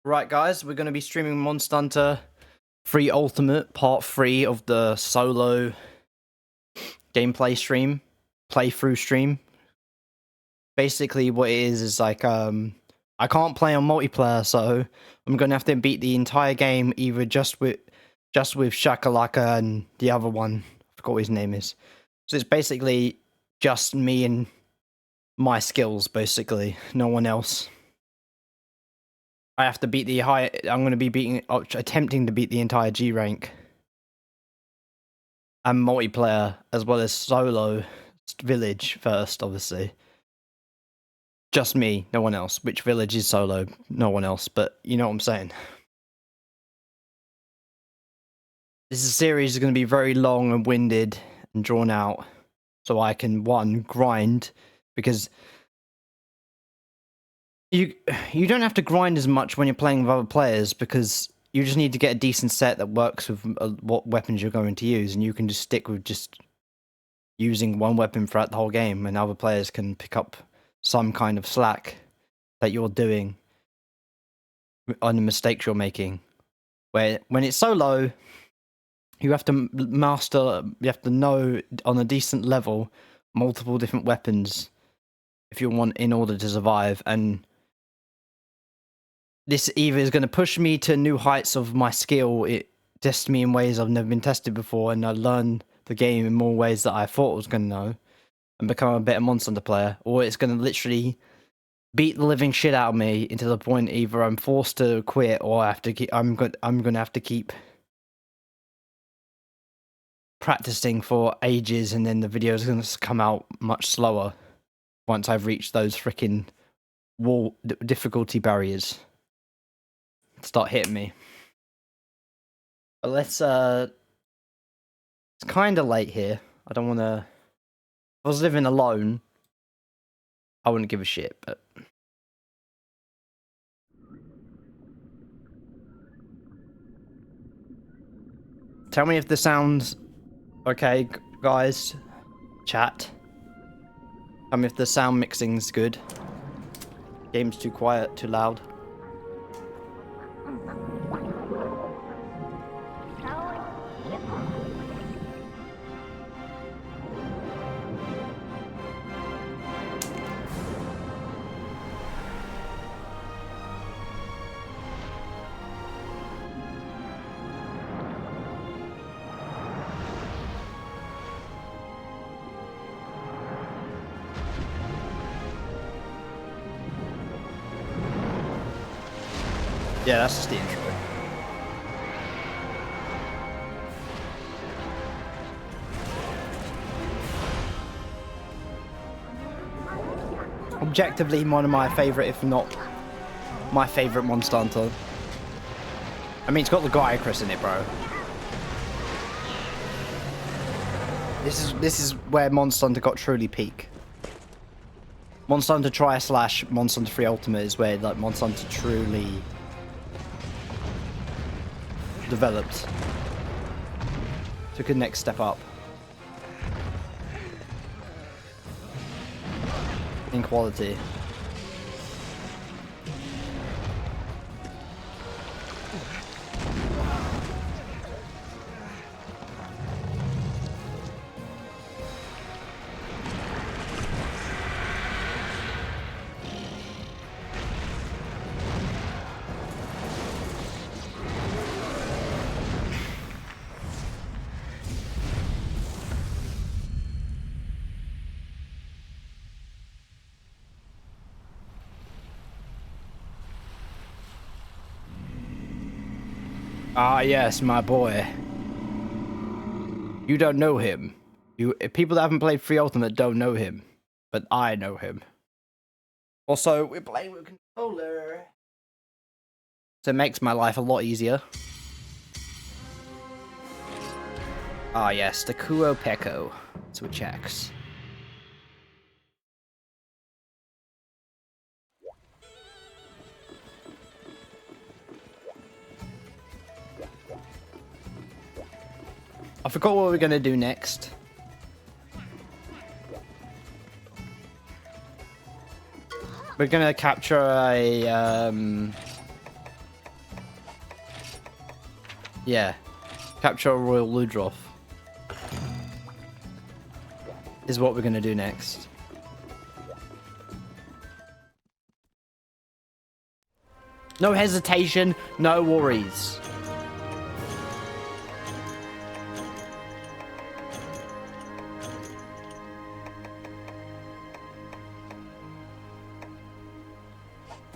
Right, guys, we're going to be streaming Monster Hunter 3 Ultimate, part 3 of the solo gameplay stream, playthrough stream. Basically, what it is like, I can't play on multiplayer, so I'm going to have to beat the entire game either just with Shakalaka and the other one. I forgot what his name is. So it's basically just me and my skills, basically. No one else. I have to beat the high. I'm going to be attempting to beat the entire G rank and multiplayer as well as solo village first, obviously. Just me, no one else. Which village is solo? No one else, but you know what I'm saying. This series is going to be very long and winded and drawn out, so I can grind, because you don't have to grind as much when you're playing with other players, because you just need to get a decent set that works with what weapons you're going to use, and you can just stick with just using one weapon throughout the whole game, and other players can pick up some kind of slack that you're doing on the mistakes you're making. Where when it's solo, you have to know on a decent level multiple different weapons if you want in order to survive, and this either is going to push me to new heights of my skill, it tests me in ways I've never been tested before, and I learn the game in more ways that I thought I was going to know, and become a better Monster Hunter player, or it's going to literally beat the living shit out of me into the point either I'm forced to quit, or I have to I'm going to have to keep practicing for ages, and then the video is going to come out much slower once I've reached those freaking wall difficulty barriers. Start hitting me. But let's it's kind of late here. I don't want to. If I was living alone, I wouldn't give a shit, but tell me if the sound's okay, guys. Chat. Tell me if the sound mixing's good. Game's too quiet, too loud. Yeah, that's just the intro. Objectively, one of my favourite, if not my favourite Monster Hunter. I mean, it's got the Gaiacrus in it, bro. This is where Monster Hunter got truly peak. Monster Hunter Tri / Monster Hunter 3 Ultimate is where like Monster Hunter truly developed. Took a next step up in quality. Ah, yes, my boy. You don't know him. People that haven't played 3 Ultimate don't know him, but I know him. Also, we're playing with a controller, so it makes my life a lot easier. Ah, yes, the Kuo Peko. Switch X. I forgot what we're gonna do next. We're gonna capture a Yeah. Capture a Royal Ludroth is what we're gonna do next. No hesitation, no worries.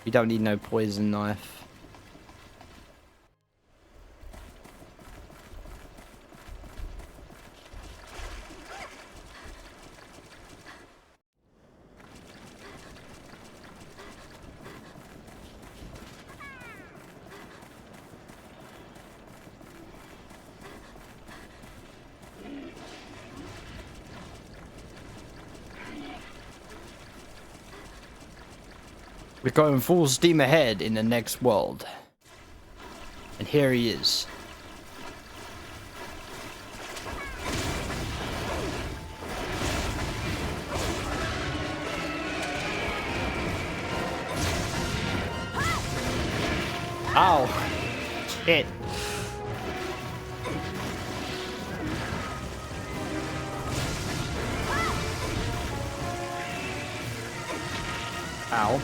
You don't need no poison knife. We're going full steam ahead in the next world. And here he is. Ow. Shit. Ow.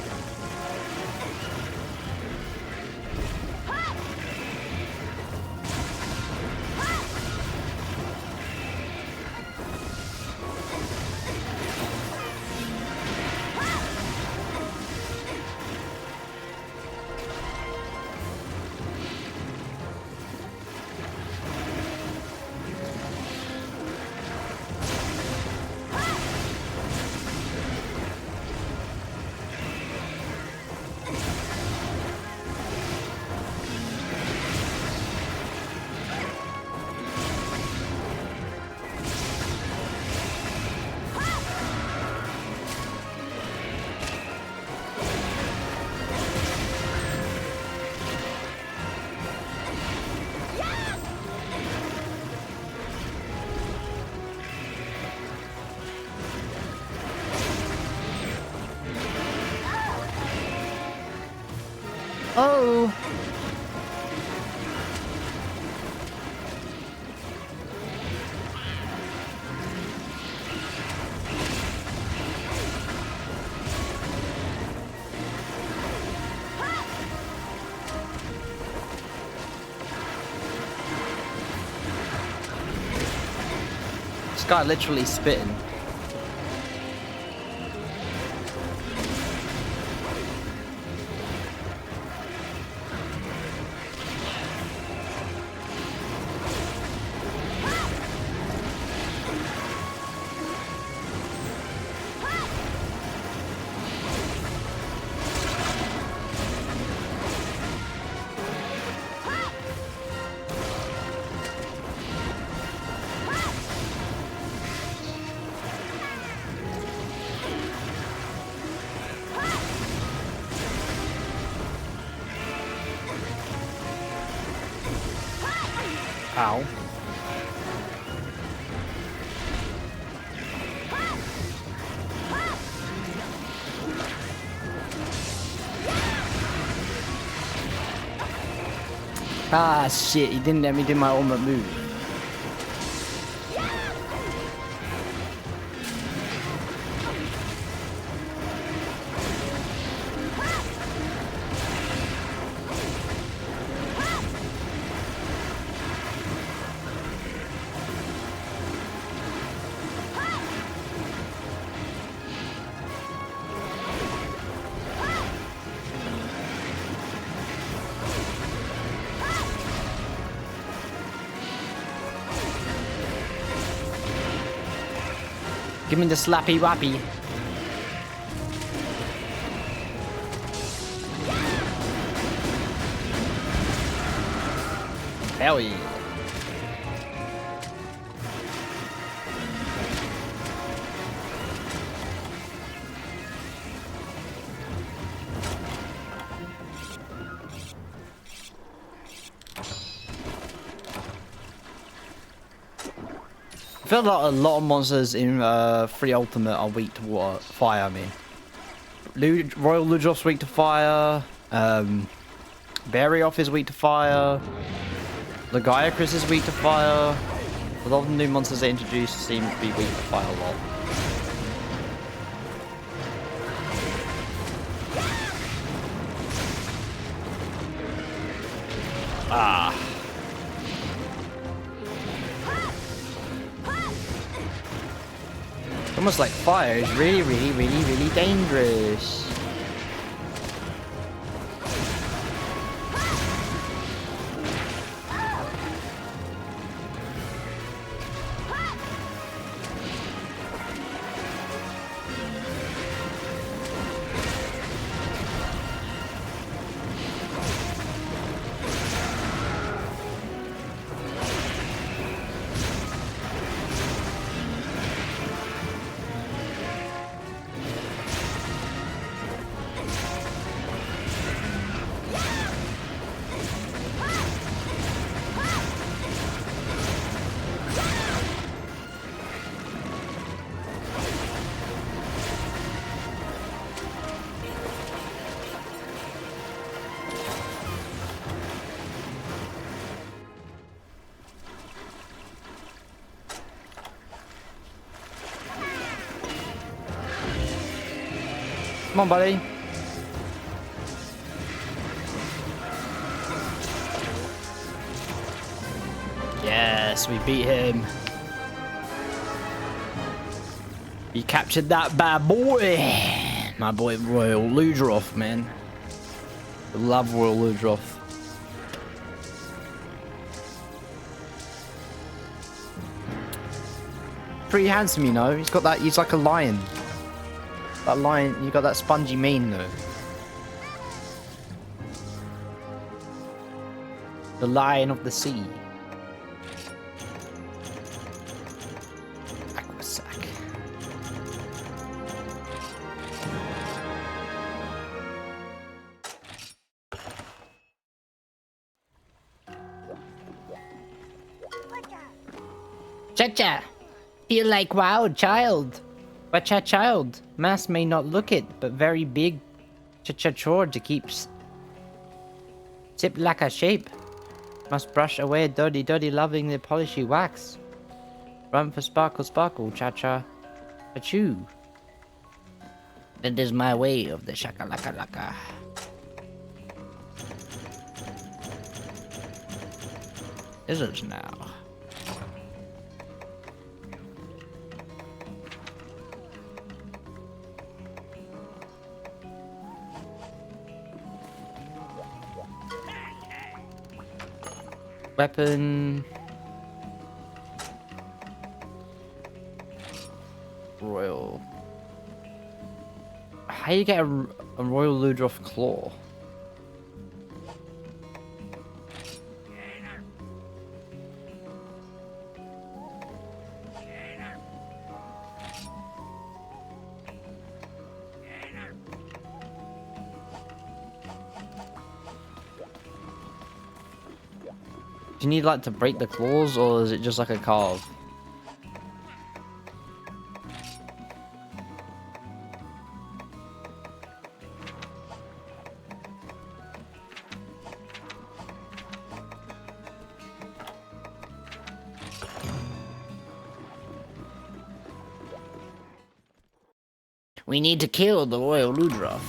Oh. This guy literally spitting. Ow. Ah, shit, he didn't let me do my ultimate move. Give me the slappy wappy. Hell yeah. I feel like a lot of monsters in Free Ultimate are weak to water, fire. I mean, Royal Ludroth's weak to fire. Barioth is weak to fire. The Gaiacris is weak to fire. A lot of the new monsters they introduced seem to be weak to fire a lot. Ah. Almost like fire is really, really, really, really dangerous. Come on, buddy. Yes, we beat him. We captured that bad boy. My boy Royal Ludroth, man. I love Royal Ludroth. Pretty handsome, you know. He's got that. He's like a lion. That lion, you got that spongy mane though. The lion of the sea. Aquasac. Cha-cha! Feel like wow, child. But child, mass may not look it, but very big chore to keep sip like a shape. Must brush away dirty loving the polishy wax. Run for sparkle, cha-cha, a-choo. That is my way of the shaka-laka-laka. Scissors now. Weapon. Royal. How do you get a Royal Ludroth claw? Do you need like to break the claws, or is it just like a carve? We need to kill the Royal Ludroth.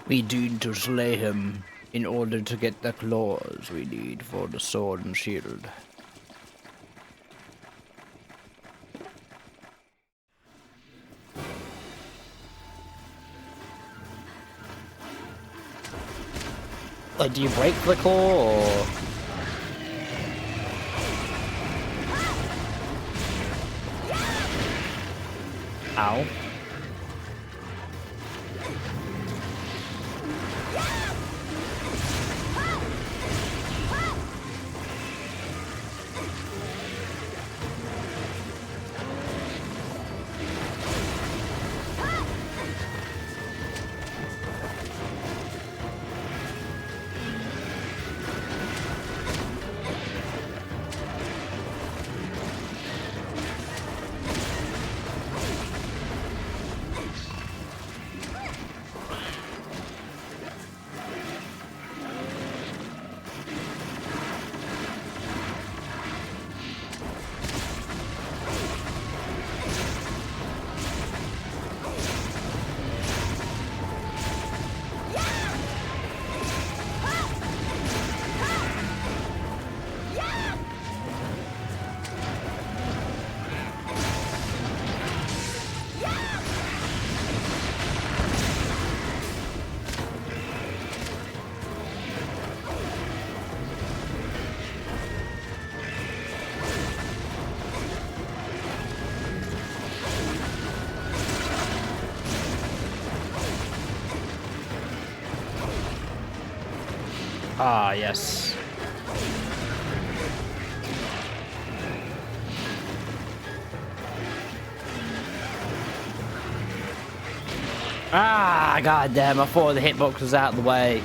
We need to slay him in order to get the claws we need for the sword and shield. Like, do you break the claw, or...? Ow. Ah, yes. Ah, goddamn! I thought the hitbox was out of the way.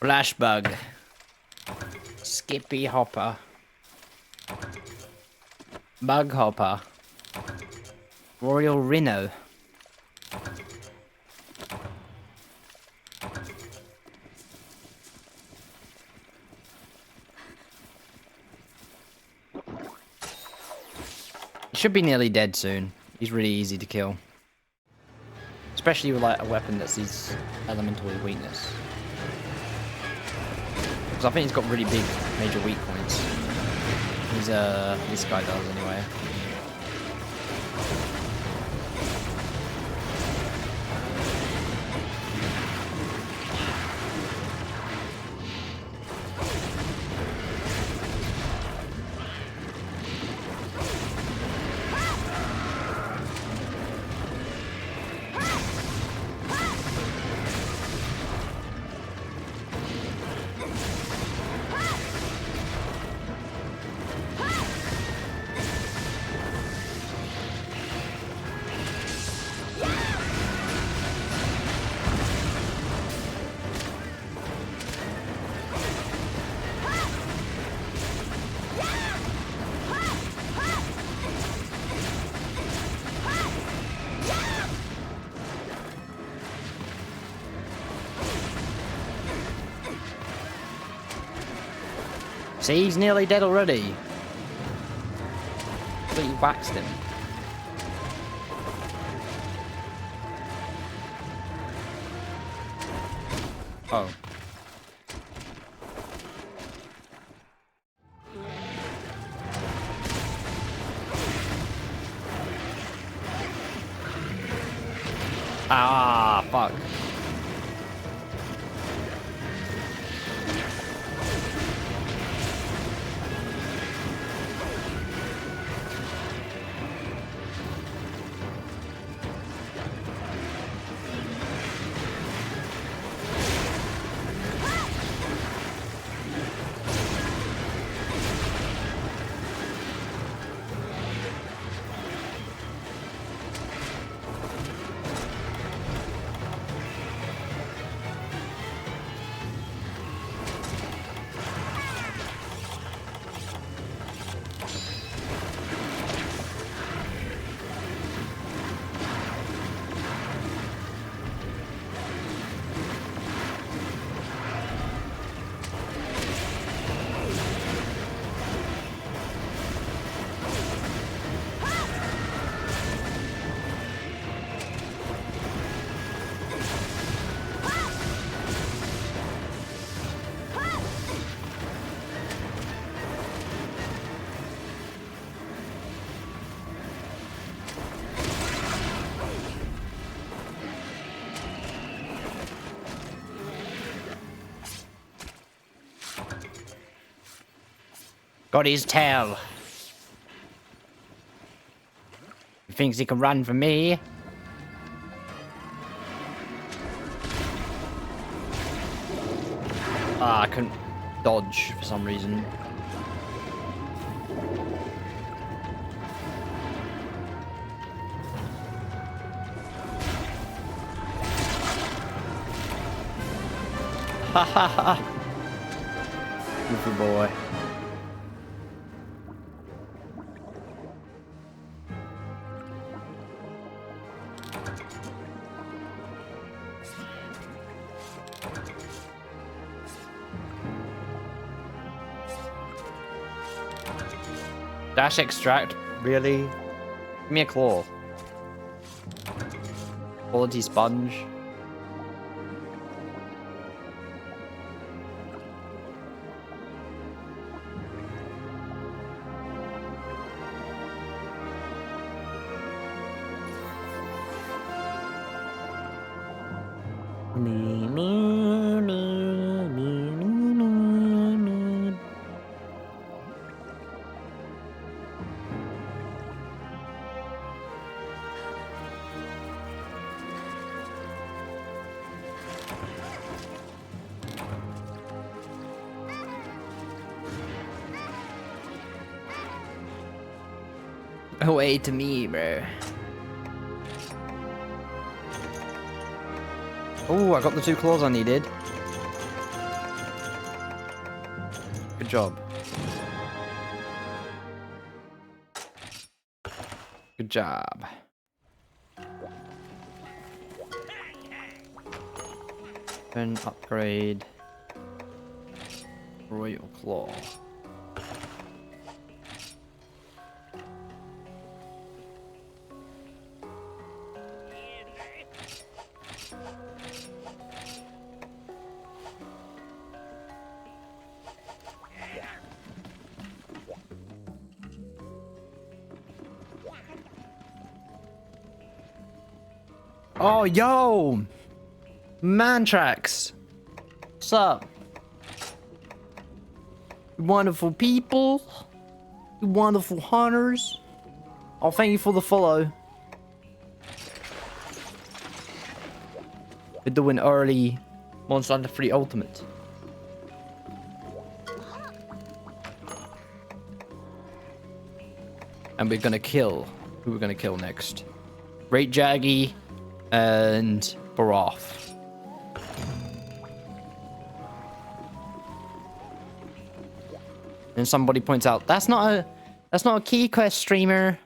Flashbug. Skippy Hopper. Bug Hopper. Royal Rhino. He should be nearly dead soon. He's really easy to kill. Especially with like a weapon that's his elemental weakness. Because I think he's got really big major weak points. He's this guy does anyway. See, he's nearly dead already. But you waxed him. Oh. Ah, fuck. Got his tail. He thinks he can run from me. Ah, I couldn't dodge for some reason. Ha ha ha. Goofy boy. Dash extract? Really? Give me a claw. Quality sponge. Away to me, bro. Oh, I got the 2 claws I needed. Good job. Good job. Then upgrade Royal Claw. Oh, yo! Mantrax! What's up? You wonderful people. You wonderful hunters. Oh, thank you for the follow. We're doing early Monster Hunter 3 Ultimate. And we're gonna kill. Who we're gonna kill next? Great Jaggy and Baroth. And somebody points out that's not a key quest, streamer.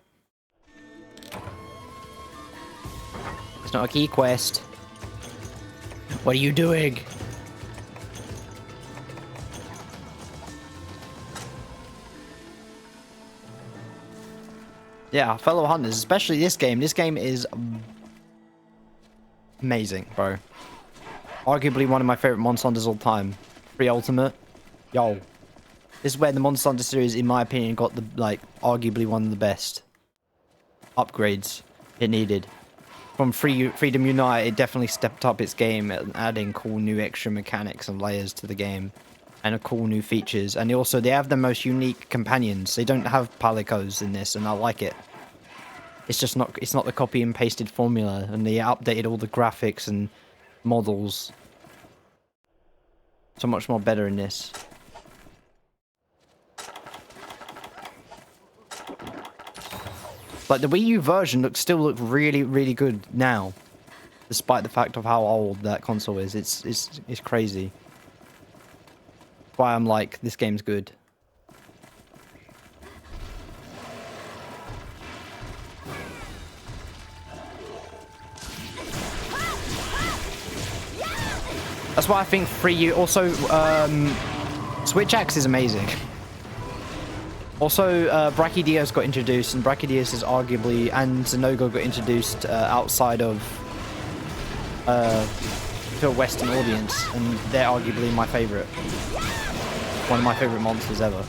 It's not a key quest. What are you doing? Yeah, fellow hunters, especially this game. This game is amazing, bro. Arguably one of my favorite Monster Hunters all time. 3 Ultimate. Yo. This is where the Monster Hunter series, in my opinion, got the, like, arguably one of the best upgrades it needed. From Freedom Unite, it definitely stepped up its game, adding cool new extra mechanics and layers to the game. And cool new features. And also, they have the most unique companions. They don't have palicos in this, and I like it. It's just not, it's not the copy and pasted formula. And they updated all the graphics and models. So much more better in this. Like, the Wii U version still looks really, really good now. Despite the fact of how old that console is. It's crazy. That's why I'm like, this game's good. That's why I think 3U... Also, Switch Axe is amazing. Also, Brachydios got introduced, and Brachydios is arguably, and Zenogo got introduced outside of to a Western audience, and they're arguably my favorite. One of my favorite monsters ever.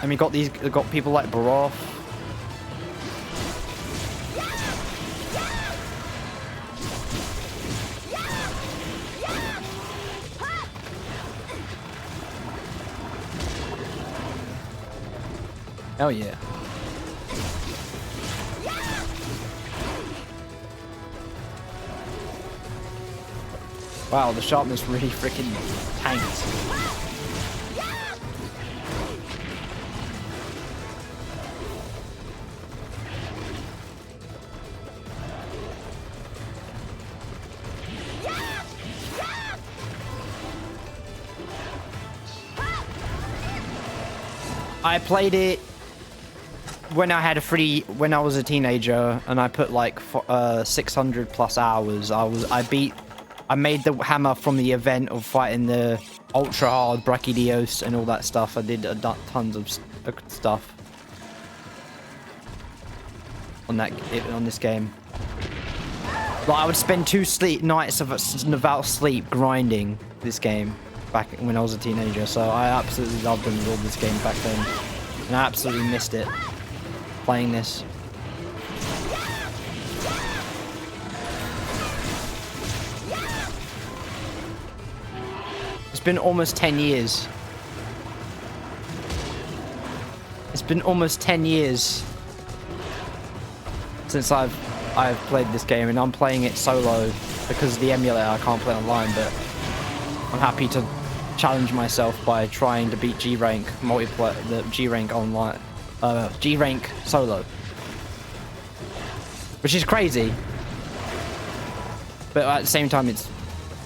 And we got got people like Baroth. Hell yeah. Wow, the sharpness really freaking tanked. I played it when I when I was a teenager, and I put like 600 plus hours. I made the hammer from the event of fighting the ultra hard Brachydios and all that stuff. I did tons of stuff on this game. Like, I would spend 2 nights without sleep grinding this game back when I was a teenager, so I absolutely loved and adored this game back then, and I absolutely missed it playing this. It's been almost 10 years. It's been almost 10 years since I've played this game, and I'm playing it solo because of the emulator. I can't play online, but I'm happy to challenge myself by trying to beat G-Rank multiplayer, the G-Rank online, G-Rank solo, which is crazy. But at the same time, it's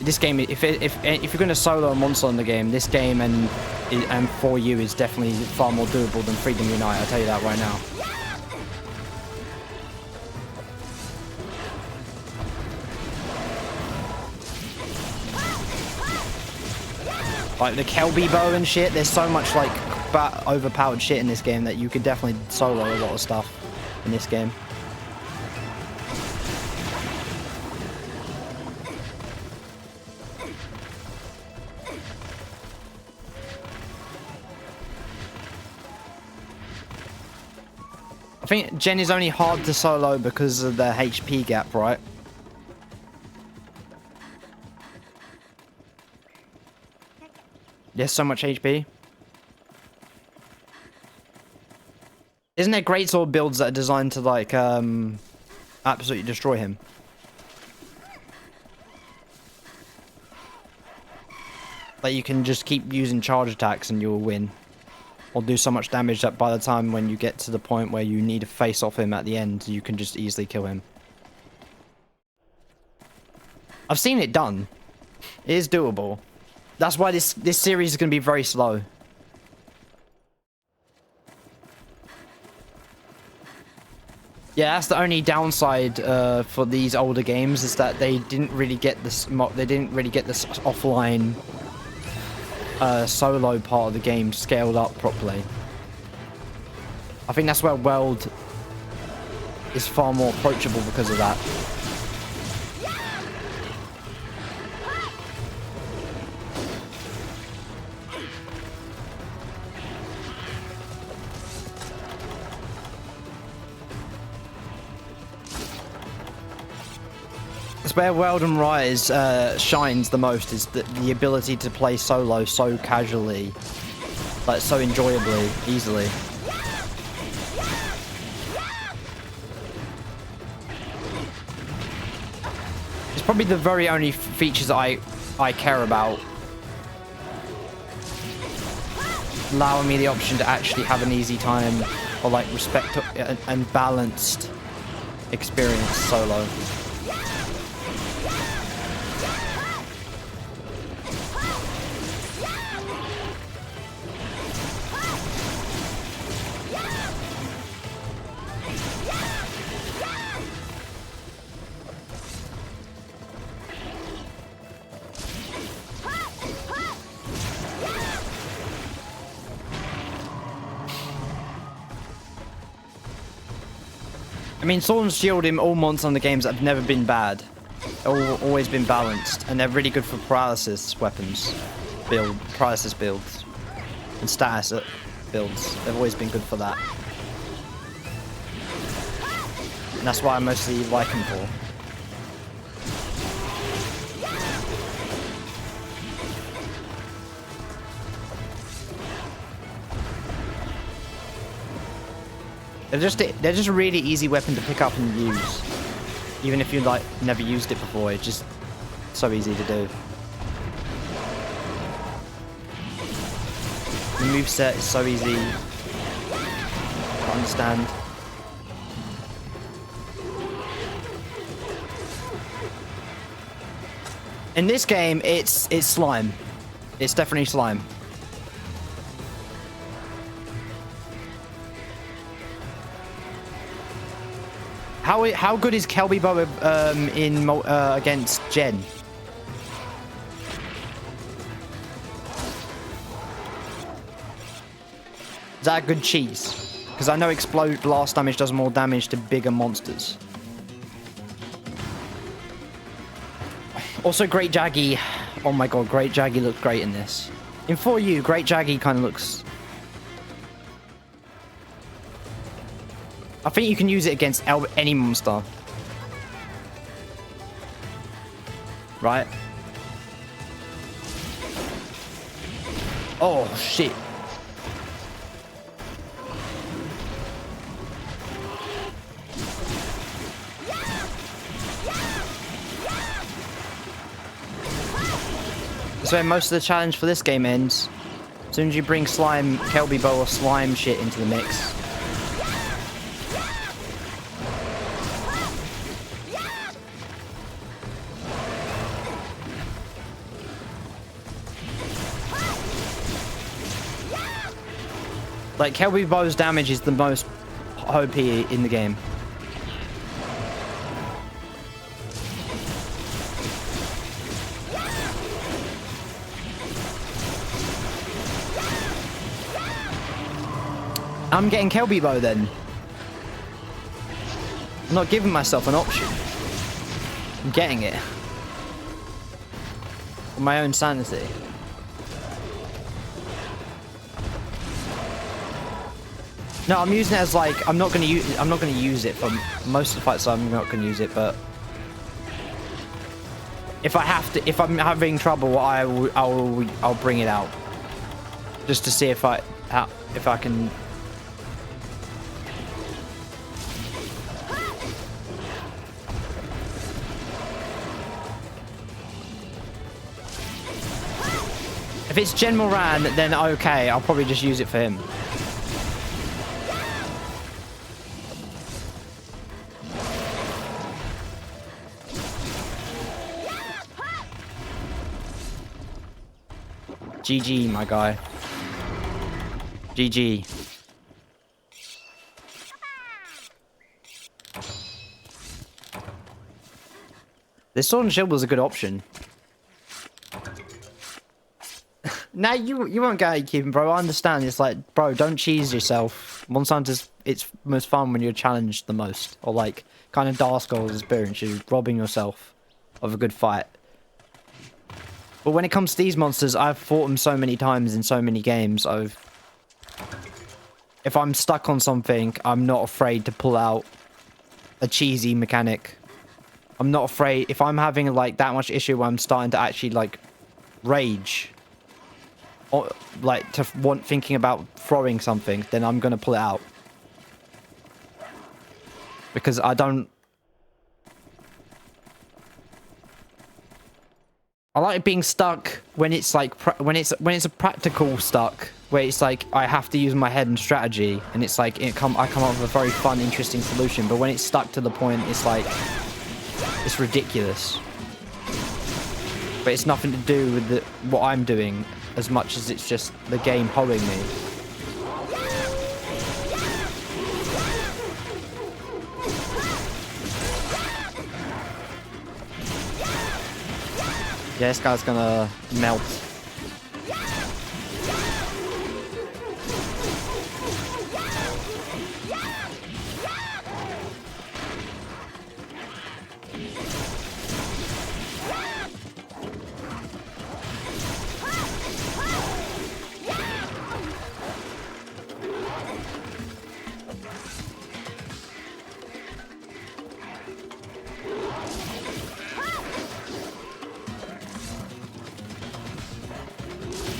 this game. If you're going to solo a monster in the game, this game and 4U is definitely far more doable than Freedom Unite. I'll tell you that right now. Like the Kelby bow and shit, there's so much like overpowered shit in this game that you could definitely solo a lot of stuff in this game. I think Gen is only hard to solo because of the HP gap, right? There's so much HP. Isn't there greatsword builds that are designed to like absolutely destroy him? Like you can just keep using charge attacks and you'll win, or do so much damage that by the time when you get to the point where you need to face off him at the end, you can just easily kill him. I've seen it done. It is doable. That's why this series is going to be very slow. Yeah, that's the only downside for these older games, is that they didn't really get this. They didn't really get this offline solo part of the game scaled up properly. I think that's where World is far more approachable because of that. It's where World and Rise shines the most, is the ability to play solo so casually, like so enjoyably, easily. It's probably the very only features I care about, allowing me the option to actually have an easy time, or like respect and balanced experience solo. I mean, Sword and Shield in all monsters on the games have never been bad. They've always been balanced, and they're really good for paralysis weapons, paralysis builds, and status builds. They've always been good for that. And that's why I mostly like them for. They're just a really easy weapon to pick up and use. Even if you like never used it before, it's just so easy to do. The moveset is so easy to understand. In this game, it's slime. It's definitely slime. How good is Kelby Bow against Jen? Is that a good cheese? Because I know explode blast damage does more damage to bigger monsters. Also, Great Jaggy. Oh my god, Great Jaggy looks great in this. In 4U, Great Jaggy kind of looks... I think you can use it against any monster. Right? Oh, shit. That's where most of the challenge for this game ends. As soon as you bring slime, Kelby Bow or slime shit into the mix. Like, Kelby Bow's damage is the most OP in the game. I'm getting Kelby Bow then. I'm not giving myself an option. I'm getting it. For my own sanity. No, I'm using it as like I'm not gonna use it for most of the fights. So I'm not gonna use it, but if I have to, if I'm having trouble, I'll bring it out just to see if I can. If it's Gen Moran, then okay, I'll probably just use it for him. GG, my guy. GG. This Sword and Shield was a good option. Nah, you won't get gatekeeping, bro. I understand. It's like, bro, don't cheese yourself. Monster Hunter's, it's most fun when you're challenged the most. Or like, kind of Dark Souls experience. You're robbing yourself of a good fight. But when it comes to these monsters, I've fought them so many times in so many games. If I'm stuck on something, I'm not afraid to pull out a cheesy mechanic. I'm not afraid. If I'm having like that much issue where I'm starting to actually like rage, or like thinking about throwing something, then I'm gonna pull it out. Because I like being stuck when it's like when it's a practical stuck where it's like I have to use my head and strategy, and it's like I come up with a very fun, interesting solution. But when it's stuck to the point, it's like it's ridiculous. But it's nothing to do with what I'm doing as much as it's just the game holding me. Yeah, this guy's gonna melt.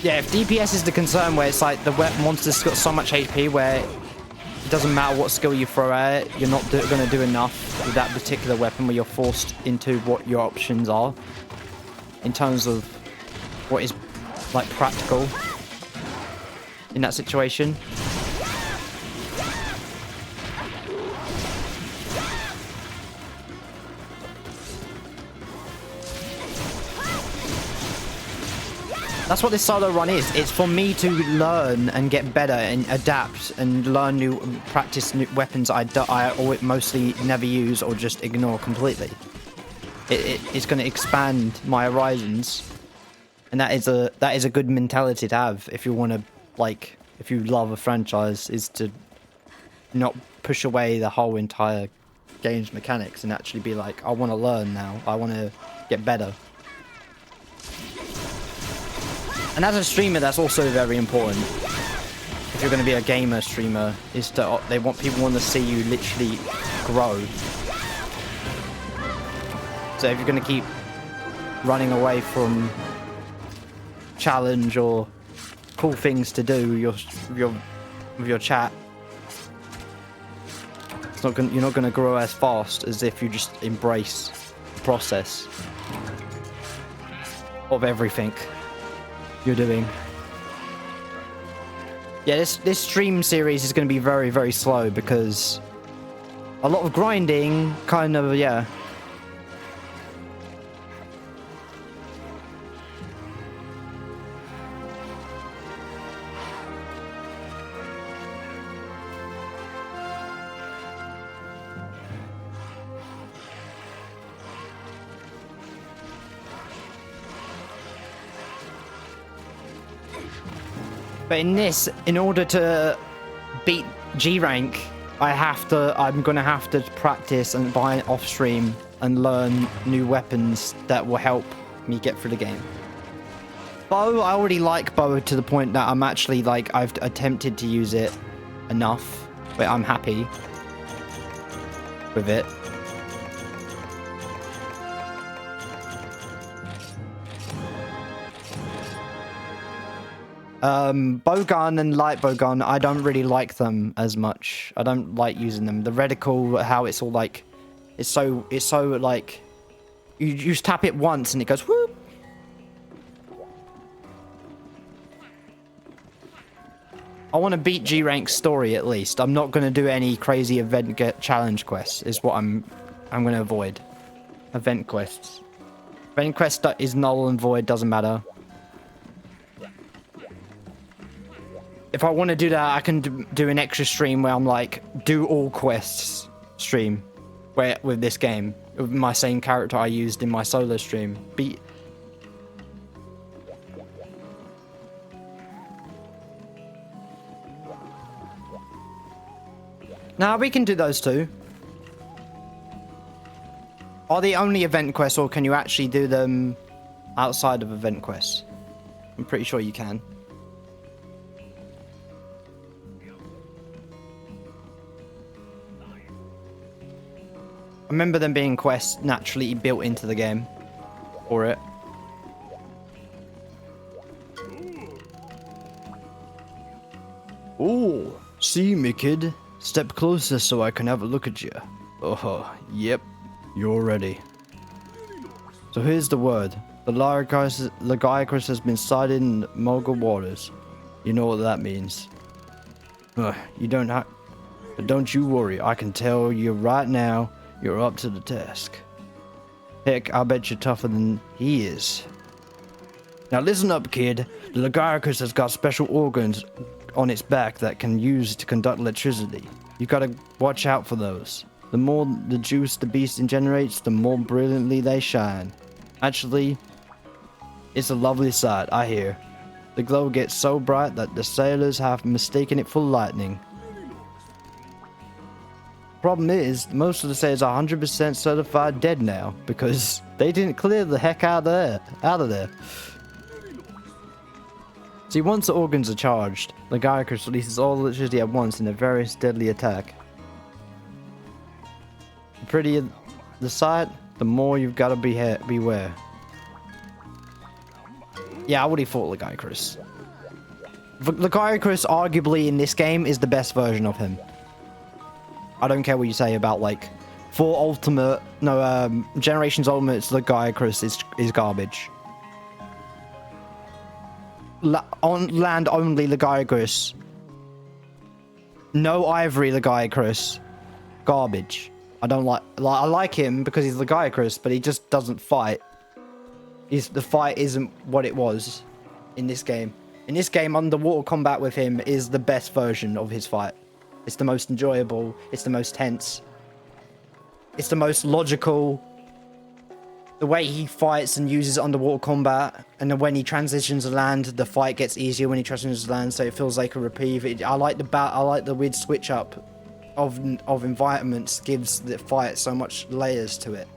Yeah, if DPS is the concern where it's like the monster's got so much HP where it doesn't matter what skill you throw at it, you're not going to do enough with that particular weapon where you're forced into what your options are in terms of what is like practical in that situation. That's what this solo run is. It's for me to learn and get better and adapt and learn practice new weapons I mostly never use or just ignore completely. It's going to expand my horizons, and that is a good mentality to have if you want to, like, if you love a franchise, is to not push away the whole entire game's mechanics and actually be like, I want to learn now. I want to get better. And as a streamer, that's also very important. If you're going to be a gamer streamer, is to people want to see you literally grow. So if you're going to keep running away from challenge or cool things to do with your chat, you're not going to grow as fast as if you just embrace the process of everything you're doing. Yeah, this stream series is going to be very, very slow because a lot of grinding, kind of, yeah. But in this, in order to beat G rank, I'm gonna have to practice and buy it off stream and learn new weapons that will help me get through the game. Bow, I already like bow to the point that I'm actually like, I've attempted to use it enough, but I'm happy with it. Bowgun and light bowgun, I don't really like them as much. I don't like using them. The reticle, how it's all like, it's so like, you just tap it once and it goes whoop. I want to beat G rank story at least. I'm not going to do any crazy event challenge quests. Is what I'm going to avoid. Event quests. Event quest is null and void. Doesn't matter. If I want to do that, I can do an extra stream where I'm like, do all quests stream, where with this game, with my same character I used in my solo stream. Now we can do those too. Are they only event quests, or can you actually do them outside of event quests? I'm pretty sure you can. I remember them being quests naturally built into the game for it. Oh, see me, kid. Step closer so I can have a look at you. Oh, yep, you're ready. So here's the word. The Lagiacrus has been sighted in Mogul waters. You know what that means. You don't have... But don't you worry, I can tell you right now, you're up to the task. Heck, I bet you're tougher than he is. Now listen up, kid. The Lagiacrus has got special organs on its back that can use to conduct electricity. You gotta watch out for those. The more the juice the beast generates, the more brilliantly they shine. Actually, it's a lovely sight, I hear. The glow gets so bright that the sailors have mistaken it for lightning. Problem is, most of the sailors are 100% certified dead now, because they didn't clear the heck out of there. See, once the organs are charged, the Lagiacrus releases all the electricity at once in a very deadly attack. The prettier the sight, the more you've got to beware. Yeah, I would have fought Lagiacrus. Lagiacrus, arguably in this game, is the best version of him. I don't care what you say about like for Ultimate, no, Generations Ultimate's Legiacrus is garbage. On land only Legiacrus. No Ivory Legiacrus. Garbage. I don't like I like him because he's Legiacrus, but he just doesn't fight. The fight isn't what it was in this game. In this game, underwater combat with him is the best version of his fight. It's the most enjoyable. It's the most tense. It's the most logical. The way he fights and uses underwater combat, and then when he transitions to land, the fight gets easier when he transitions to land, so it feels like a reprieve. I like the weird switch up of environments. Gives the fight so much layers to it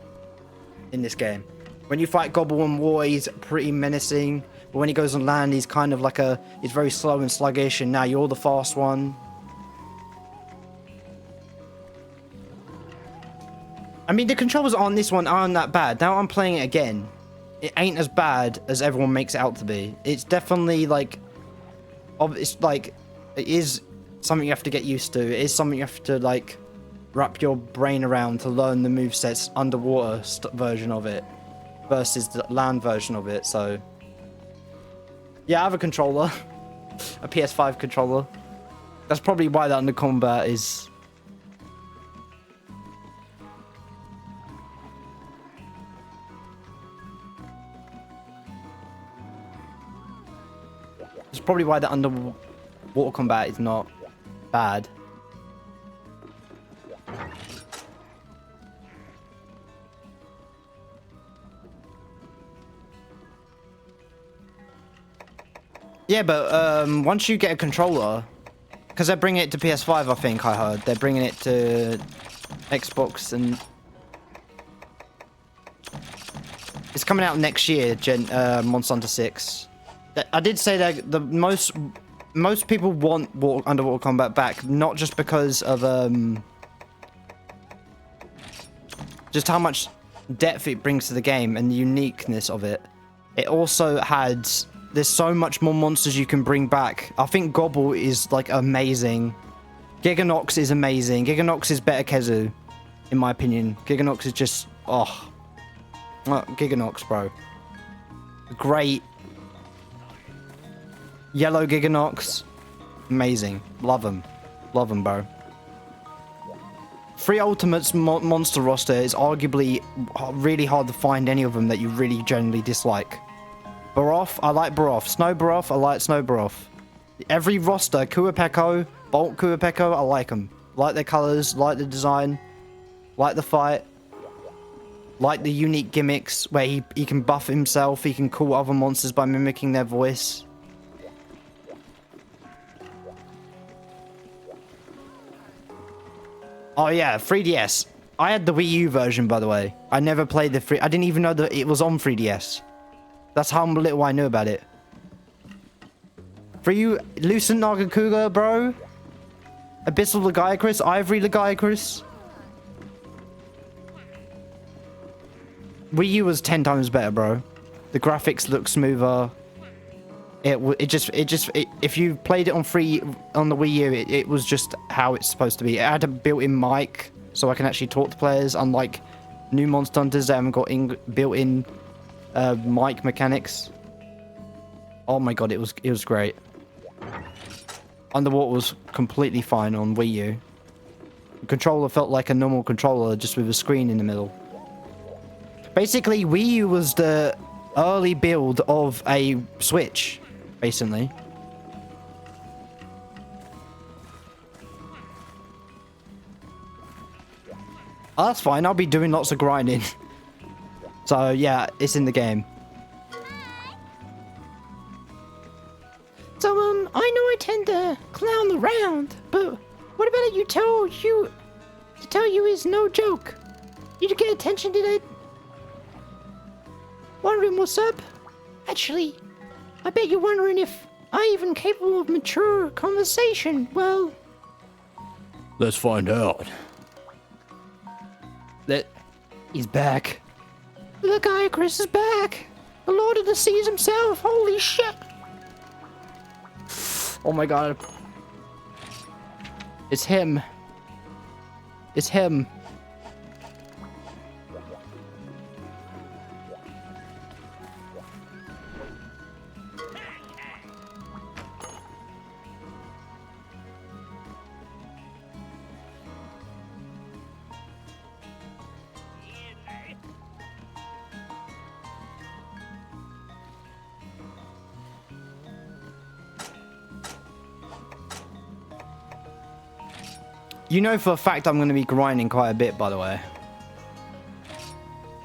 in this game. When you fight Gobble on War, he's pretty menacing, but when he goes on land, he's kind of like he's very slow and sluggish, and now you're the fast one. I mean, the controls on this one aren't that bad. Now I'm playing it again, it ain't as bad as everyone makes it out to be. It's definitely like, it's like, it is something you have to get used to. It is something you have to like wrap your brain around to learn the moveset's underwater version of it versus the land version of it. So yeah, I have a controller, a PS5 controller. That's probably why that under combat is. It's probably why the underwater combat is not bad. Yeah, but once you get a controller, because they're bringing it to PS5, I think I heard. They're bringing it to Xbox, and it's coming out next year, Monster Hunter 6. I did say that the most people want underwater combat back, not just because of just how much depth it brings to the game and the uniqueness of it. It also there's so much more monsters you can bring back. I think Gobble is like amazing. Giganox is amazing. Giganox is better Kezu, in my opinion. Giganox is just Giganox, bro. Great. Yellow Giganox, amazing. Love them, bro. Free Ultimates monster roster is arguably really hard to find any of them that you really generally dislike. Baroth, I like Baroth. Snow Baroth, I like Snow Baroth. Every roster, Kuopeko, Bolt Kuopeko, I like them. Like their colors, like the design, like the fight, like the unique gimmicks where he can buff himself, he can call other monsters by mimicking their voice. Oh yeah, 3DS. I had the Wii U version, by the way. I never played I didn't even know that it was on 3DS. That's how little I knew about it. For you, Lucent Nagakuga, bro. Abyssal Legiacrus, Ivory Legiacrus. Wii U was 10 times better, bro. The graphics look smoother. If you played it on the Wii U, it was just how it's supposed to be. It had a built-in mic, so I can actually talk to players, unlike new Monster Hunters that haven't got built-in mic mechanics. Oh my god, it was great. Underwater was completely fine on Wii U. The controller felt like a normal controller, just with a screen in the middle. Basically, Wii U was the early build of a Switch, basically. Oh, that's fine, I'll be doing lots of grinding. So yeah, it's in the game. So I know I tend to clown around, but what about it you tell you is no joke? You get attention today? Wondering what's up? Actually, I bet you're wondering if I'm even capable of mature conversation. Well, let's find out. He's back. The guy Chris is back. The Lord of the Seas himself. Holy shit. Oh my god. It's him. It's him. You know for a fact I'm going to be grinding quite a bit, by the way.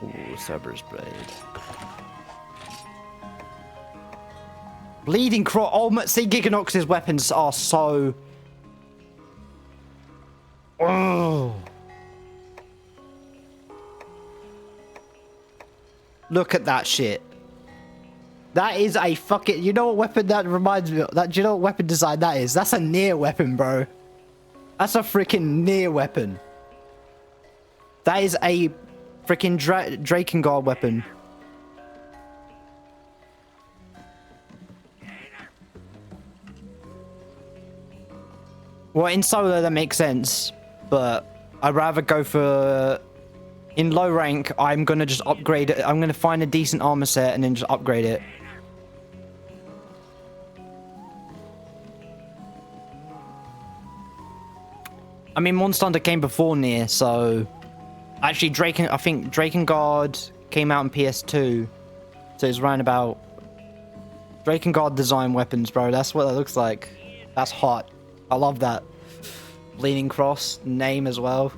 Ooh, Cerberus Blade. Bleeding Cross. Oh, see, Giganox's weapons are so... Oh. Look at that shit. That is a fucking... You know what weapon that reminds me of? Do you know what weapon design that is? That's a near weapon, bro. That's a freaking near weapon. That is a freaking Drakengard weapon. Well, in solo that makes sense, but I'd rather go for... In low rank, I'm gonna just upgrade it. I'm gonna find a decent armor set and then just upgrade it. I mean, Monster Hunter came before Nier, so... Actually, I think Drakengard came out on PS2. So it's around about... Drakengard design weapons, bro. That's what it looks like. That's hot. I love that. Bleeding Cross name as well.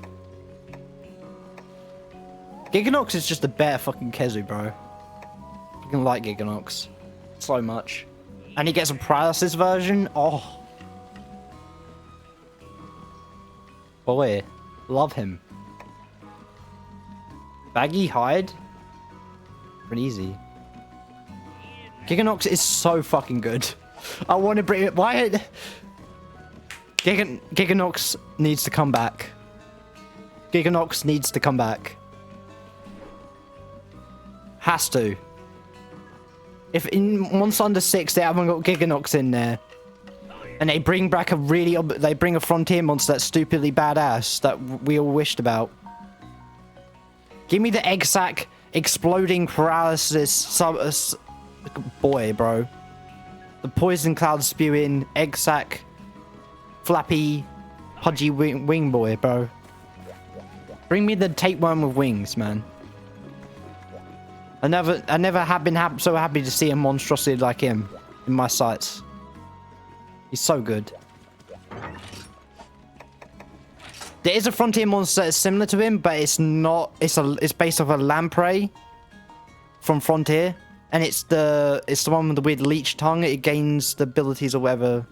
Giganox is just a better fucking Kezu, bro. I fucking like Giganox. So much. And he gets a paralysis version. Oh. Boy, love him. Baggy hide? Pretty easy. Giganox is so fucking good. I want to bring it. Why? Giganox needs to come back. Giganox needs to come back. Has to. If in Monster Hunter 6 they haven't got Giganox in there, and they bring back a they bring a frontier monster that's stupidly badass that we all wished about. Give me the egg sack exploding paralysis boy, bro. The poison cloud spewing egg sack flappy pudgy wing boy, bro. Bring me the tapeworm with wings, man. I never have been so happy to see a monstrosity like him in my sights. He's so good. There is a frontier monster that's similar to him, but it's not. It's based off a lamprey from Frontier, and it's the one with the weird leech tongue. It gains the abilities or whatever.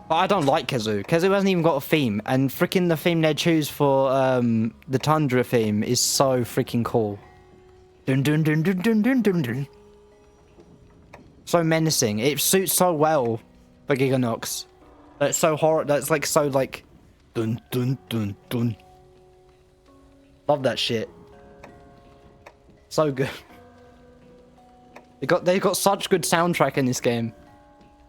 But I don't like Khezu. Khezu hasn't even got a theme, and freaking the theme they choose for the Tundra theme is so freaking cool. Dun dun dun dun dun dun dun dun. So menacing. It suits so well for Giganox. That's so horror. That's like so like dun dun dun dun. Love that shit. So good. They've got such good soundtrack in this game.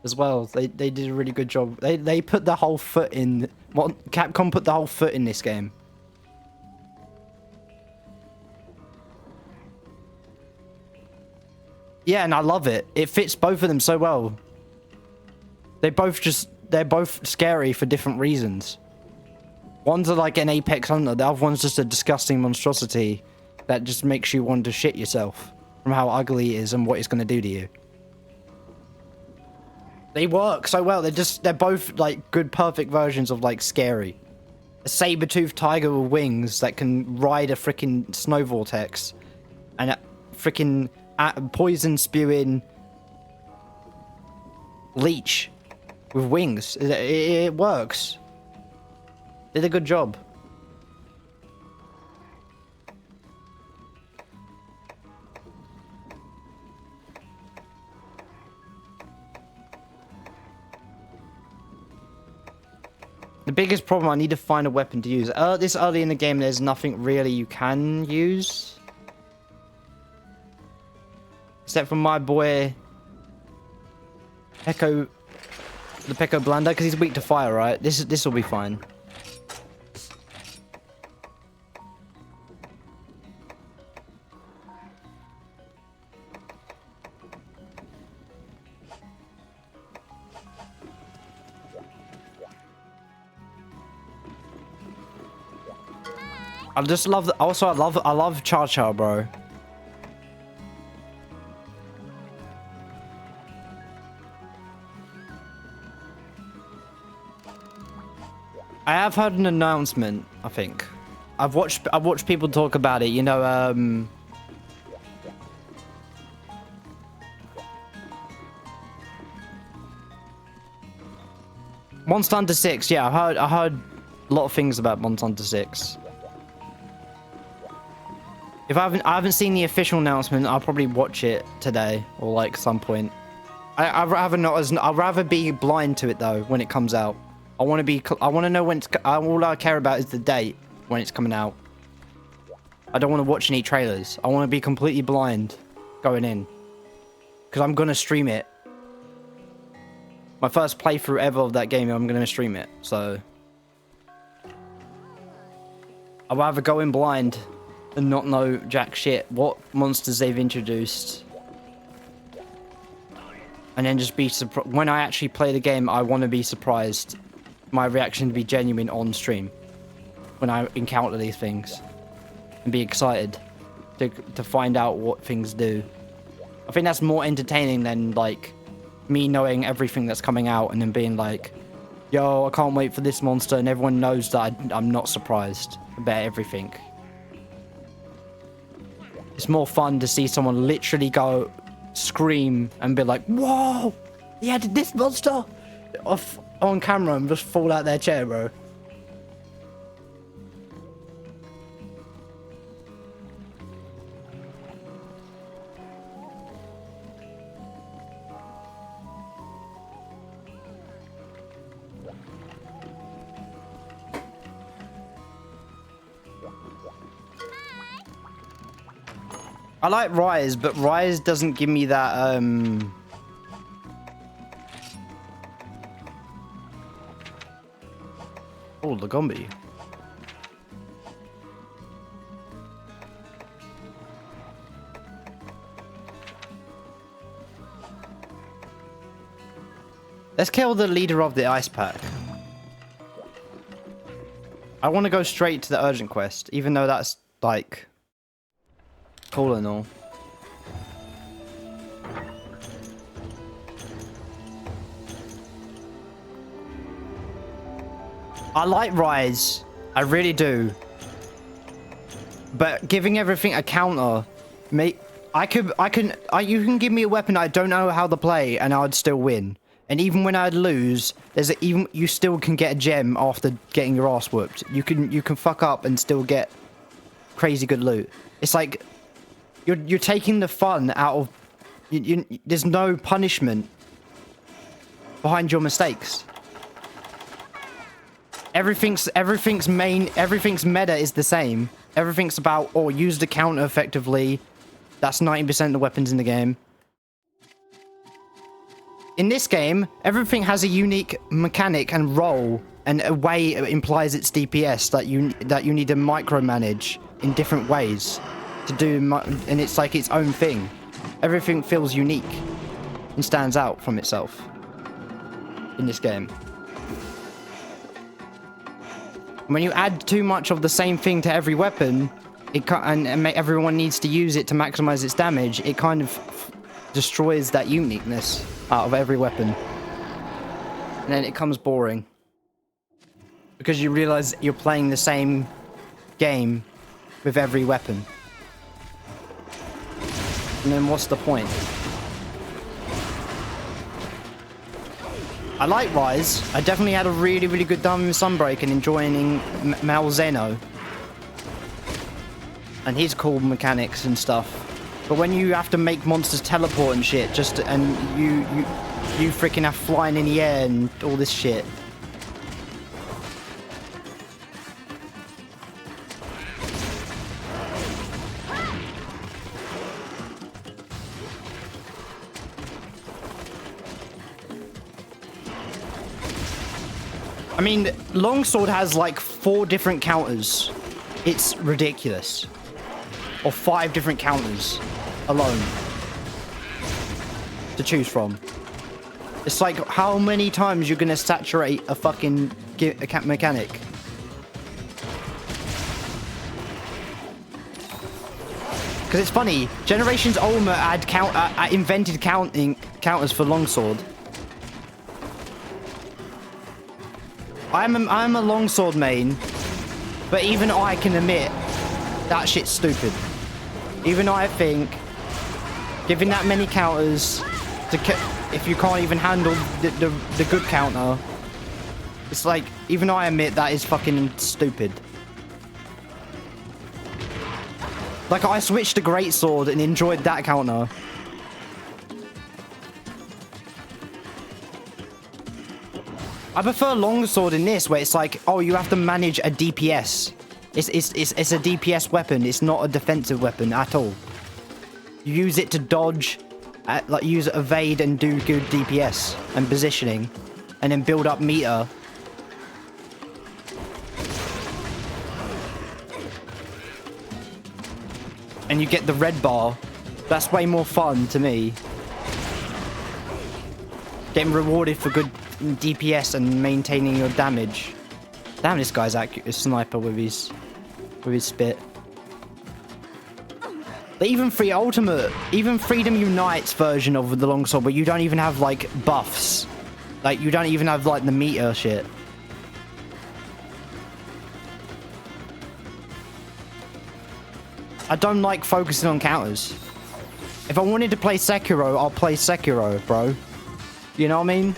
As well, they did a really good job. They put the whole foot in. Capcom put the whole foot in this game. Yeah, and I love it. It fits both of them so well. They're both scary for different reasons. One's like an apex hunter. The other one's just a disgusting monstrosity that just makes you want to shit yourself from how ugly it is and what it's going to do to you. They work so well. They're both like good, perfect versions of like scary. A saber-toothed tiger with wings that can ride a freaking snow vortex, and a freaking poison spewing leech with wings. It works. Did a good job. The biggest problem, I need to find a weapon to use. This early in the game, there's nothing really you can use. except for my boy Pecco, the Pecco Blanda, because he's weak to fire, right? This will be fine. I just love the, also I love Char Char, bro. I have heard an announcement, I think. I've watched people talk about it, you know, Monster Hunter 6, yeah, I heard a lot of things about Monster Hunter 6. If I haven't seen the official announcement, I'll probably watch it today or like some point. I'd rather be blind to it though when it comes out. I want to know when it's, all I care about is the date when it's coming out. I don't want to watch any trailers. I want to be completely blind going in. Because I'm going to stream it. My first playthrough ever of that game, I'm going to stream it. So I'd rather go in blind and not know jack shit what monsters they've introduced. And then just be surprised. When I actually play the game, I want to be surprised. My reaction to be genuine on stream. When I encounter these things. And be excited to find out what things do. I think that's more entertaining than, like, me knowing everything that's coming out and then being like, yo, I can't wait for this monster, and everyone knows that I'm not surprised about everything. It's more fun to see someone literally go scream and be like, whoa, he added this monster off on camera and just fall out their chair, bro. I like Rise, but Rise doesn't give me that, Oh, Lagombi. Let's kill the leader of the ice pack. I want to go straight to the urgent quest, even though that's, like, cool and all. I like Rise. I really do. But giving everything a counter, you can give me a weapon I don't know how to play and I'd still win. And even when I'd lose, you still can get a gem after getting your ass whooped. You can fuck up and still get crazy good loot. It's like you're taking the fun out of there's no punishment behind your mistakes. Everything's meta is the same. Everything's about, oh, use the counter effectively. That's 90% of the weapons in the game. In this game, everything has a unique mechanic and role, and a way it implies its DPS that you need to micromanage in different ways to do, and it's like its own thing. Everything feels unique and stands out from itself in this game. When you add too much of the same thing to every weapon, everyone needs to use it to maximize its damage, it kind of destroys that uniqueness out of every weapon. And then it becomes boring. Because you realize you're playing the same game with every weapon. And then what's the point? I like Rise. I definitely had a really, really good time with Sunbreak and enjoying Malzeno. And his cool mechanics and stuff. But when you have to make monsters teleport and shit, and you freaking have flying in the air and all this shit. I mean, longsword has like 4 different counters. It's ridiculous. Or 5 different counters alone to choose from. It's like how many times you're gonna saturate a fucking mechanic. Because it's funny, Generations Ultimate had invented counters for longsword. I'm a longsword main, but even I can admit that shit's stupid. Even I think giving that many counters to if you can't even handle the good counter, it's like even I admit that is fucking stupid. Like I switched to greatsword and enjoyed that counter. I prefer longsword in this, where it's like, oh, you have to manage a DPS. It's a DPS weapon. It's not a defensive weapon at all. You use it to dodge, like use evade and do good DPS and positioning, and then build up meter. And you get the red bar. That's way more fun to me. Getting rewarded for good DPS and maintaining your damage. Damn, this guy's accurate. A sniper with his spit. But even even Freedom Unites version of the longsword, where you don't even have like buffs, like you don't even have like the meter shit. I don't like focusing on counters. If I wanted to play Sekiro, I'll play Sekiro, bro. You know what I mean?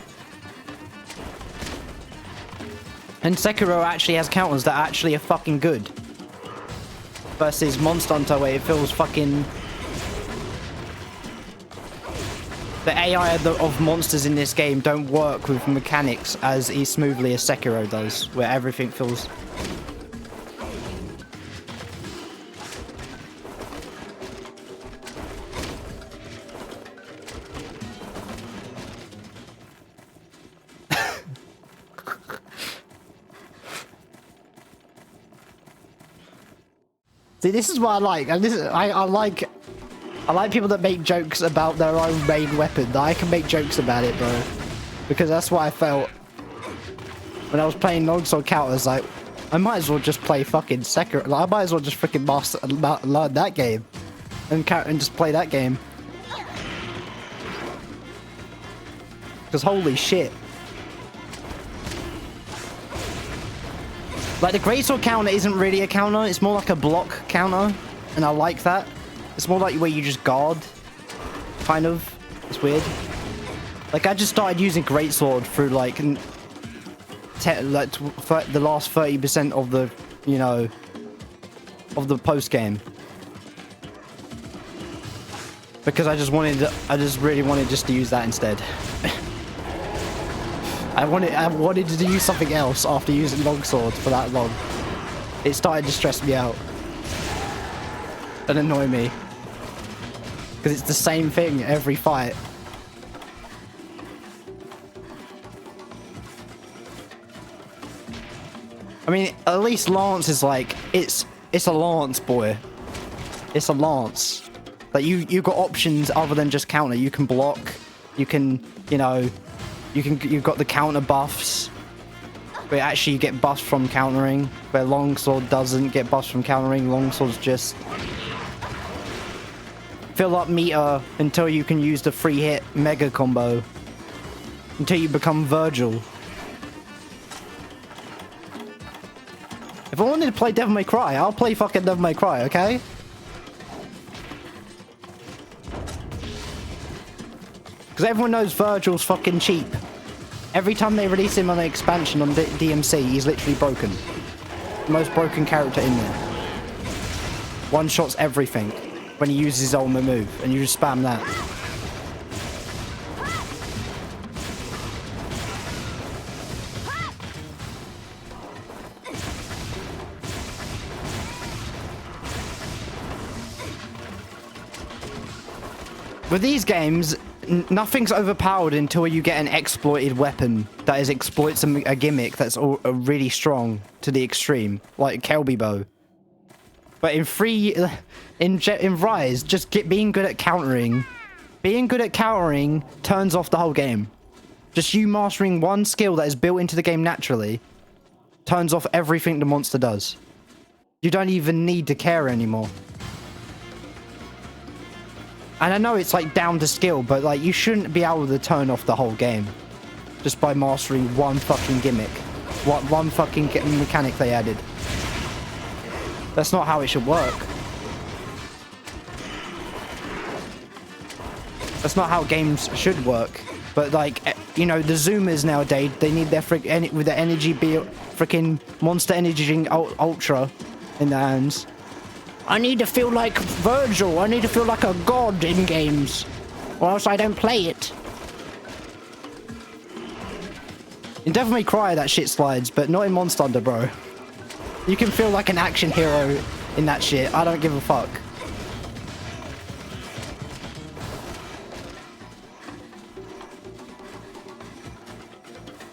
And Sekiro actually has counters that actually are fucking good. Versus Monster Hunter, where it feels fucking... The AI of monsters in this game don't work with mechanics as smoothly as Sekiro does, where everything feels... See, this is what I like. And I like people that make jokes about their own main weapon. I can make jokes about it, bro. Because that's what I felt when I was playing longsword counters. Like, I might as well just play fucking Sekiro. Like, I might as well just freaking learn that game and just play that game. Because holy shit. Like, the greatsword counter isn't really a counter, it's more like a block counter, and I like that. It's more like where you just guard, kind of. It's weird. Like, I just started using greatsword through, like, the last 30% of the, you know, of the post-game. Because I just really wanted just to use that instead. I wanted to use something else after using longsword for that long. It started to stress me out and annoy me because it's the same thing every fight. I mean, at least Lance is like it's a Lance, boy. It's a Lance. Like you got options other than just counter. You can block. You can, you know. You've got the counter buffs, where actually you get buffs from countering, where longsword doesn't get buffs from countering. Longsword's just fill up meter until you can use the free hit mega combo, until you become Virgil. If I wanted to play Devil May Cry, I'll play fucking Devil May Cry, okay? Because everyone knows Virgil's fucking cheap. Every time they release him on an expansion on DMC, he's literally broken. The most broken character in there. One-shots everything when he uses his ultimate move, and you just spam that. With these games, Nothing's overpowered until you get an exploited weapon that exploits a gimmick that's really strong to the extreme, like Kelby Bow. But in Rise, just being good at countering turns off the whole game. Just you mastering one skill that is built into the game naturally turns off everything the monster does. You don't even need to care anymore. And I know it's like down to skill, but like you shouldn't be able to turn off the whole game just by mastering one fucking gimmick. One fucking mechanic they added. That's not how it should work. That's not how games should work. But like, you know, the Zoomers nowadays, they need their with the energy be freaking Monster Energy Drink Ultra in their hands. I need to feel like Virgil. I need to feel like a god in games, or else I don't play it. You definitely cry that shit slides, but not in Monster Hunter, bro. You can feel like an action hero in that shit. I don't give a fuck.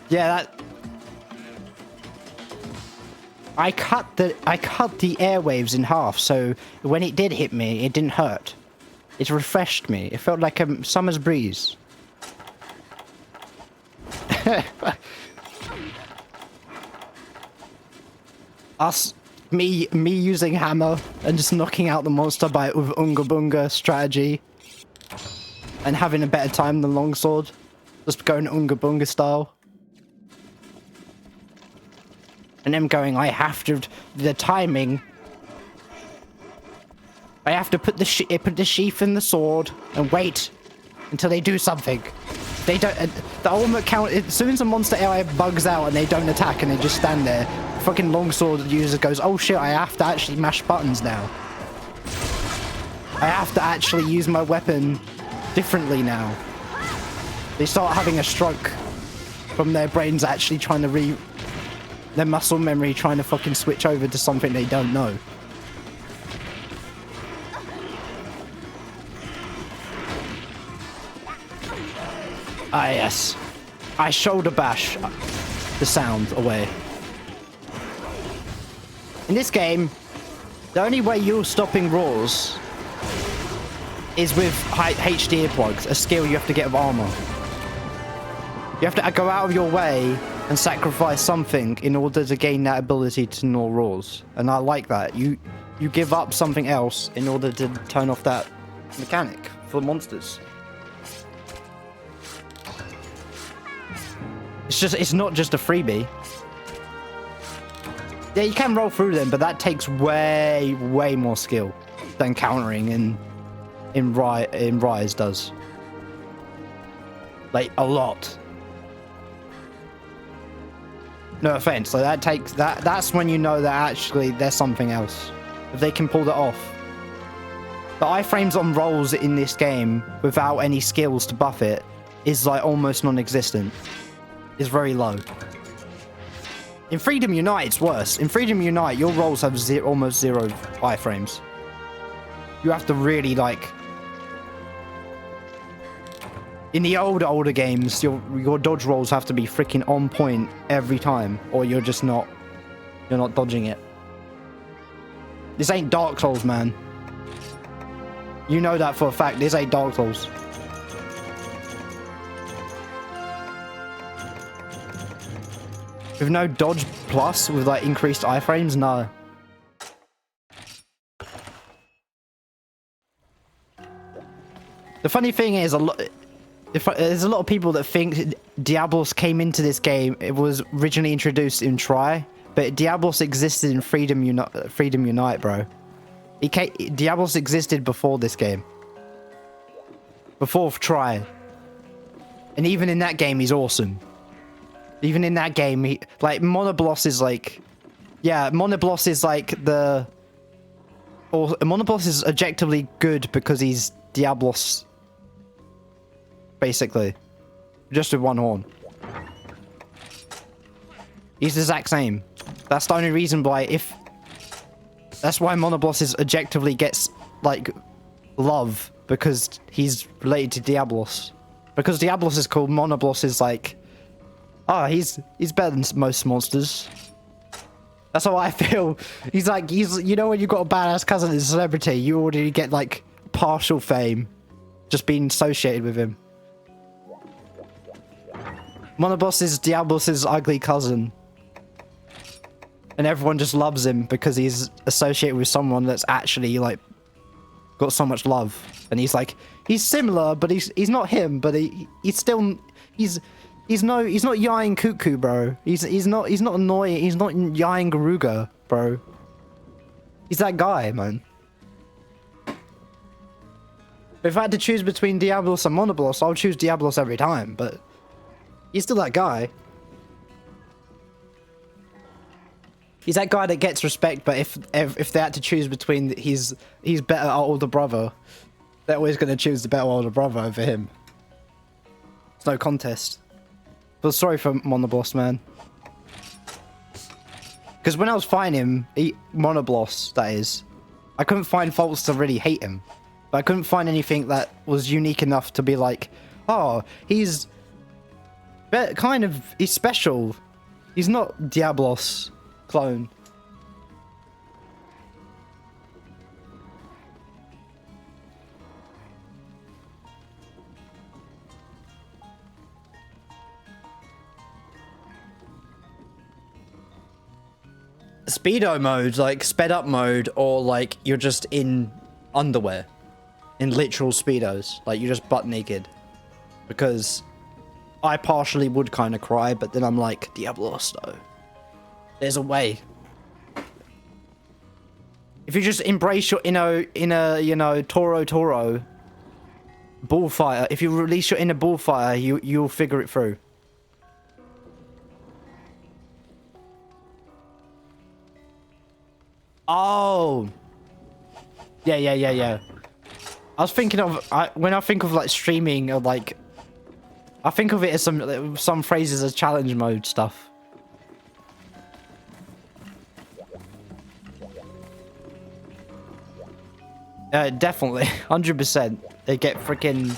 Yeah, that... I cut the airwaves in half, so when it did hit me, it didn't hurt. It refreshed me. It felt like a summer's breeze. Me using hammer and just knocking out the monster with Unga Bunga strategy, and having a better time than longsword, just going Unga Bunga style. And them going, I have to, the timing. I have to put the sheath in the sword and wait until they do something. They don't, the ultimate count, as soon as a monster AI bugs out and they don't attack and they just stand there, fucking longsword user goes, oh shit, I have to actually mash buttons now. I have to actually use my weapon differently now. They start having a stroke from their brains actually trying to their muscle memory trying to fucking switch over to something they don't know. Ah yes. I shoulder bash the sound away. In this game, the only way you're stopping roars is with HD earplugs, a skill you have to get with armor. You have to go out of your way and sacrifice something in order to gain that ability to gnaw roars. And I like that. You give up something else in order to turn off that mechanic for monsters. It's not just a freebie. Yeah, you can roll through them, but that takes way more skill than countering in Rise does. Like a lot. No offense, so that's when you know that actually there's something else. If they can pull that off. The iframes on rolls in this game without any skills to buff it is like almost non-existent. It's very low. In Freedom Unite, it's worse. In Freedom Unite, your rolls have almost zero iframes. You have to really like... In the older games, your dodge rolls have to be freaking on point every time, or you're just not... You're not dodging it. This ain't Dark Souls, man. You know that for a fact. This ain't Dark Souls. With no dodge plus, with like increased iframes, no. The funny thing is, there's a lot of people that think Diablos came into this game. It was originally introduced in Tri, but Diablos existed in Freedom Unite, bro. Diablos existed before this game. Before Tri. And even in that game, he's awesome. Even in that game, Monobloss is like... Yeah, Monobloss is like the... Monobloss is objectively good because he's Diablos... Basically. Just with one horn. He's the exact same. That's the only reason why that's why Monobloss is objectively gets, like, love. Because he's related to Diablos. Because Diablos is cool, Monoblos is like, oh, he's better than most monsters. That's how I feel. He's like, you know when you've got a badass cousin as a celebrity, you already get like partial fame just being associated with him. Monoblos is Diablos' ugly cousin. And everyone just loves him because he's associated with someone that's actually like got so much love. And he's like, he's similar, but he's not him, but he's still he's not Yain Cuckoo, bro. He's not annoying, he's not Yain Garuga, bro. He's that guy, man. If I had to choose between Diablos and Monoblos, I'll choose Diablos every time, but he's still that guy. He's that guy that gets respect, but if they had to choose between his better older brother, they're always going to choose the better older brother over him. It's no contest. But sorry for Monoblos, man. Because when I was fighting him, Monoblos, that is, I couldn't find faults to really hate him. But I couldn't find anything that was unique enough to be like, oh, he's he's special. He's not Diablos clone. Speedo mode, like sped up mode, or like you're just in underwear, in literal speedos, like you're just butt naked. Because I partially would kind of cry, but then I'm like, Diablos though. There's a way. If you just embrace your inner, you know, Toro bullfighter, if you release your inner bullfighter, you'll figure it through. Oh. Yeah. I was thinking of, when I think of like streaming or like, I think of it as some phrases as challenge mode stuff. Definitely, 100%. They get freaking.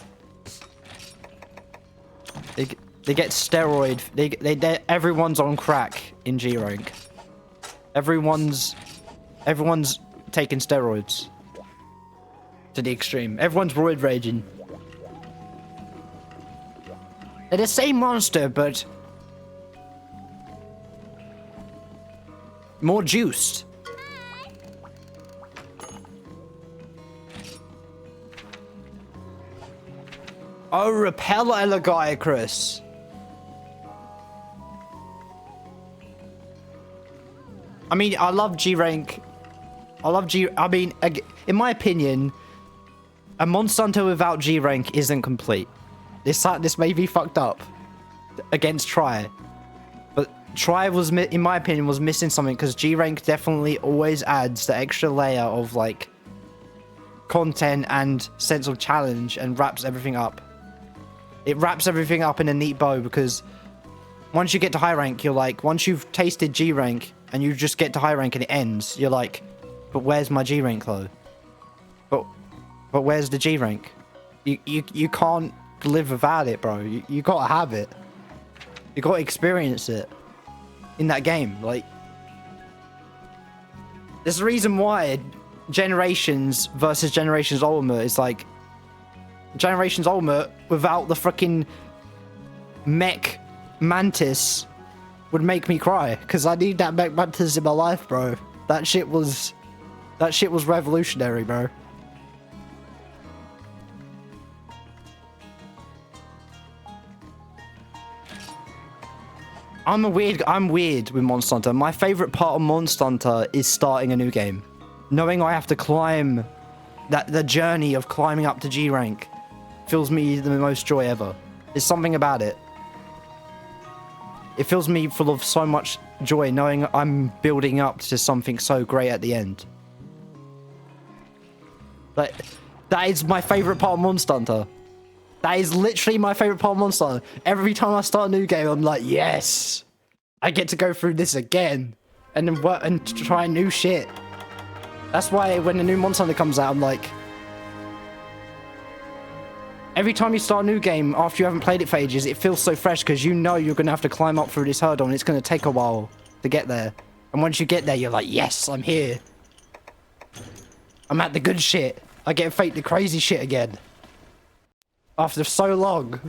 They get steroid. Everyone's on crack in G rank. Everyone's taking steroids to the extreme. Everyone's roid raging. They're the same monster, but more juiced. Oh, repel Elegiacrus. I mean, I love G rank. I mean, in my opinion, a Monster Hunter without G rank isn't complete. This may be fucked up against Try, but Try was, in my opinion, was missing something because G rank definitely always adds the extra layer of like content and sense of challenge and wraps everything up. It wraps everything up in a neat bow because once you get to high rank, you're like, once you've tasted G rank and you just get to high rank and it ends, you're like, but where's my G rank though? But where's the G rank? You can't live without it, bro. You gotta have it. You gotta experience it in that game. Like, there's a reason why Generations versus Generations Ultimate is like Generations Ultimate without the freaking mech mantis would make me cry because I need that mech mantis in my life, bro. That shit was revolutionary, bro. I'm weird with Monster Hunter. My favorite part of Monster Hunter is starting a new game. Knowing I have to climb the journey of climbing up to G rank fills me the most joy ever. There's something about it. It fills me full of so much joy knowing I'm building up to something so great at the end. Like, that is my favorite part of Monster Hunter. That is literally my favorite part of Monster Hunter. Every time I start a new game, I'm like, yes! I get to go through this again. And then work and try new shit. That's why when a new Monster Hunter comes out, I'm like, Every time you start a new game after you haven't played it for ages, it feels so fresh because you know you're going to have to climb up through this hurdle and it's going to take a while to get there. And once you get there, you're like, yes, I'm here. I'm at the good shit. I get to fake the crazy shit again. After so long,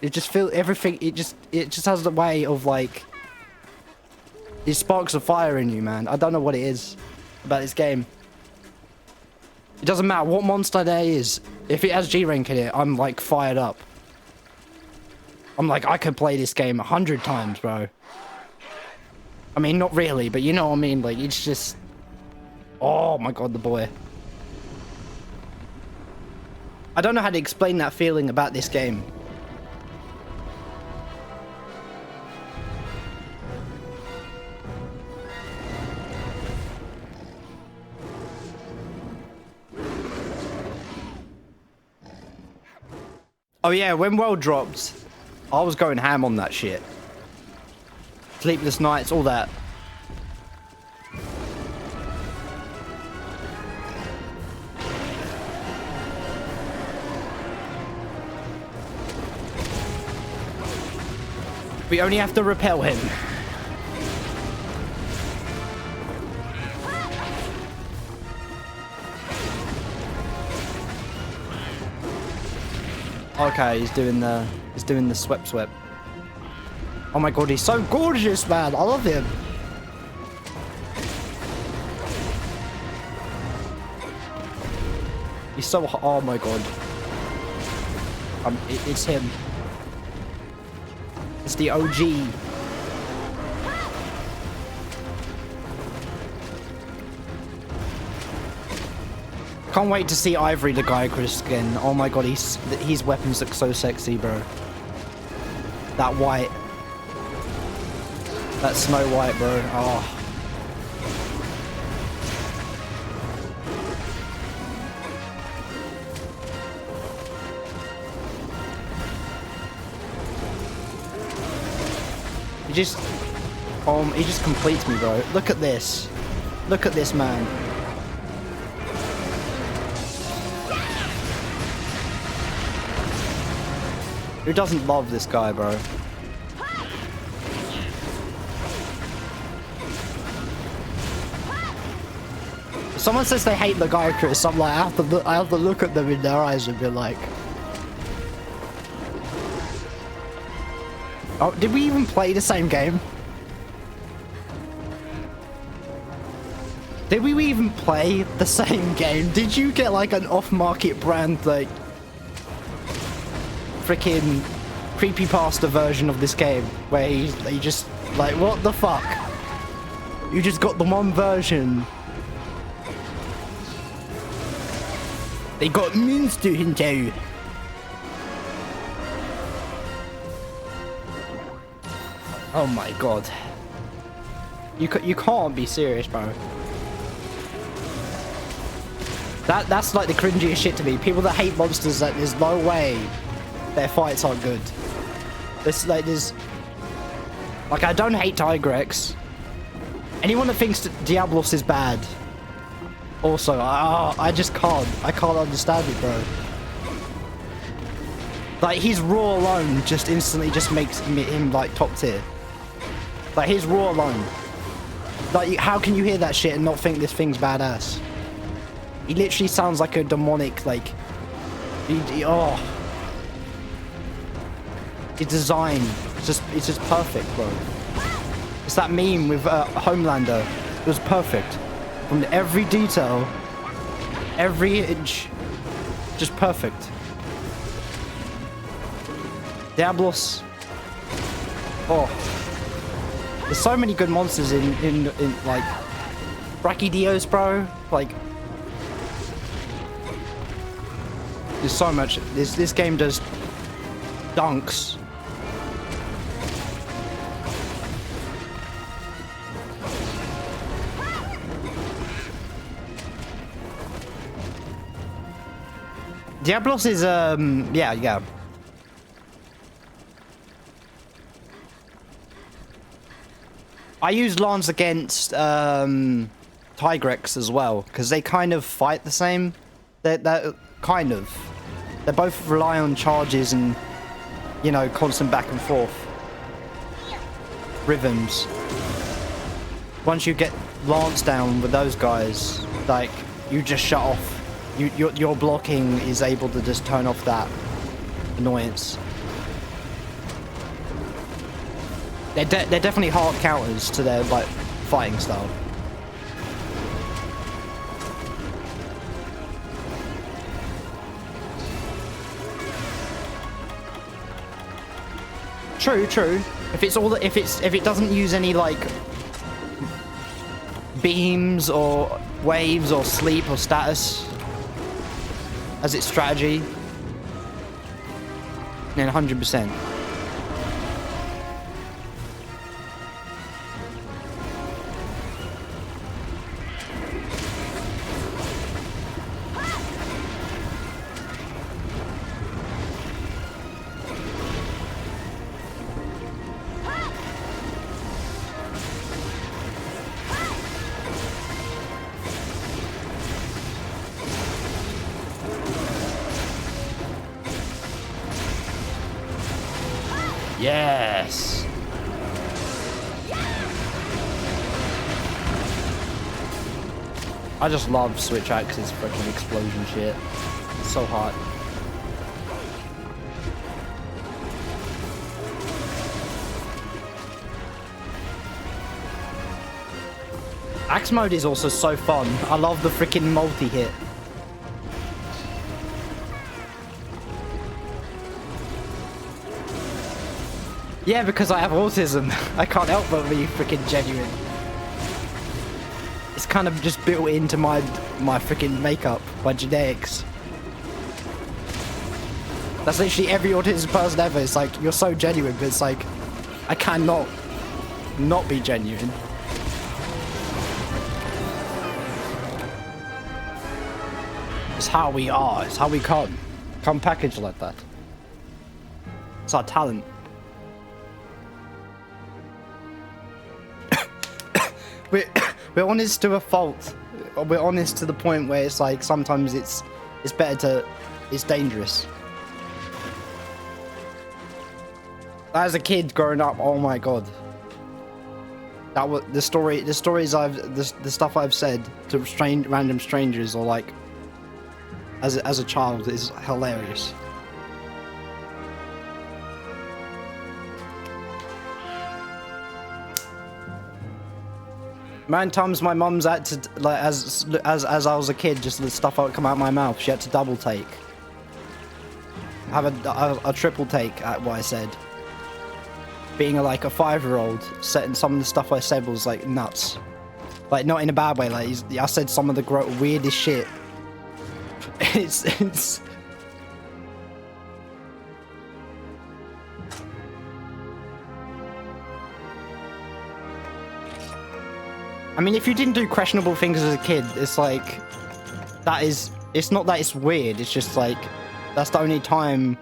it just feels everything. It just has the way of like, it sparks a fire in you, man. I don't know what it is about this game. It doesn't matter what monster there is. If it has G rank in it, I'm like fired up. I'm like, I could play this game 100 times, bro. I mean, not really, but you know what I mean. Like, it's just, oh my god, the boy. I don't know how to explain that feeling about this game. Oh yeah, when World dropped, I was going ham on that shit. Sleepless nights, all that. We only have to repel him. Okay, he's doing the sweep. Oh my god, he's so gorgeous, man. I love him. He's so oh my god. It's him. It's the OG. Can't wait to see Ivory the Guy Chris again. Oh my god, his weapons look so sexy, bro. That white. That Snow White, bro. Oh. He just completes me, bro. Look at this. Look at this man. Who doesn't love this guy, bro? If someone says they hate the guy, Chris, I'm like, I have to look at them in their eyes and be like, oh, did we even play the same game? Did we even play the same game? Did you get like an off-market brand, like, freaking creepypasta version of this game where you just like, what the fuck? You just got the one version. They got Monster Hunter. Oh my god. You can't be serious, bro. That's like the cringiest shit to me. People that hate monsters, that there's no way their fights aren't good. There's like, I don't hate Tigrex. Anyone that thinks that Diablos is bad, also, I just can't. I can't understand it, bro. Like, his raw alone just instantly just makes him like top tier. Like, his raw alone. Like, how can you hear that shit and not think this thing's badass? He literally sounds like a demonic, like, oh. His design, it's just perfect, bro. It's that meme with Homelander. It was perfect. From every detail, every inch, just perfect. Diablos. Oh. There's so many good monsters in like, Brachydios, bro. Like, there's so much. This game does dunks. Diablos is yeah. I use Lance against Tigrex as well because they kind of fight the same. They're kind of. They both rely on charges and, you know, constant back and forth. Rhythms. Once you get Lance down with those guys, like, you just shut off. Your blocking is able to just turn off that annoyance. They're definitely hard counters to their, like, fighting style. True. If it doesn't use any like beams or waves or sleep or status as its strategy, then 100%. Yes. I just love Switch Axe's freaking explosion shit. It's so hot. Axe mode is also so fun. I love the freaking multi-hit. Yeah, because I have autism. I can't help but be freaking genuine. It's kind of just built into my freaking makeup, my genetics. That's literally every autism person ever. It's like, you're so genuine, but it's like, I cannot not be genuine. It's how we are. It's how we come. Come packaged like that. It's our talent. We're honest to a fault. We're honest to the point where it's like sometimes it's better to, it's dangerous. As a kid growing up, oh my god, that was the stuff I've said to random strangers or like as a child is hilarious. Man, times my mum's had to, like, as I was a kid, just the stuff that would come out of my mouth, she had to double take. Have a triple take at what I said. Being like a 5-year-old, setting some of the stuff I said was like nuts. Like, not in a bad way, like, I said some of the weirdest shit. It's... I mean, if you didn't do questionable things as a kid, it's like, it's not that it's weird, it's just like, that's the only time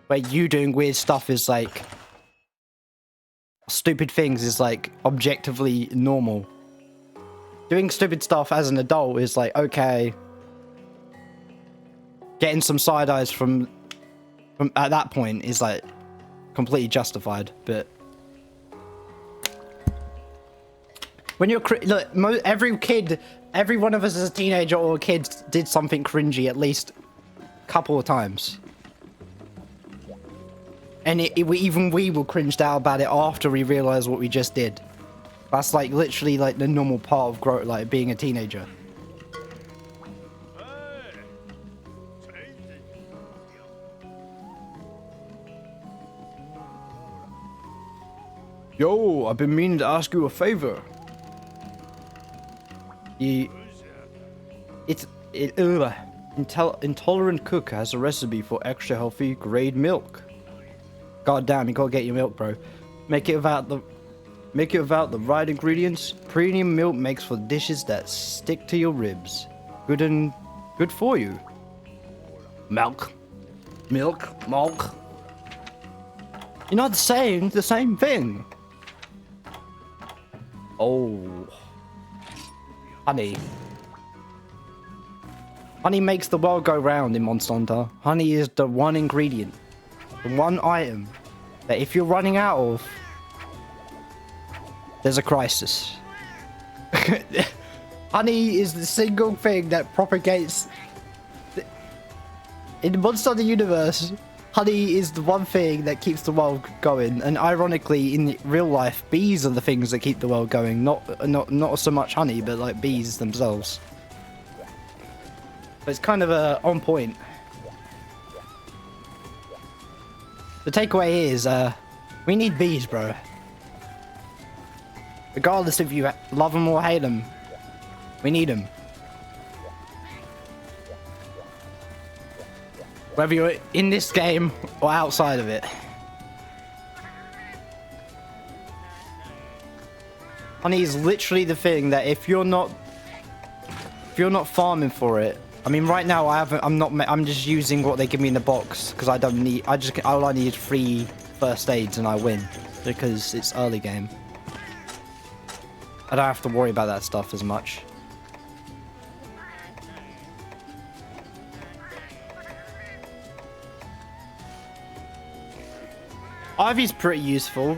where you doing weird stuff is like, stupid things is like, objectively normal. Doing stupid stuff as an adult is like, okay, getting some side eyes from at that point is like, completely justified, but... When you're look, every one of us as a teenager or a kid did something cringy at least a couple of times, and even we were cringed out about it after we realized what we just did. That's like literally like the normal part of growth, like being a teenager. Yo, I've been meaning to ask you a favor. Intolerant cook has a recipe for extra healthy grade milk. God damn, you gotta get your milk, bro. Make it without the right ingredients. Premium milk makes for dishes that stick to your ribs. Good for you. Milk. You're not saying the same thing. Oh. Honey. Honey makes the world go round in Monster Hunter. Honey is the one ingredient, the one item that if you're running out of, there's a crisis. Honey is the single thing that propagates. In the Monster Hunter universe, honey is the one thing that keeps the world going. And ironically, in real life, bees are the things that keep the world going. Not so much honey, but like bees themselves. But it's kind of on point. The takeaway is, we need bees, bro. Regardless if you love them or hate them, we need them. Whether you're in this game or outside of it. Honey is literally the thing that if you're not farming for it. I mean, right now I'm just using what they give me in the box because I don't need. All I need is 3 first aids and I win because it's early game. I don't have to worry about that stuff as much. Ivy's pretty useful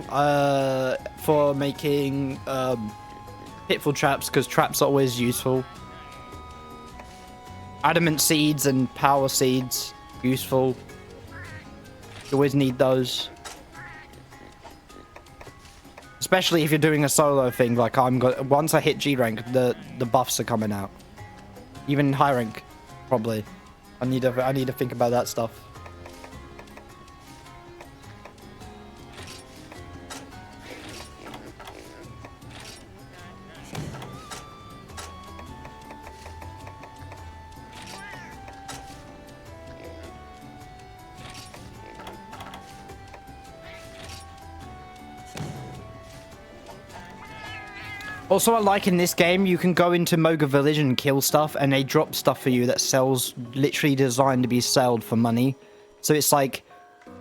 for making pitfall traps because traps are always useful. Adamant seeds and power seeds, useful. You always need those. Especially if you're doing a solo thing like once I hit G rank, the buffs are coming out. Even high rank, probably. I need to think about that stuff. Also, I like in this game, you can go into Moga Village and kill stuff, and they drop stuff for you that sells, literally designed to be sold for money. So it's like,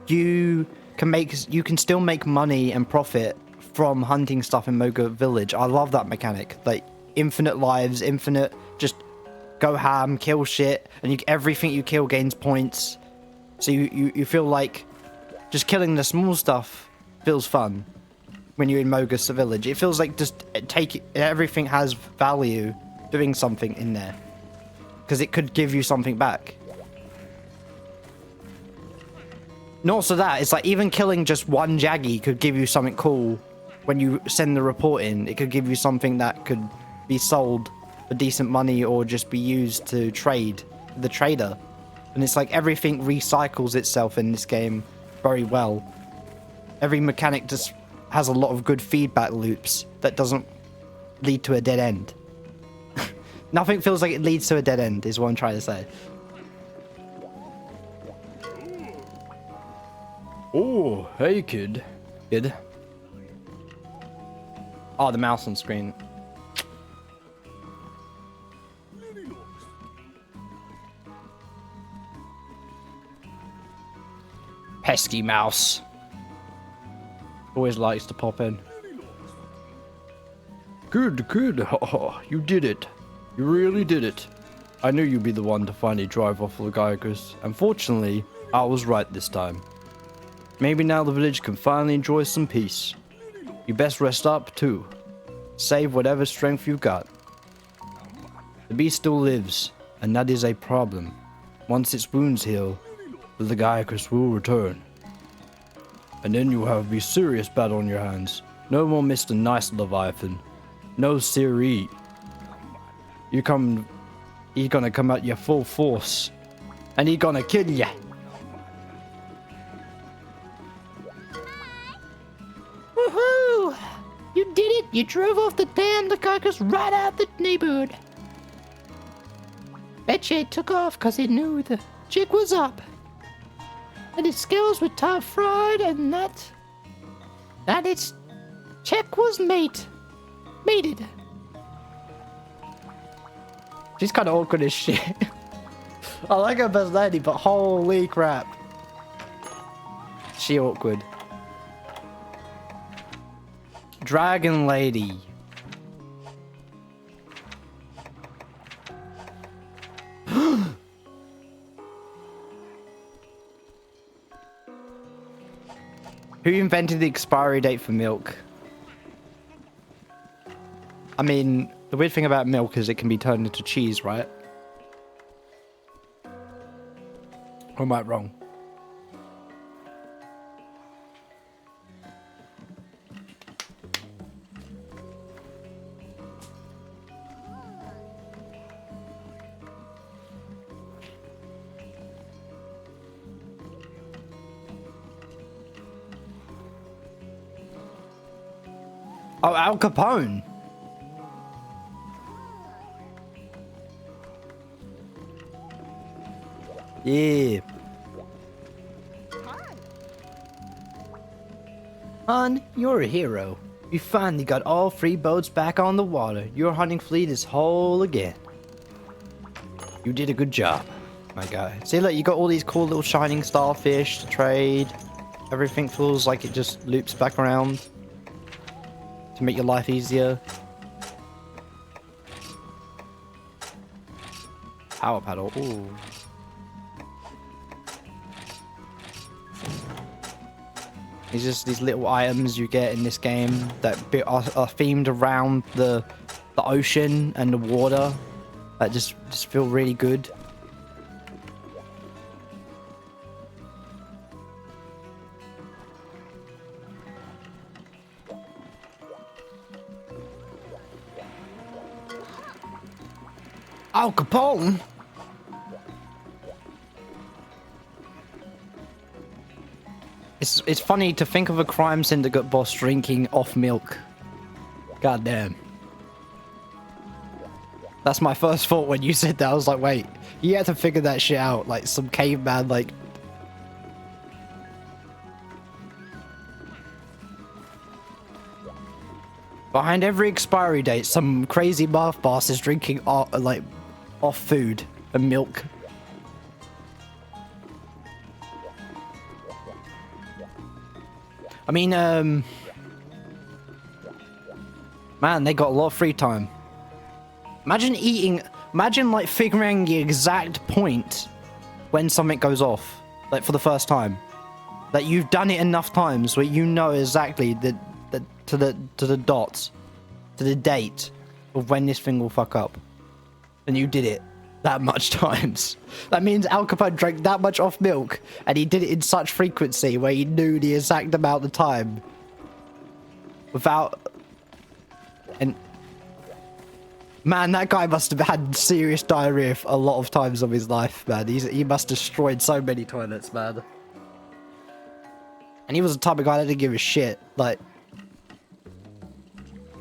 you can still make money and profit from hunting stuff in Moga Village. I love that mechanic. Like, infinite lives, infinite, just go ham, kill shit, and everything you kill gains points. So you feel like just killing the small stuff feels fun. When you're in Mogus Village, it feels like just everything has value doing something in there because it could give you something back. And also that it's like even killing just one Jaggy could give you something cool. When you send the report in, it could give you something that could be sold for decent money or just be used to trade the trader. And it's like everything recycles itself in this game very well. Every mechanic just has a lot of good feedback loops that doesn't lead to a dead end. Nothing feels like it leads to a dead end, is what I'm trying to say. Oh, hey, kid. Kid. Oh, the mouse on screen. Pesky mouse. Always likes to pop in. Good. You did it. You really did it. I knew you'd be the one to finally drive off Lagiacus. Unfortunately, I was right this time. Maybe now the village can finally enjoy some peace. You best rest up, too. Save whatever strength you've got. The beast still lives, and that is a problem. Once its wounds heal, the Lagiacus will return. And then you have a serious battle on your hands. No more Mr. Nice Leviathan. No Siri. He's gonna come at you full force. And he's gonna kill ya. Woohoo! You did it! You drove off the damn Lagiacus right out the neighborhood. Betcha it took off because it knew the jig was up. And its skills were top fried, and that its check was mated. She's kind of awkward as shit. I like her personality, but holy crap. She awkward. Dragon Lady. Who invented the expiry date for milk? I mean, the weird thing about milk is it can be turned into cheese, right? Or am I wrong? Oh, Al Capone. Yeah. Hun, you're a hero. You finally got all 3 boats back on the water. Your hunting fleet is whole again. You did a good job, my guy. See, look, you got all these cool little shining starfish to trade. Everything feels like it just loops back around to make your life easier. Power paddle. Ooh. It's just these little items you get in this game that are themed around the ocean and the water that just feel really good. Al Capone? It's funny to think of a crime syndicate boss drinking off milk. God damn. That's my first thought when you said that. I was like, wait, you had to figure that shit out. Like some caveman, like... Behind every expiry date, some crazy math boss is drinking like off food and milk. I mean, man, they got a lot of free time. Imagine like figuring the exact point when something goes off, like for the first time. That you've done it enough times where you know exactly to the dot, to the date of when this thing will fuck up. And you did it that much times. That means Al Capone drank that much off milk, and he did it in such frequency where he knew the exact amount of time. Without... And... Man, that guy must have had serious diarrhea a lot of times of his life, man. He must have destroyed so many toilets, man. And he was the type of guy that didn't give a shit. Like...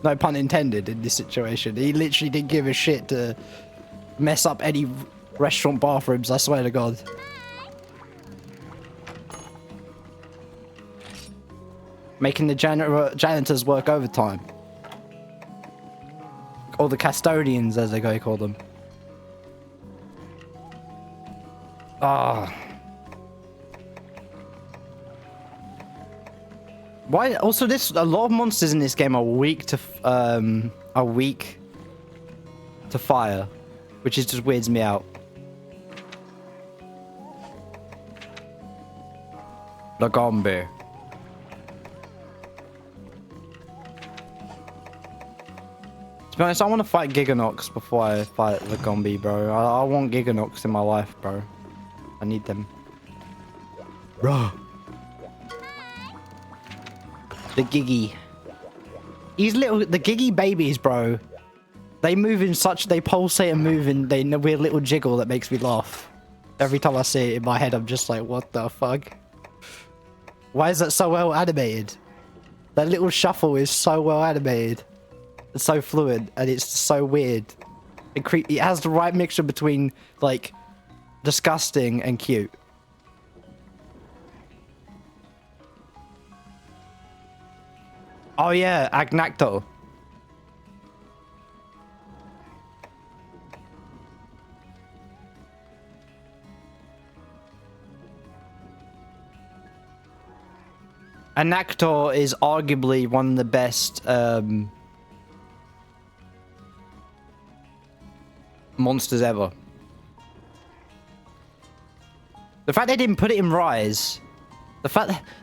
No pun intended in this situation. He literally didn't give a shit to mess up any restaurant bathrooms, I swear to God. Making the janitors work overtime. Or the custodians, as they call them. Ah. Why? Also, a lot of monsters in this game are weak to fire, which just weirds me out. Lagombe. To be honest, I want to fight Giganox before I fight Lagombe, bro. I want Giganox in my life, bro. I need them. Bro. The Giggy. The Giggy babies, bro. They move in they pulsate and move in a weird little jiggle that makes me laugh. Every time I see it in my head, I'm just like, what the fuck? Why is that so well animated? That little shuffle is so well animated. It's so fluid, and it's so weird. It has the right mixture between, like, disgusting and cute. Oh yeah, Agnacto. Agnactor is arguably one of the best monsters ever. The fact they didn't put it in Rise,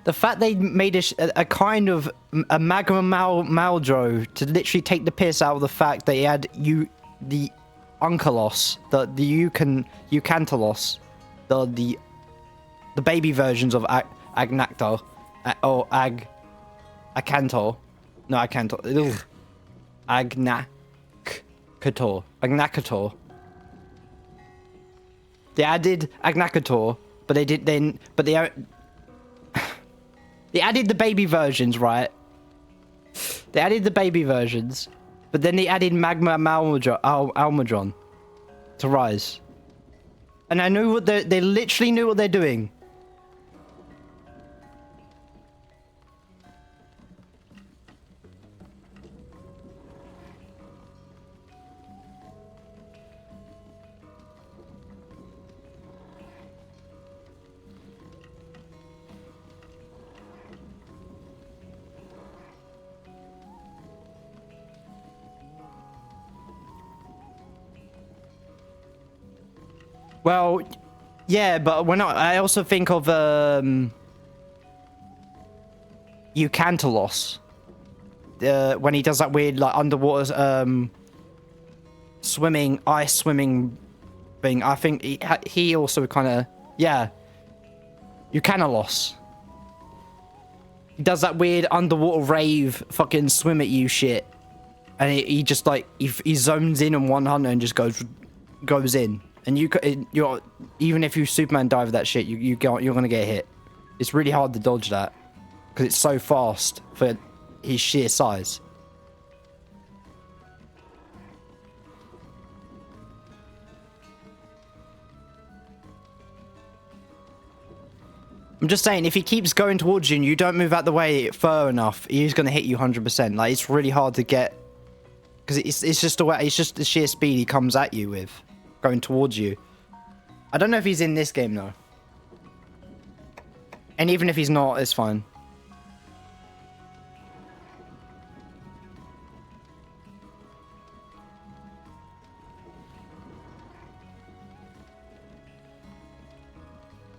The fact they made a kind of a magma maldro to literally take the piss out of the fact they had the Unkelos, the Eucantalos, the baby versions of Agnactor, or Acantor, no Acantor, Agnacator. They added Agnacator, but they did then, but they added the baby versions, right? They added the baby versions, but then they added Magma Almadron to Rise. And I knew what they literally knew what they're doing. Well, yeah, but when I also think of Eucantalos, when he does that weird like underwater ice swimming thing. I think he also kind of, yeah, Eucanalos. He does that weird underwater rave fucking swim at you shit, and he just like he zones in on one hunter and just goes in. And you're even if you Superman dive that shit, you're gonna get hit. It's really hard to dodge that because it's so fast for his sheer size. I'm just saying, if he keeps going towards you and you don't move out the way far enough, he's gonna hit you 100%. Like, it's really hard to get because it's just the sheer speed he comes at you with. Going towards you. I don't know if he's in this game though. And even if he's not, it's fine.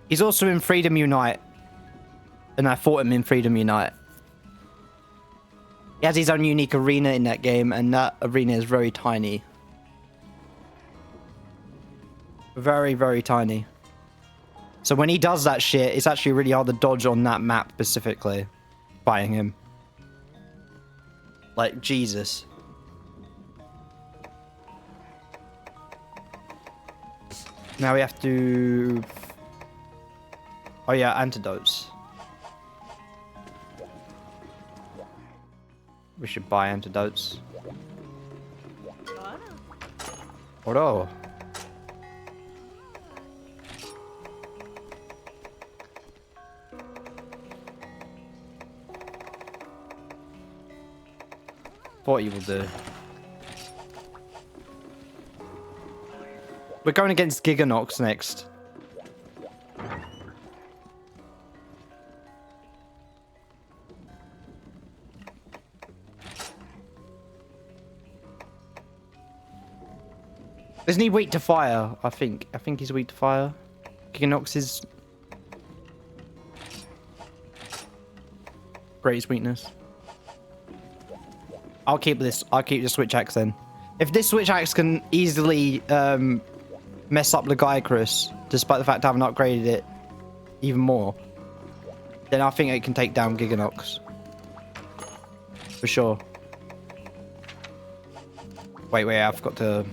He's also in Freedom Unite. And I fought him in Freedom Unite. He has his own unique arena in that game, and that arena is very tiny. Very, very tiny. So when he does that shit, it's actually really hard to dodge on that map specifically. Fighting him. Like, Jesus. Now we have to... Oh yeah, antidotes. We should buy antidotes. Oro. What you will do. We're going against Giganox next. Isn't he weak to fire? I think he's weak to fire. Giganox is greatest weakness. I'll keep this. I'll keep the switch axe then. If this switch axe can easily mess up the Gaiacrus, despite the fact I haven't upgraded it even more, then I think it can take down Giganox. For sure. Wait, I've got to...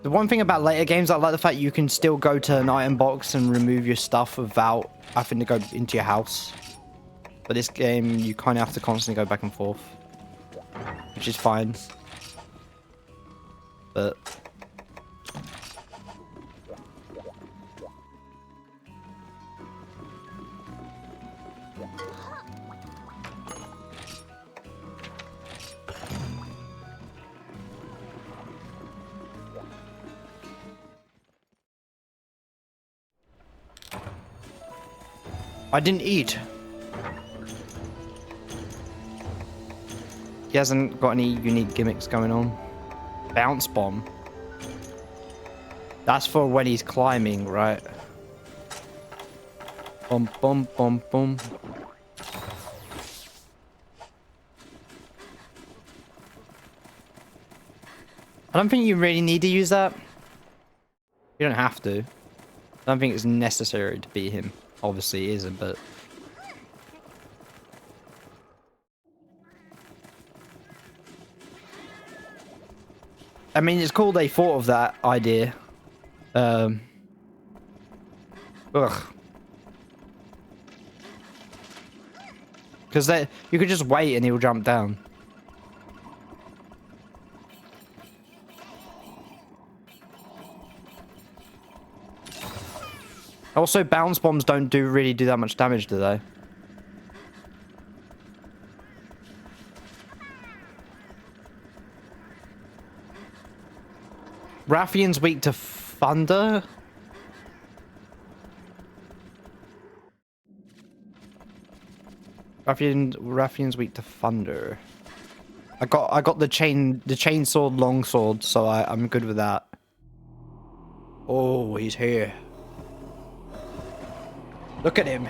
The one thing about later games, I like the fact you can still go to an item box and remove your stuff without having to go into your house. But this game, you kind of have to constantly go back and forth. Which is fine. But... I didn't eat. He hasn't got any unique gimmicks going on. Bounce bomb. That's for when he's climbing, right? Bum, bum, bum, bum. I don't think you really need to use that. You don't have to. I don't think it's necessary to beat him. Obviously it isn't, but... I mean, it's cool they thought of that idea. Ugh. Because you could just wait and he'll jump down. Also, bounce bombs don't really do that much damage, do they? Rathian's weak to thunder? Rathian's weak to thunder. I got the chainsword longsword, so I'm good with that. Oh, he's here. Look at him.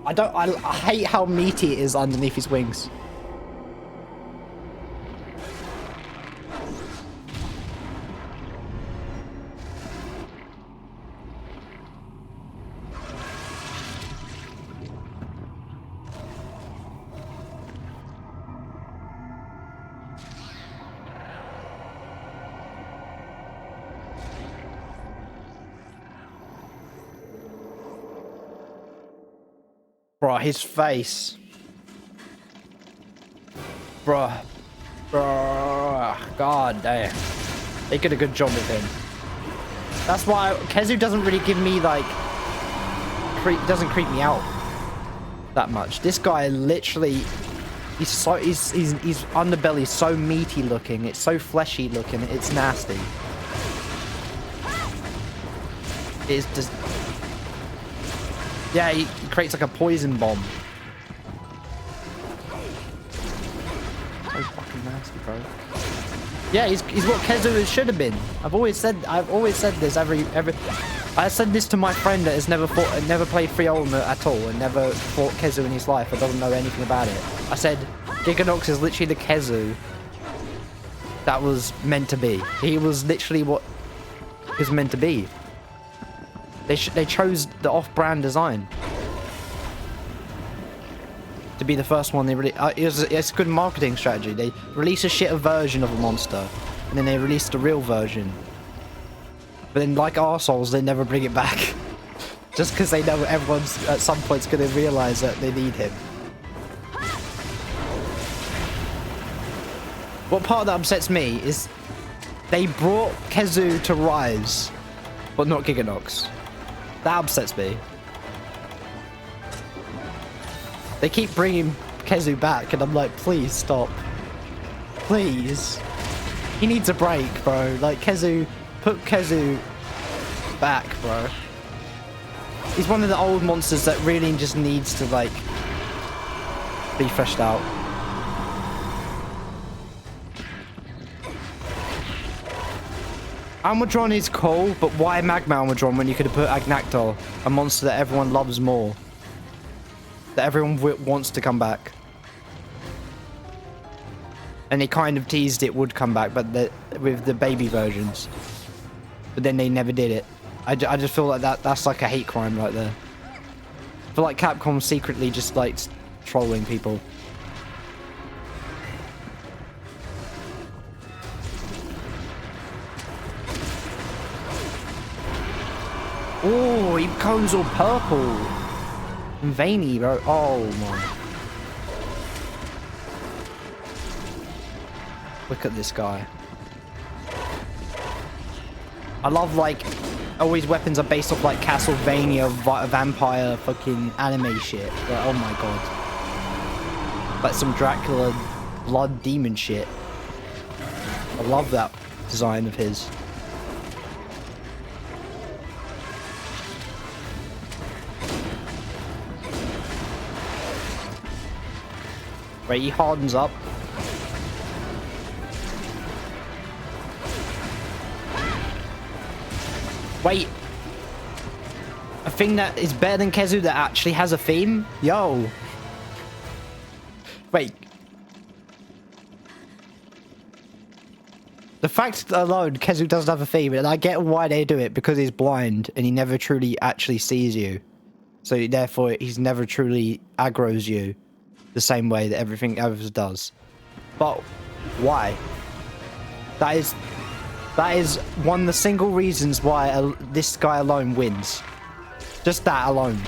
I hate how meaty it is underneath his wings. Bruh, his face. Bruh. God damn. They did a good job with him. That's why Kezu doesn't really give me, like... doesn't creep me out that much. This guy literally... His underbelly is so meaty looking. It's so fleshy looking. It's nasty. It's just... Yeah, he creates like a poison bomb. So fucking nasty, bro. Yeah, he's what Kezu should have been. I've always said this every. I said this to my friend that has never played Free Ultimate at all and never fought Kezu in his life and doesn't know anything about it. I said Giganox is literally the Kezu that was meant to be. He was literally what he was meant to be. They chose the off-brand design to be the first one. They really it's a good marketing strategy. They release a shitter version of a monster, and then they release the real version. But then, like arseholes, they never bring it back, just because they know everyone's at some point's gonna realize that they need him. What part that upsets me is they brought Kezu to Rise, but not Giganox. That upsets me. They keep bringing Kezu back, and I'm like, please stop. Please. He needs a break, bro. Like, Kezu... Put Kezu back, bro. He's one of the old monsters that really just needs to, like, be fleshed out. Almudron is cool, but why Magma Almudron when you could have put Agnactor, a monster that everyone loves more? That everyone wants to come back. And they kind of teased it would come back, but with the baby versions. But then they never did it. I just feel like that's like a hate crime right there. I feel like Capcom secretly just like trolling people. Oh, he becomes all purple and veiny, bro. Oh my. Look at this guy. I love, like, all his weapons are based off, like, Castlevania vampire fucking anime shit. Like, oh my god. Like some Dracula blood demon shit. I love that design of his. Right, he hardens up. Wait. A thing that is better than Kezu that actually has a theme? Yo. Wait. The fact alone, Kezu doesn't have a theme, and I get why they do it, because he's blind, and he never truly actually sees you. So therefore, he's never truly aggroes you the same way that everything else does. But why? That is one of the single reasons why this guy alone wins. Just that alone.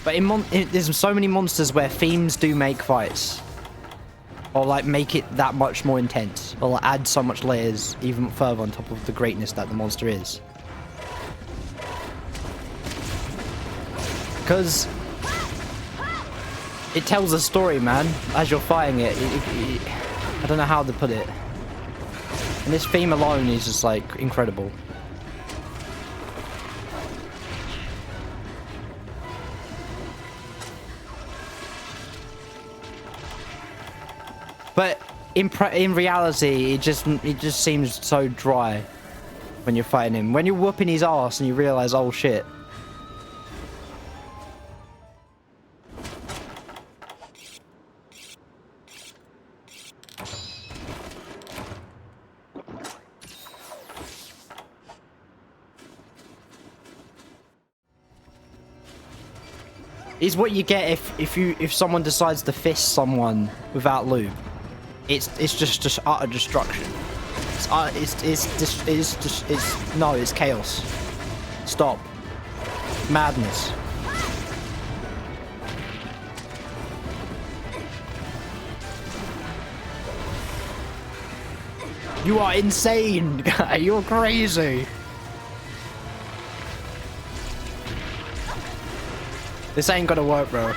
But there's so many monsters where themes do make fights. Or like make it that much more intense. Or like add so much layers even further on top of the greatness that the monster is. Because it tells a story, man, as you're fighting it. I don't know how to put it. And this theme alone is just like incredible. But in reality, it just seems so dry when you're fighting him. When you're whooping his ass and you realize, oh shit. Is what you get if someone decides to fist someone without lube. It's just utter destruction. It's chaos. Stop. Madness. You are insane. You're crazy. This ain't gonna work, bro.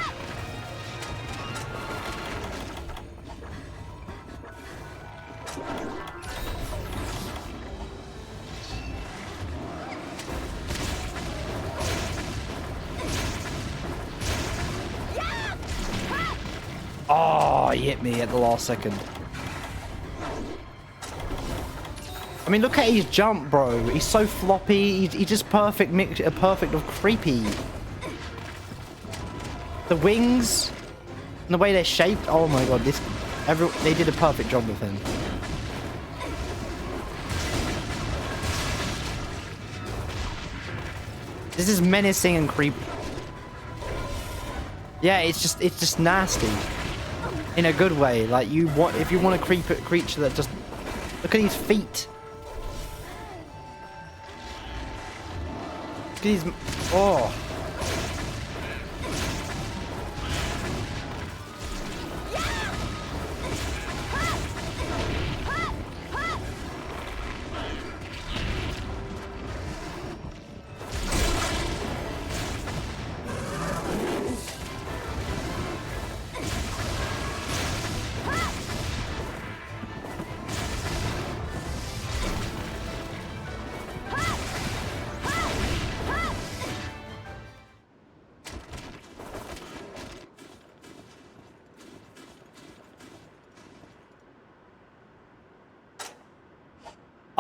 Oh, he hit me at the last second. I mean, look at his jump, bro. He's so floppy. He's just perfect of creepy. The wings and the way they're shaped. Oh my god, they did a perfect job with him. This is menacing and creepy. Yeah, it's just nasty. In a good way. Like if you want a creature that just look at his feet. Look at his oh.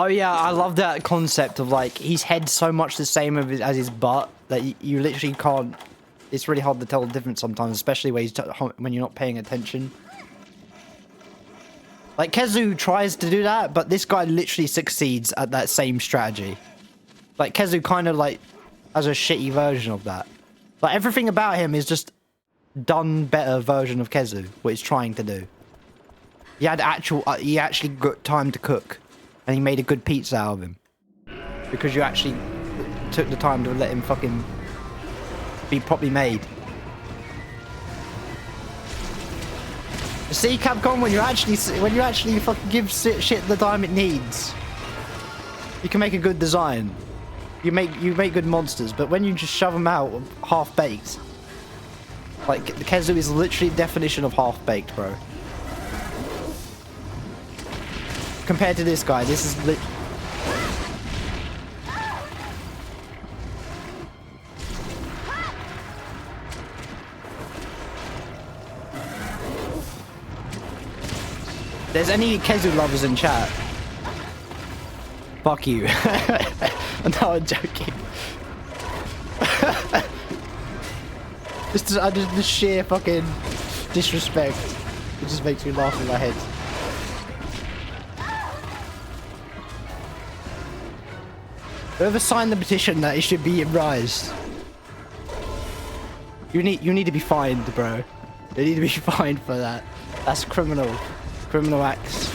Oh yeah, I love that concept of like his head's so much the same as his butt that you literally can't. It's really hard to tell the difference sometimes, especially when you're not paying attention. Like Kezu tries to do that, but this guy literally succeeds at that same strategy. Like Kezu kind of like has a shitty version of that. Like everything about him is just done better version of Kezu, what he's trying to do. He actually got time to cook. And he made a good pizza out of him. Because you actually took the time to let him fucking be properly made. See, Capcom, when you actually fucking give shit the time it needs, you can make a good design. You make good monsters, but when you just shove them out half baked, like Kezu is literally the definition of half baked, bro. Compared to this guy, this is there's any Kezu lovers in chat, fuck you. No, I'm joking. just the sheer fucking disrespect. It just makes me laugh in my head. Whoever signed the petition that it should be in Rise. You need to be fined, bro. You need to be fined for that. That's criminal. Criminal acts.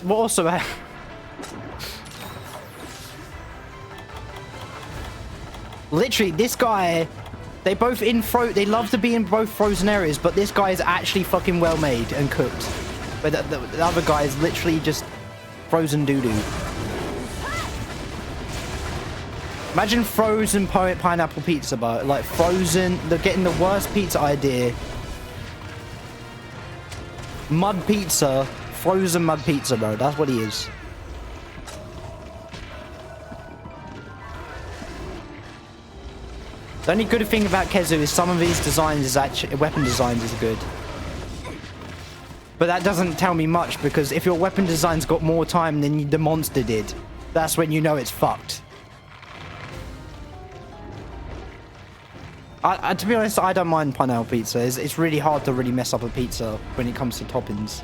What also? Literally, this guy. They both they love to be in both frozen areas, but this guy is actually fucking well made and cooked. But the other guy is literally just frozen doo-doo. Imagine frozen pineapple pizza, but like frozen, they're getting the worst pizza idea. Mud pizza, frozen mud pizza, bro. That's what he is. The only good thing about Kezu is some of his designs is actually weapon designs is good. But that doesn't tell me much, because if your weapon design's got more time than the monster did, that's when you know it's fucked. To be honest, I don't mind pineapple pizza. It's really hard to really mess up a pizza when it comes to toppings.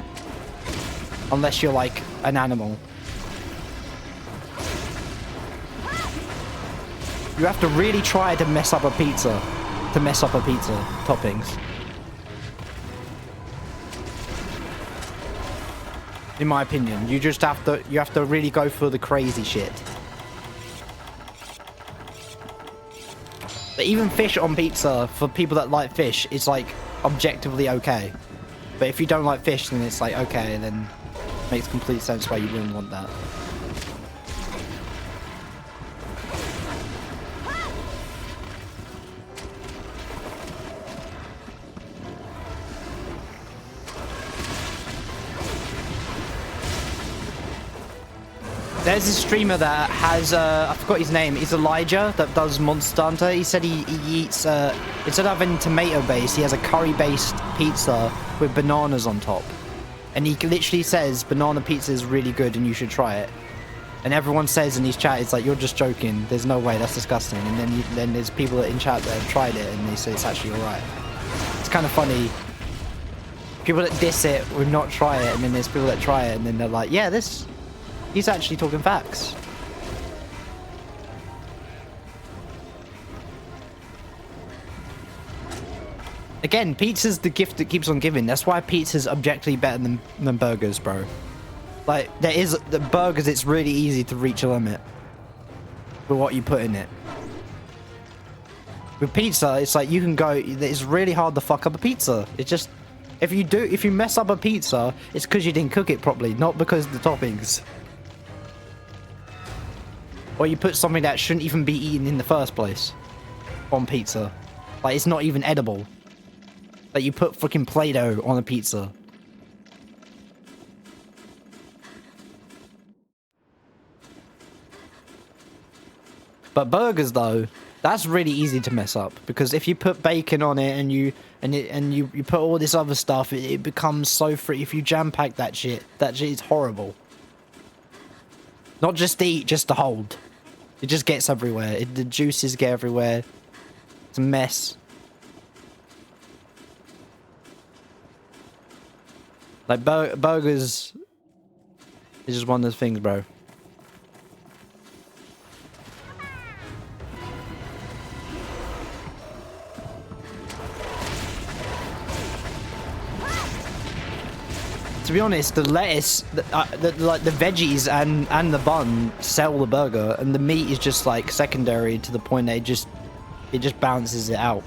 Unless you're like an animal. You have to really try to mess up a pizza. Toppings. In my opinion, you have to really go for the crazy shit. But even fish on pizza, for people that like fish, is like objectively okay. But if you don't like fish, then it's like okay, then it makes complete sense why you wouldn't want that. There's a streamer that has, I forgot his name, it's Elijah, that does Monster Hunter. He said he eats, instead of having tomato base, he has a curry based pizza with bananas on top. And he literally says banana pizza is really good and you should try it. And everyone says in his chat, it's like, you're just joking, there's no way, that's disgusting. And then there's people in chat that have tried it and they say it's actually alright. It's kind of funny. People that diss it would not try it, and then there's people that try it and then they're like, yeah, he's actually talking facts. Again, pizza's the gift that keeps on giving. That's why pizza's objectively better than burgers, bro. Like, the burgers, it's really easy to reach a limit with what you put in it. With pizza, it's like you can go, it's really hard to fuck up a pizza. It's just, if you mess up a pizza, it's because you didn't cook it properly, not because of the toppings. Or you put something that shouldn't even be eaten in the first place on pizza. Like, it's not even edible. Like, you put fucking Play-Doh on a pizza. But burgers, though, that's really easy to mess up, because if you put bacon on it and you put all this other stuff, it becomes so free. If you jam pack that shit is horrible. Not just to eat, just to hold. It just gets everywhere. The juices get everywhere. It's a mess. Like, burgers is just one of those things, bro. To be honest, the lettuce, like the veggies and the bun sell the burger, and the meat is just like secondary to the point that it just balances it out.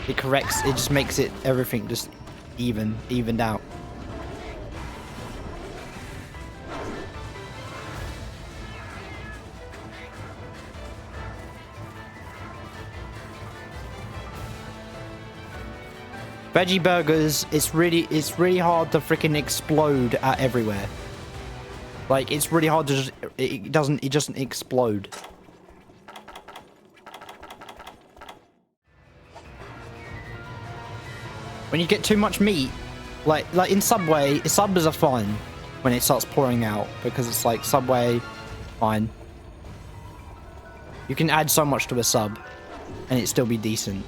It corrects. It just makes it everything just evened out. Veggie burgers, it's really hard to freaking explode at everywhere. Like, it's really hard to just... It doesn't explode. When you get too much meat, like in Subway, subs are fine when it starts pouring out, because it's like Subway, fine. You can add so much to a sub, and it still be decent.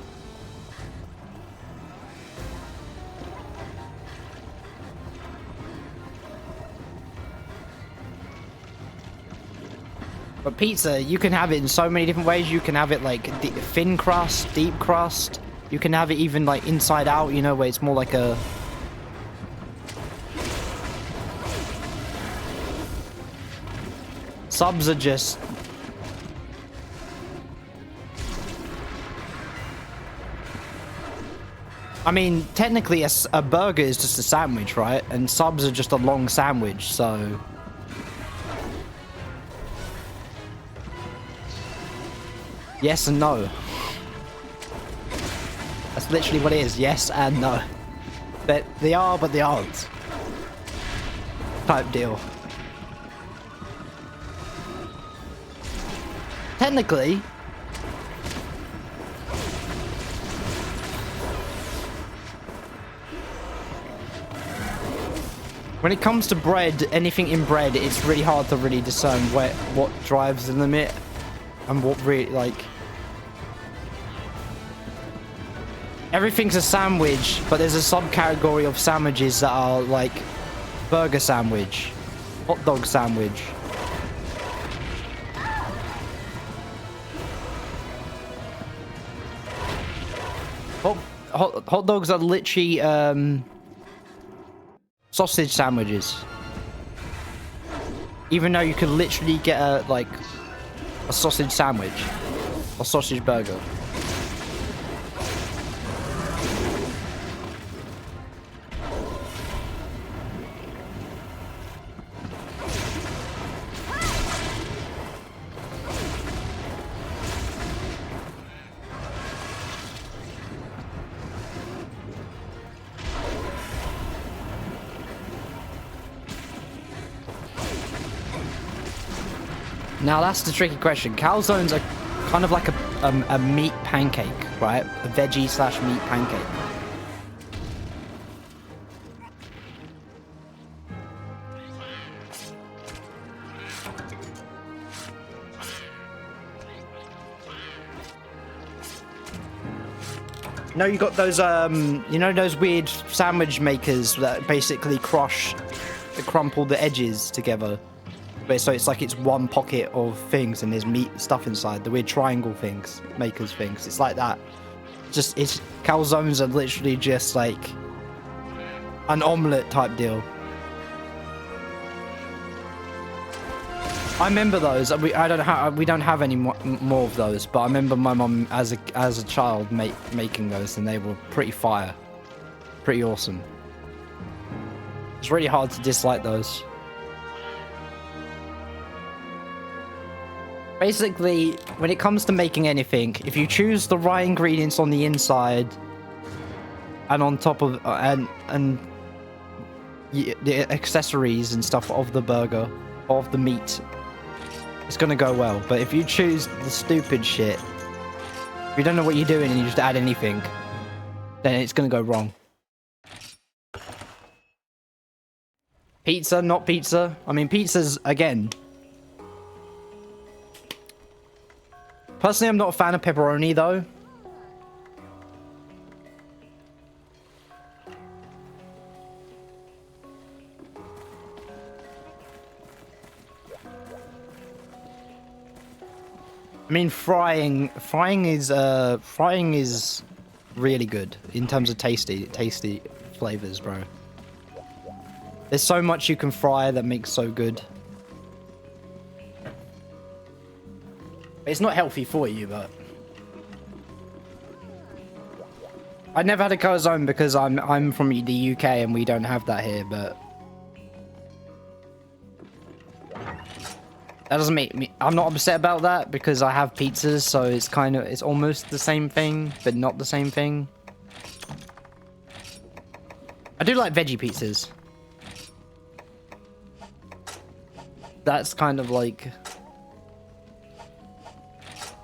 But pizza, you can have it in so many different ways. You can have it like thin crust, deep crust. You can have it even like inside out, you know, where it's more like a... Subs are just... I mean, technically a burger is just a sandwich, right? And subs are just a long sandwich, so... Yes and no. That's literally what it is. Yes and no. They are, but they aren't. Type deal. Technically... When it comes to bread, anything in bread, it's really hard to really discern what drives the limit and what really, like... Everything's a sandwich, but there's a subcategory of sandwiches that are like burger sandwich, hot dog sandwich. Hot dogs are literally sausage sandwiches. Even though you could literally get a sausage sandwich, a sausage burger. Now that's the tricky question. Calzones are kind of like a meat pancake, right? A veggie / meat pancake. No, you got those you know those weird sandwich makers that basically crumple the edges together. So it's like it's one pocket of things and there's meat stuff inside. The weird triangle things, makers things. It's like that. It's calzones are literally just like an omelette type deal. I remember those. We don't have any more of those, but I remember my mum as a child making those, and they were pretty fire, pretty awesome. It's really hard to dislike those. Basically, when it comes to making anything, if you choose the right ingredients on the inside and on top of and the accessories and stuff of the burger, of the meat, it's gonna go well. But if you choose the stupid shit, if you don't know what you're doing and you just add anything, then it's gonna go wrong. Pizza, not pizza. I mean, pizza's, again... Personally, I'm not a fan of pepperoni, though. I mean, frying is really good in terms of tasty flavors, bro. There's so much you can fry that makes so good. It's not healthy for you, but I never had a calzone because I'm from the UK and we don't have that here, but that doesn't make me... I'm not upset about that because I have pizzas, so it's almost the same thing, but not the same thing. I do like veggie pizzas. That's kind of like...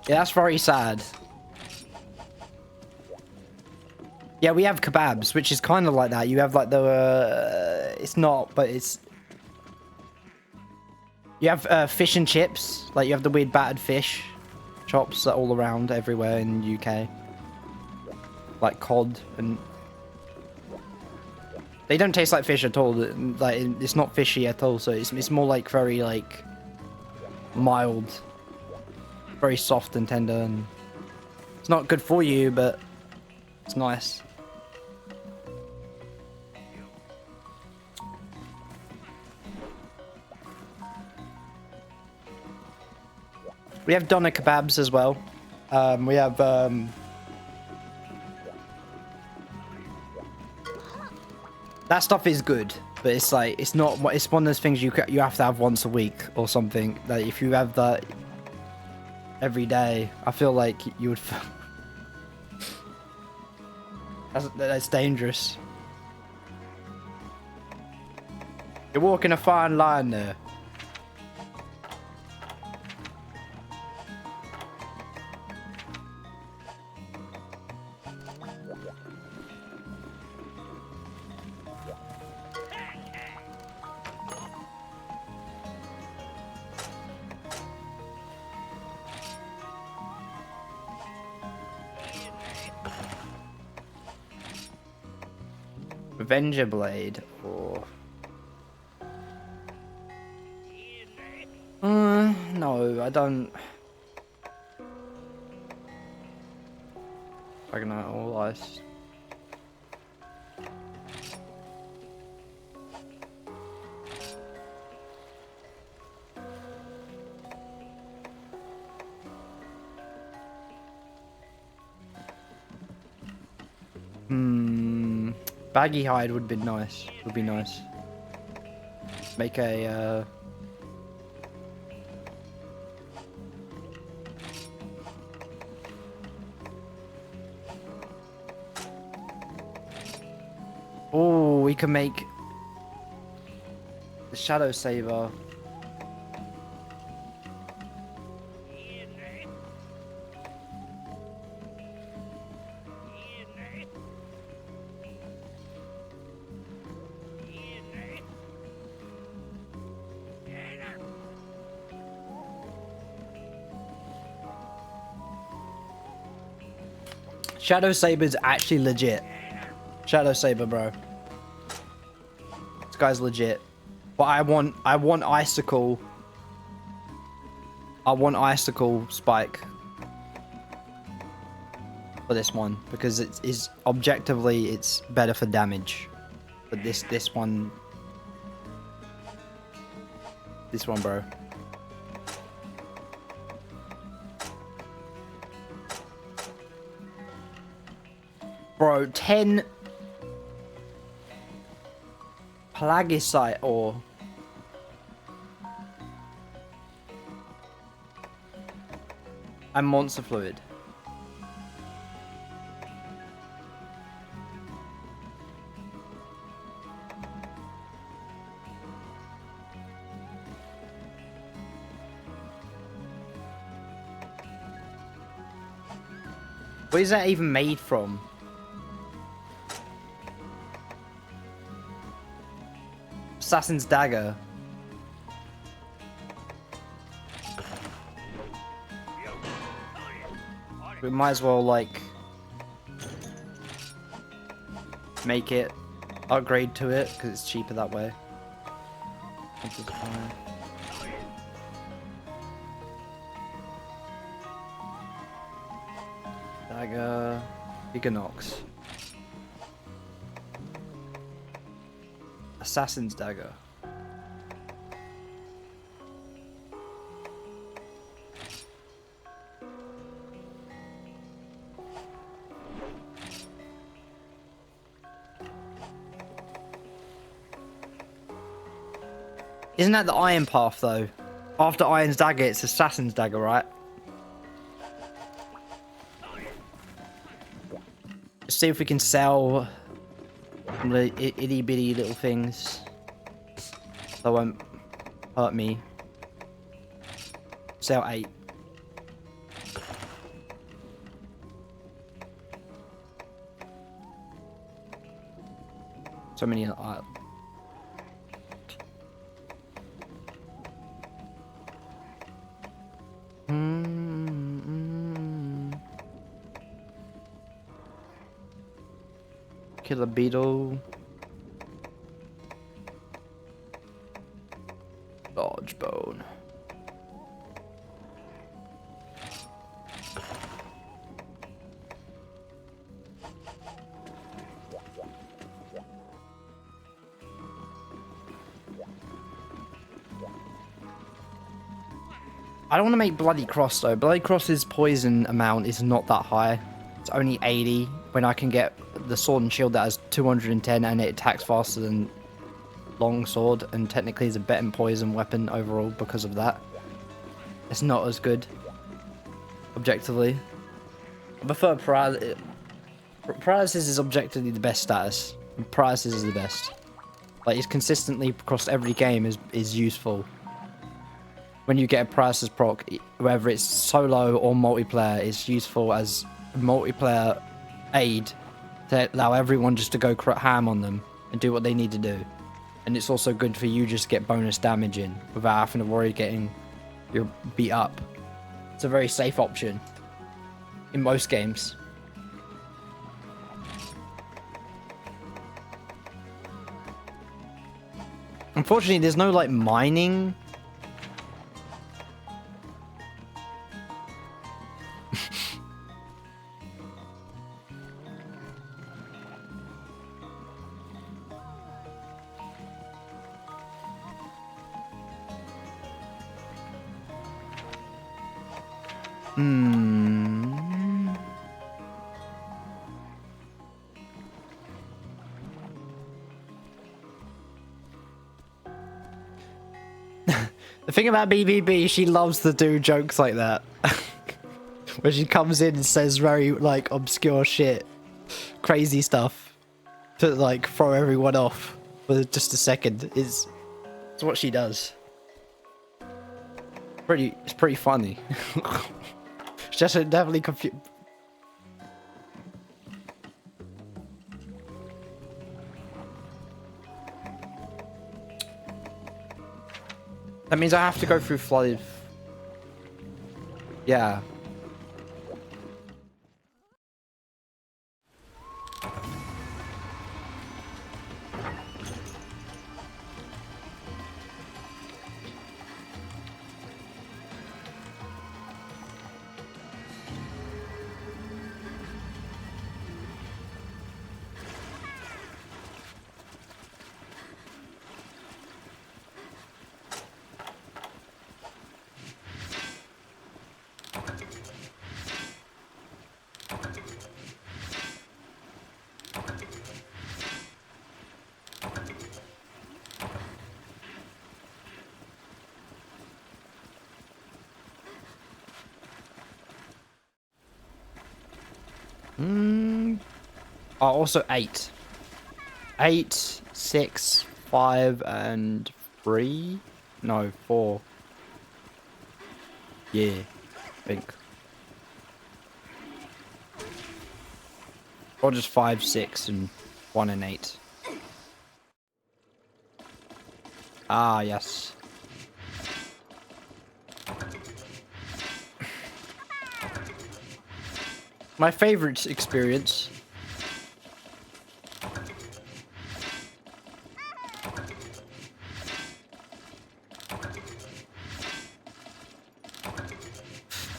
Yeah, that's very sad. Yeah, we have kebabs, which is kind of like that. You have like the... it's not, but it's... You have fish and chips. Like, you have the weird battered fish chops that are all around everywhere in the UK. Like cod and... They don't taste like fish at all. Like, it's not fishy at all, so it's more like very, like... mild. Very soft and tender, and... It's not good for you, but... It's nice. We have doner kebabs as well. We have that stuff is good, but it's like it's not. It's one of those things you have to have once a week or something. Like if you have that every day, I feel like you would. That's dangerous. You're walking a fine line there. Avenger Blade or... no, I don't... Dragonite All Ice. Baggy hide would be nice. Would be nice. Make a Oh, we can make the Shadow Saber. Shadow Saber's actually legit. Shadow Saber, bro. This guy's legit. But I want Icicle. I want Icicle Spike for this one because it is objectively it's better for damage. But this one, bro. Bro, 10 Plaguicite ore. And Monster Fluid. Where is that even made from? Assassin's Dagger. We might as well, like, make it, upgrade to it, because it's cheaper that way. Dagger, Giganox. Assassin's Dagger. Isn't that the Iron Path, though? After Iron's Dagger, it's Assassin's Dagger, right? Let's see if we can sell the itty bitty little things that won't hurt me sale 8. So many. Killer beetle. Large bone. I don't want to make Bloody Cross though. Bloody Cross's poison amount is not that high. It's only 80 when I can get the sword and shield that has 210 and it attacks faster than long sword and technically is a better poison weapon overall because of that. It's not as good objectively. I prefer paralysis. Paralysis is objectively the best status. Paralysis is the best. Like it's consistently across every game is useful. When you get a paralysis proc, whether it's solo or multiplayer, it's useful as a multiplayer aid to allow everyone just to go ham on them and do what they need to do. And it's also good for you just to get bonus damage in without having to worry getting your beat up. It's a very safe option in most games. Unfortunately, there's no like mining. The thing about BBB, she loves to do jokes like that. Where she comes in and says very, like, obscure shit. Crazy stuff. To, like, throw everyone off for just a second. It's what she does. It's pretty funny. It's just definitely confused. That means I have to go through flooded. Yeah. Also 8. 8, 6, 5, and 3? No, 4. Yeah, I think. Or just 5, 6, and 1 and 8. Ah, yes. My favorite experience.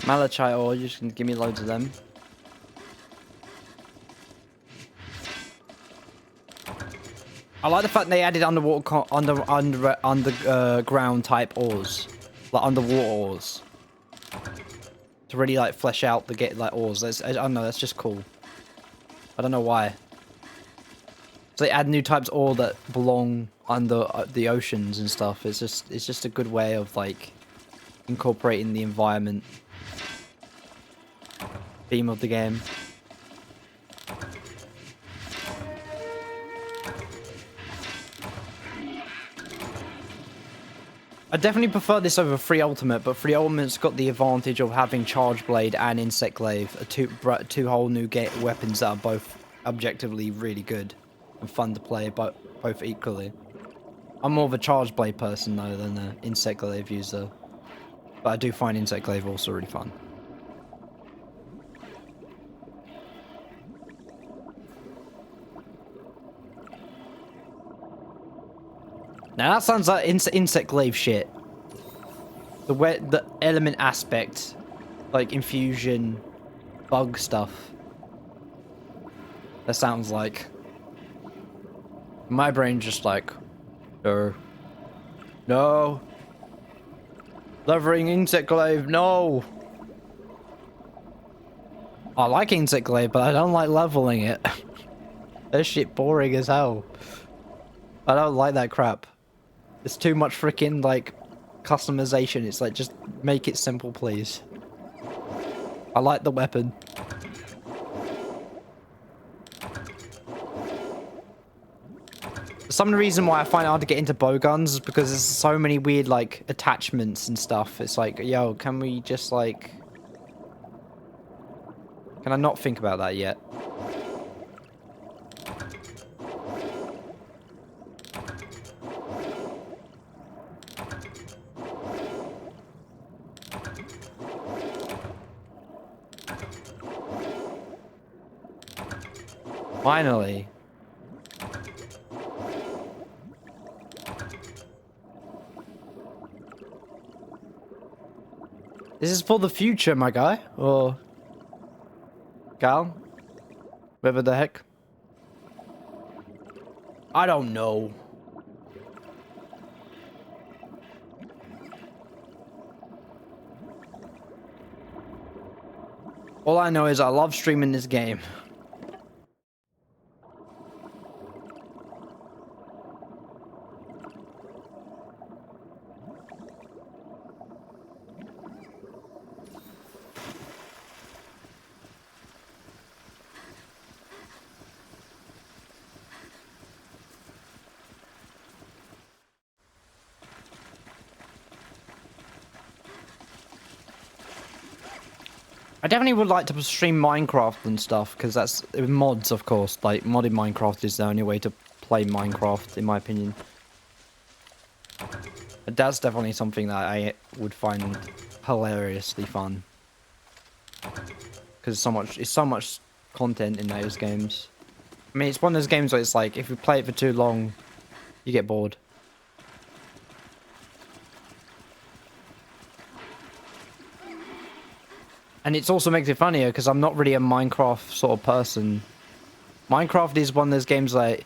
Malachite ore, you just can give me loads of them. I like the fact they added underwater, underground type ores, like underwater ores, to really like flesh out the ores. I don't know, that's just cool. I don't know why. So they add new types of ore that belong under the oceans and stuff. It's just a good way of like incorporating the environment theme of the game. I definitely prefer this over Free Ultimate, but Free Ultimate's got the advantage of having Charge Blade and Insect Glaive, two whole new weapons that are both objectively really good and fun to play, but both equally. I'm more of a Charge Blade person though than an Insect Glaive user, but I do find Insect Glaive also really fun. Now that sounds like Insect Glaive shit. The element aspect, like infusion, bug stuff. That sounds like. My brain just like, no. Levering Insect Glaive, no. I like Insect Glaive, but I don't like leveling it. That shit boring as hell. I don't like that crap. It's too much freaking like customization. It's like, just make it simple, please. I like the weapon. Some of the reason why I find it hard to get into bow guns is because there's so many weird like attachments and stuff. It's like, yo, can we just like... Can I not think about that yet? Finally. This is for the future, my guy. Or... gal? Whatever the heck. I don't know. All I know is I love streaming this game. I definitely would like to stream Minecraft and stuff, because that's mods, of course. Like, modding Minecraft is the only way to play Minecraft, in my opinion. But that's definitely something that I would find hilariously fun. Because it's so much content in those games. I mean, it's one of those games where it's like, if you play it for too long, you get bored. And it also makes it funnier because I'm not really a Minecraft sort of person. Minecraft is one of those games like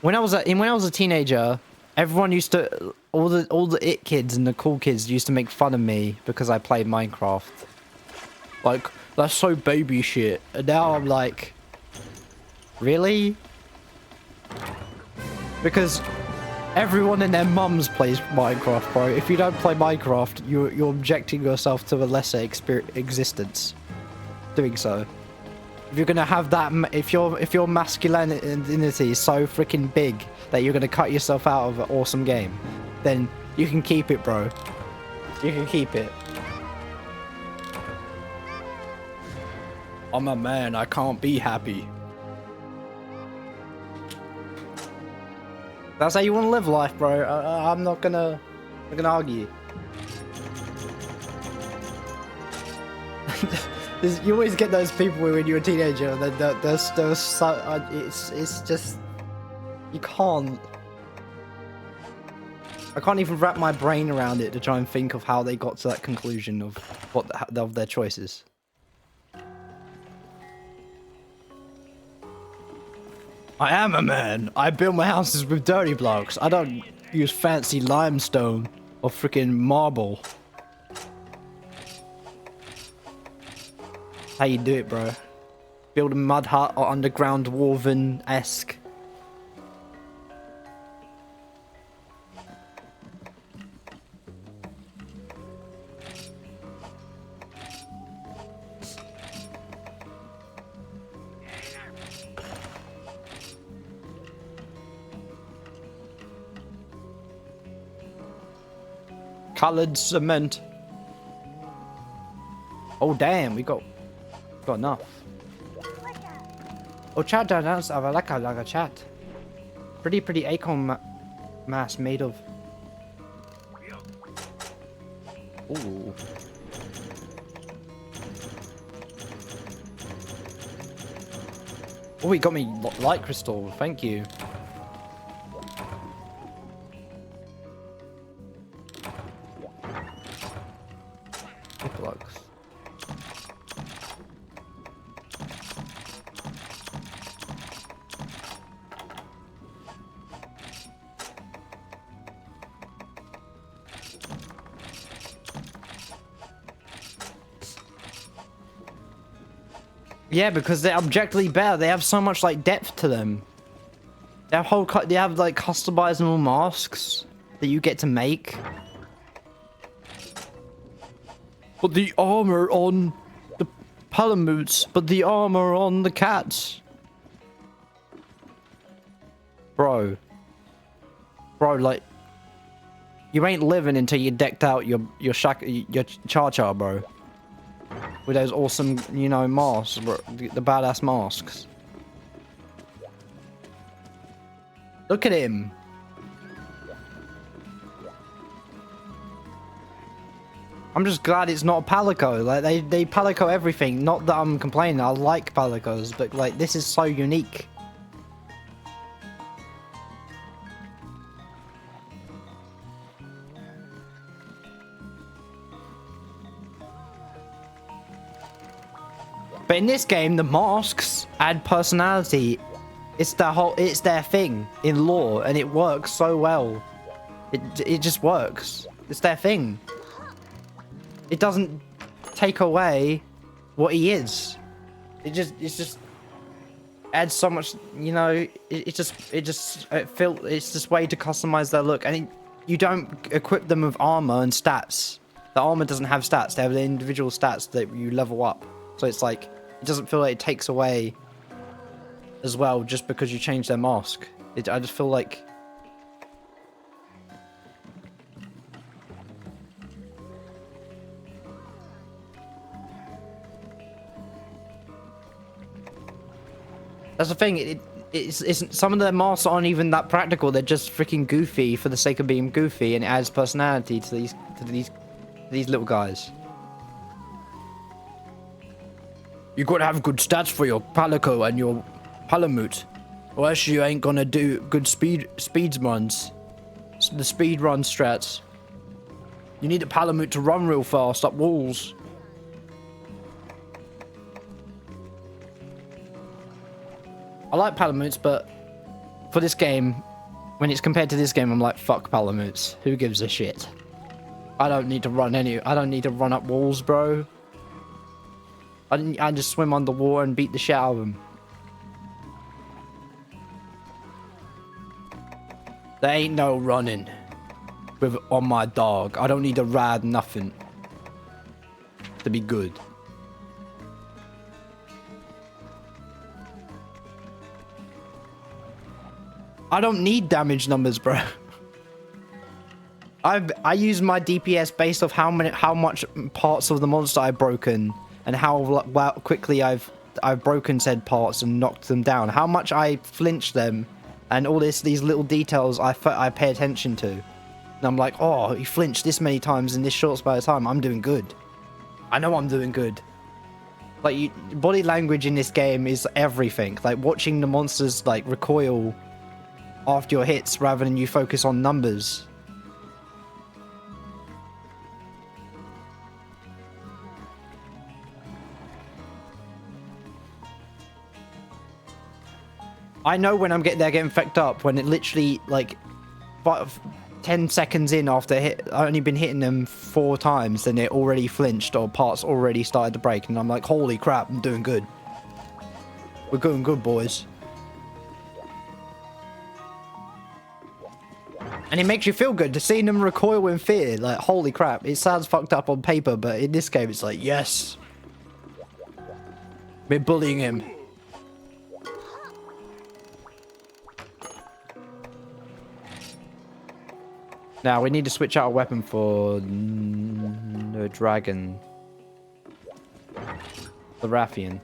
when I was a teenager, everyone used to all the it kids and the cool kids used to make fun of me because I played Minecraft. Like, that's so baby shit. And now I'm like, really? Because everyone and their mums plays Minecraft, bro. If you don't play Minecraft, you're objecting yourself to a lesser existence. Doing so. If you're gonna have that, if your masculinity is so freaking big that you're gonna cut yourself out of an awesome game, then you can keep it, bro. You can keep it. I'm a man. I can't be happy. That's how you want to live life, bro. I'm not gonna argue. You always get those people when you're a teenager. They're so, it's just, you can't. I can't even wrap my brain around it to try and think of how they got to that conclusion of of their choices. I am a man. I build my houses with dirty blocks. I don't use fancy limestone or freaking marble. How you do it, bro? Build a mud hut or underground woven-esque. Coloured cement. Oh damn, we got enough. Oh chat, that's I like a chat. Pretty acorn mass made of. Ooh. Oh, he got me light crystal. Thank you. Blocks. Yeah, because they're objectively better. They have so much like depth to them. They have they have like customizable masks that you get to make. But the armor on the palamutes, but the armor on the cats. Bro, like you ain't living until you decked out your Char-Char, bro. With those awesome, you know, masks, bro, the badass masks. Look at him. I'm just glad it's not Palico. Like they Palico everything. Not that I'm complaining. I like Palicos, but like this is so unique. But in this game, the masks add personality. It's their thing in lore, and it works so well. It just works. It's their thing. It doesn't take away what he is. It just adds so much, you know. It's just way to customize their look, and you don't equip them with armor and stats. The armor doesn't have stats. They have the individual stats that you level up. So it's like it doesn't feel like it takes away as well just because you change their mask. I just feel like. That's the thing. It's some of their masks aren't even that practical. They're just freaking goofy for the sake of being goofy, and it adds personality to these little guys. You gotta have good stats for your Palico and your Palamute, or else you ain't gonna do good speed runs. The speed run strats. You need a Palamute to run real fast up walls. I like Palamutes, but for this game, when it's compared to this game, I'm like, fuck Palamutes. Who gives a shit? I don't need to run up walls, bro. I just swim underwater and beat the shit out of them. There ain't no running on my dog. I don't need to ride nothing to be good. I don't need damage numbers, bro. I use my DPS based off how much parts of the monster I've broken and how quickly I've broken said parts and knocked them down. How much I flinch them, and all these little details I pay attention to. And I'm like, oh, he flinched this many times in this short span of time. I'm doing good. I know I'm doing good. Like body language in this game is everything. Like watching the monsters like recoil after your hits rather than you focus on numbers. I know when they're getting fucked up when it literally like 10 seconds in after I've only been hitting them 4 times, then it already flinched or parts already started to break, and I'm like, holy crap, I'm doing good. We're doing good, boys. And it makes you feel good to see them recoil in fear. Like, holy crap. It sounds fucked up on paper, but in this game, it's like, yes. We're bullying him. Now we need to switch out a weapon for the dragon. The Raffian.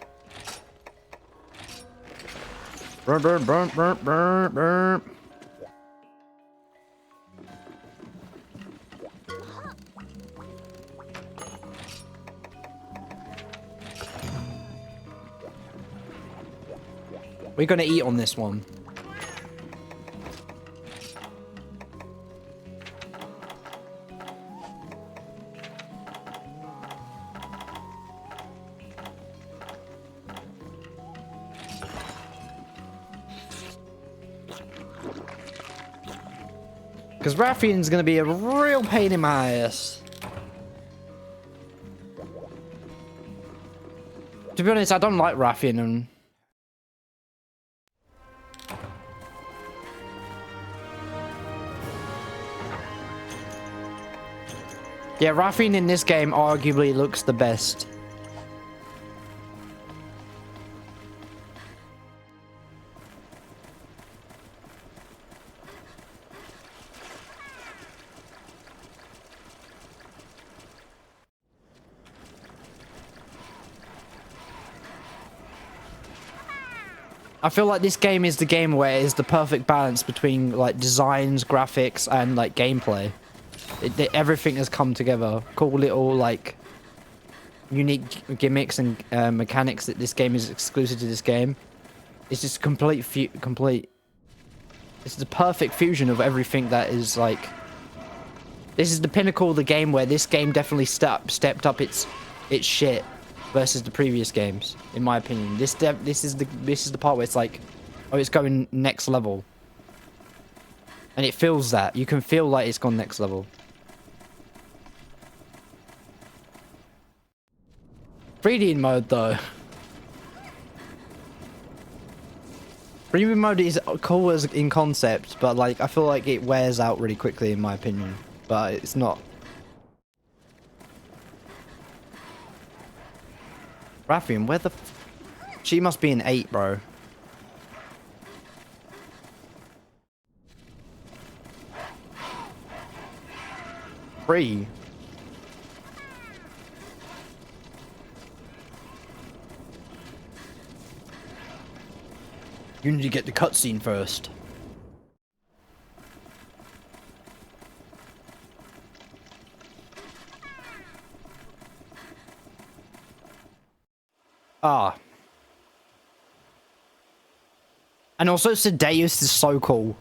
Burn, burn, burn, burn, burn, burn. We're gonna eat on this one. Because Raffian's gonna be a real pain in my ass. To be honest, I don't like Raffian and... Yeah, Raffian in this game arguably looks the best. I feel like this game is the game where it is the perfect balance between like designs, graphics, and like gameplay. Everything has come together. Cool little like unique gimmicks and mechanics that this game is exclusive to this game. It's just complete. It's the perfect fusion of everything that is like. This is the pinnacle of the game where this game definitely stepped up its shit versus the previous games, in my opinion. This is the part where it's like, oh, it's going next level, and it feels that. You can feel like it's gone next level. 3D mode though. Premium mode is cool as in concept, but like I feel like it wears out really quickly, in my opinion. But it's not. Raffian, where the she must be an 8, bro. Free. You need to get the cutscene first. Ah. And also Sedeus is so cool.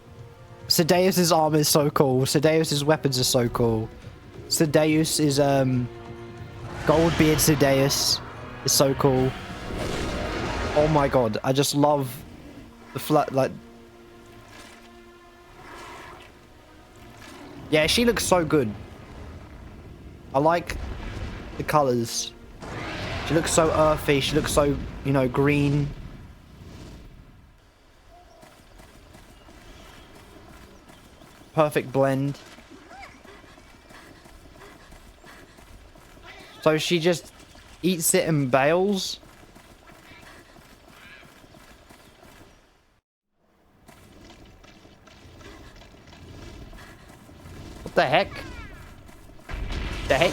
Sedeus's armor is so cool. Sedeus's weapons are so cool. Sedeus is Goldbeard Sedeus is so cool. Oh my god, I just love the flat like. Yeah, she looks so good. I like the colors. She looks so earthy. She looks so, you know, green. Perfect blend. So she just eats it and bails. What the heck? The heck?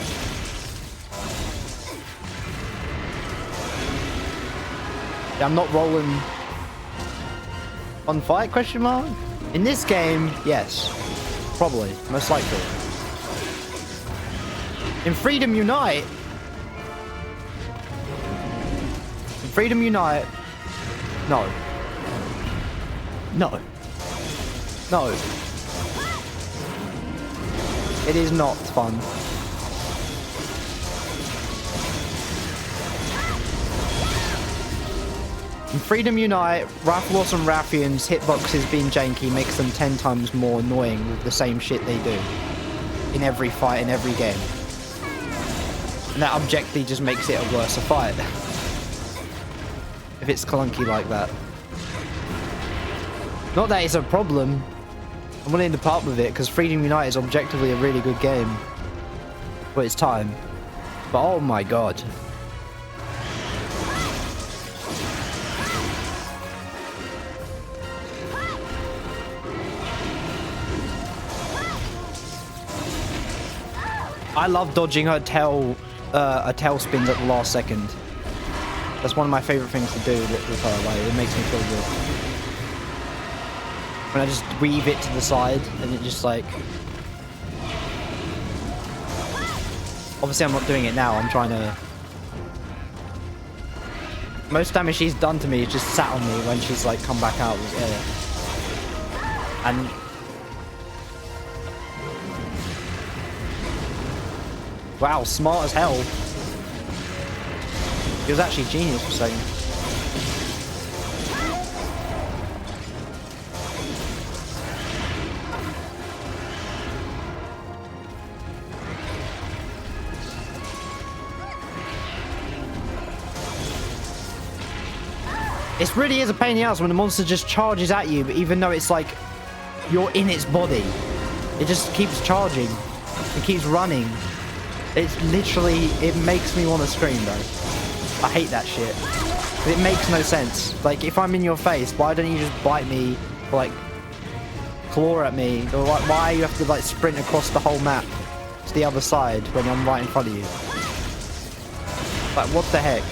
Yeah, I'm not rolling. On fight, question mark? In this game, yes. Probably. Most likely. In Freedom Unite. In Freedom Unite. No. No. No. It is not fun. In Freedom Unite, Rathalos and Raffian's hitboxes being janky makes them 10 times more annoying with the same shit they do. In every fight, in every game. And that objectively just makes it a worse fight. If it's clunky like that. Not that it's a problem. I'm willing to part with it, because Freedom Unite is objectively a really good game. For its time. But oh my god. I love dodging her tail spins at the last second. That's one of my favorite things to do with her. Like, it makes me feel good. When I just weave it to the side and it just like... Obviously I'm not doing it now, I'm trying to... Most damage she's done to me is just sat on me when she's like come back out with air. And... Wow, smart as hell. He was actually genius for a second. It really is a pain in the ass when the monster just charges at you, but even though it's like you're in its body, it just keeps charging. It keeps running. It's literally, it makes me want to scream though. I hate that shit. It makes no sense. Like, if I'm in your face, why don't you just bite me, or like claw at me, or like, why you have to like sprint across the whole map to the other side when I'm right in front of you? Like, what the heck?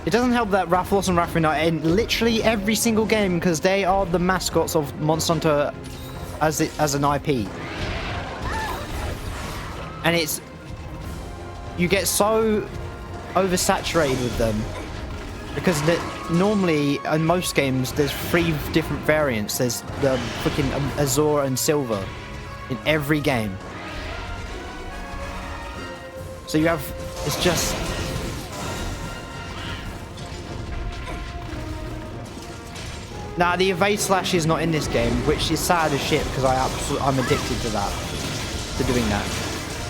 It doesn't help that Rathalos and Rathalos are in literally every single game because they are the mascots of Monster Hunter as an IP. And it's... You get so oversaturated with them because normally in most games there's 3 different variants. There's the freaking Azure and Silver in every game. So you have... It's just... Nah, the evade slash is not in this game, which is sad as shit because I'm addicted to that, to doing that,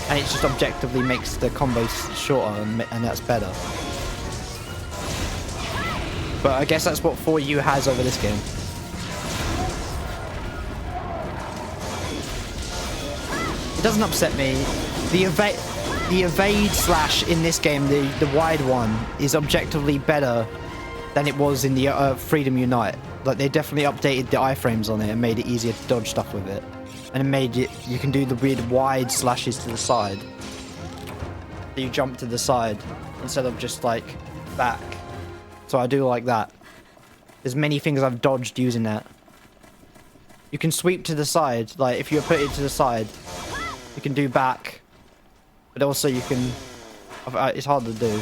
and it just objectively makes the combos shorter and that's better. But I guess that's what 4U has over this game. It doesn't upset me. The evade slash in this game, the wide one, is objectively better than it was in the Freedom Unite. Like, they definitely updated the iframes on it and made it easier to dodge stuff with it. And it made it, you can do the weird wide slashes to the side. So you jump to the side instead of just like back. So I do like that. There's many things I've dodged using that. You can sweep to the side, like if you put it to the side, you can do back. But also you can, it's hard to do.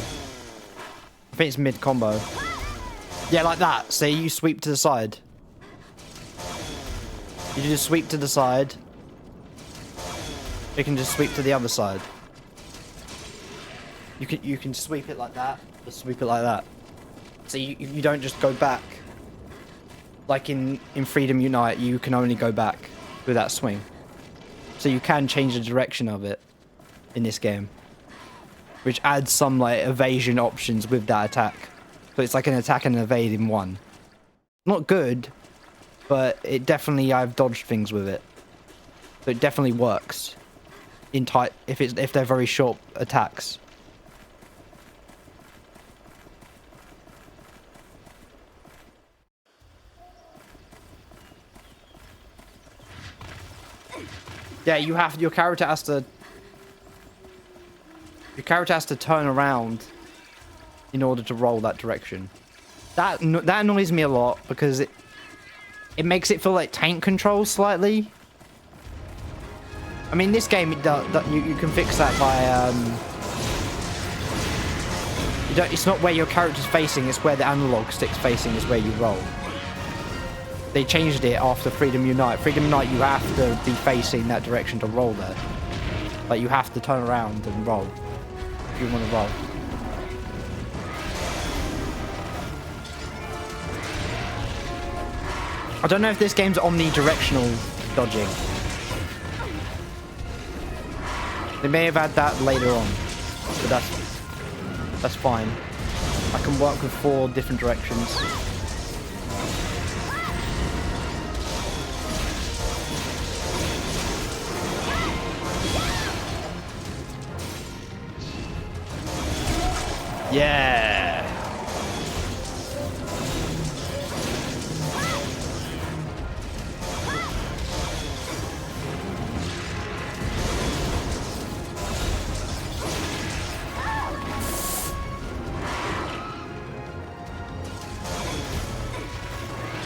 I think it's mid combo. Yeah, like that. So you sweep to the side. You just sweep to the side. You can just sweep to the other side. You can sweep it like that, or sweep it like that. So you don't just go back. Like in Freedom Unite, you can only go back with that swing. So you can change the direction of it in this game, which adds some like evasion options with that attack. So it's like an attack and an evade in one. Not good, but it definitely, I've dodged things with it. So it definitely works in tight if they're very short attacks. Yeah, your character has to turn around in order to roll that direction. That annoys me a lot because it makes it feel like tank control slightly. I mean, this game you can fix that by it's not where your character's facing, it's where the analog stick's facing is where you roll. They changed it after Freedom Unite. Freedom Unite, you have to be facing that direction to roll there. Like, you have to turn around and roll if you want to roll. I don't know if this game's omnidirectional dodging. They may have had that later on, but that's fine. I can work with 4 different directions. Yeah.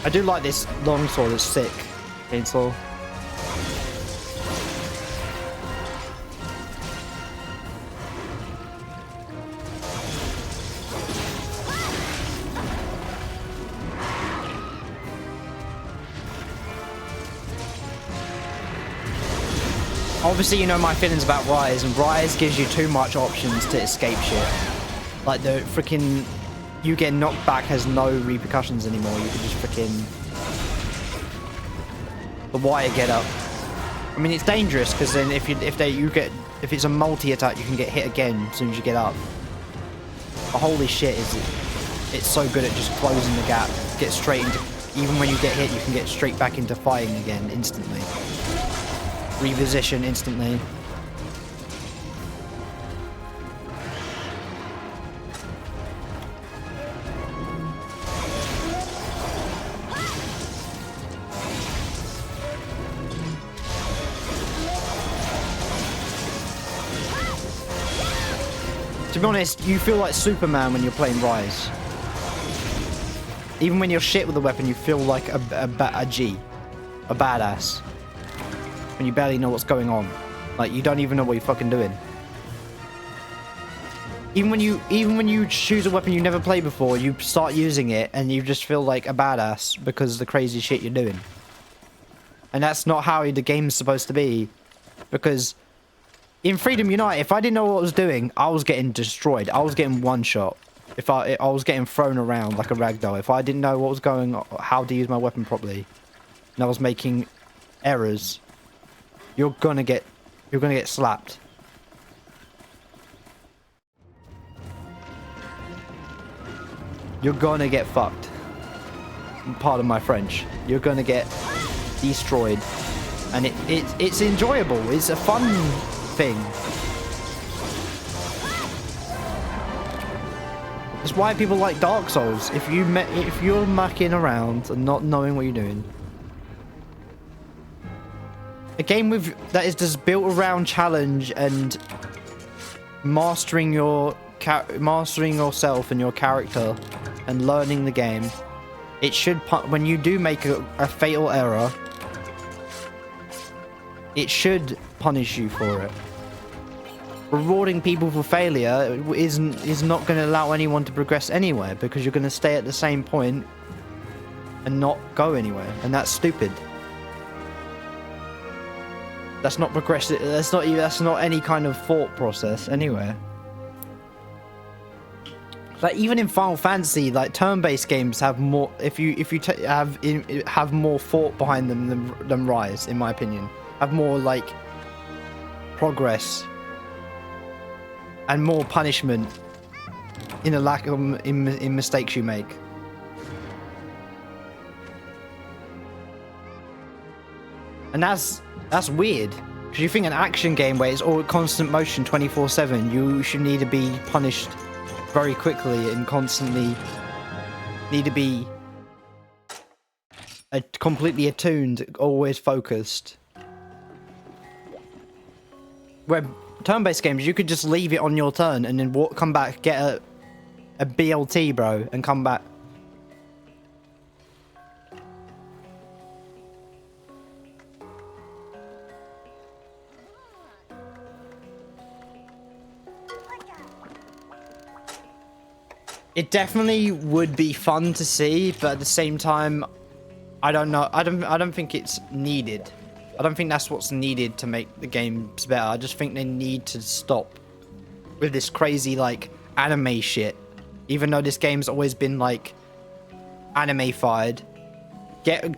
I do like this longsword, it's sick. Chainsaw. Obviously, you know my feelings about Rise, and Rise gives you too much options to escape shit. Like the freaking, you get knocked back has no repercussions anymore. You can just freaking the wire get up. I mean, it's dangerous because then if it's a multi attack, you can get hit again as soon as you get up. But holy shit, it's so good at just closing the gap. Get straight into, even when you get hit, you can get straight back into fighting again instantly. Reposition instantly. To be honest, you feel like Superman when you're playing Rise. Even when you're shit with the weapon, you feel like a badass. When you barely know what's going on. Like, you don't even know what you're fucking doing. Even when you choose a weapon you never played before, you start using it and you just feel like a badass because of the crazy shit you're doing. And that's not how the game's supposed to be. Because in Freedom Unite, if I didn't know what I was doing, I was getting destroyed. I was getting one shot. If I was getting thrown around like a ragdoll. If I didn't know what was going on, how to use my weapon properly, and I was making errors, you're gonna get slapped. You're gonna get fucked. Pardon my French. You're gonna get destroyed, and it's enjoyable. It's a fun thing. It's why people like Dark Souls. If you're mucking around and not knowing what you're doing. A game that is just built around challenge and mastering yourself and your character and learning the game. It should, when you do make a fatal error, it should punish you for it. Rewarding people for failure is not going to allow anyone to progress anywhere because you're going to stay at the same point and not go anywhere, and that's stupid. That's not progressive. That's not any kind of thought process anywhere. Like even in Final Fantasy, like turn-based games have more. If you have more thought behind them than Rise, in my opinion, have more like progress and more punishment in a lack of in mistakes you make. And that's weird, because you think an action game where it's all constant motion 24/7, you should need to be punished very quickly and constantly need to be completely attuned, always focused. Where turn-based games, you could just leave it on your turn and then come back, get a BLT, bro, and come back. It definitely would be fun to see, but at the same time, I don't know. I don't think it's needed. I don't think that's what's needed to make the games better. I just think they need to stop with this crazy like anime shit. Even though this game's always been like anime-fied.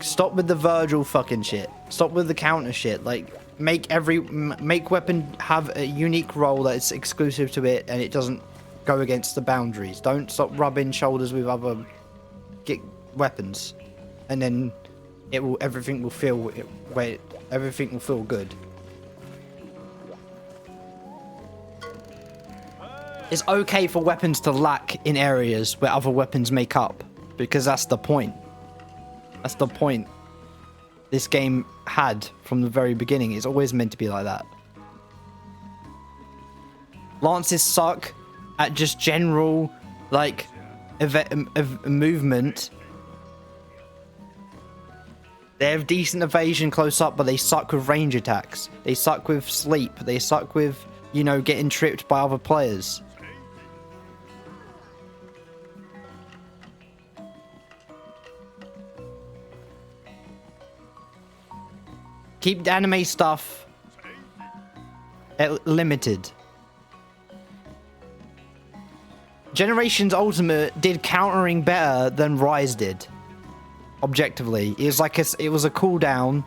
Stop with the Virgil fucking shit. Stop with the counter shit. Like make weapon have a unique role that is exclusive to it and it doesn't go against the boundaries. Don't stop rubbing shoulders with other weapons, and then everything will feel good. It's okay for weapons to lack in areas where other weapons make up, because that's the point. That's the point this game had from the very beginning. It's always meant to be like that. Lances suck at just general, like, movement. They have decent evasion close up, but they suck with range attacks. They suck with sleep. They suck with, you know, getting tripped by other players. Keep the anime stuff limited. Generations Ultimate did countering better than Rise did. Objectively, it was like it was a cooldown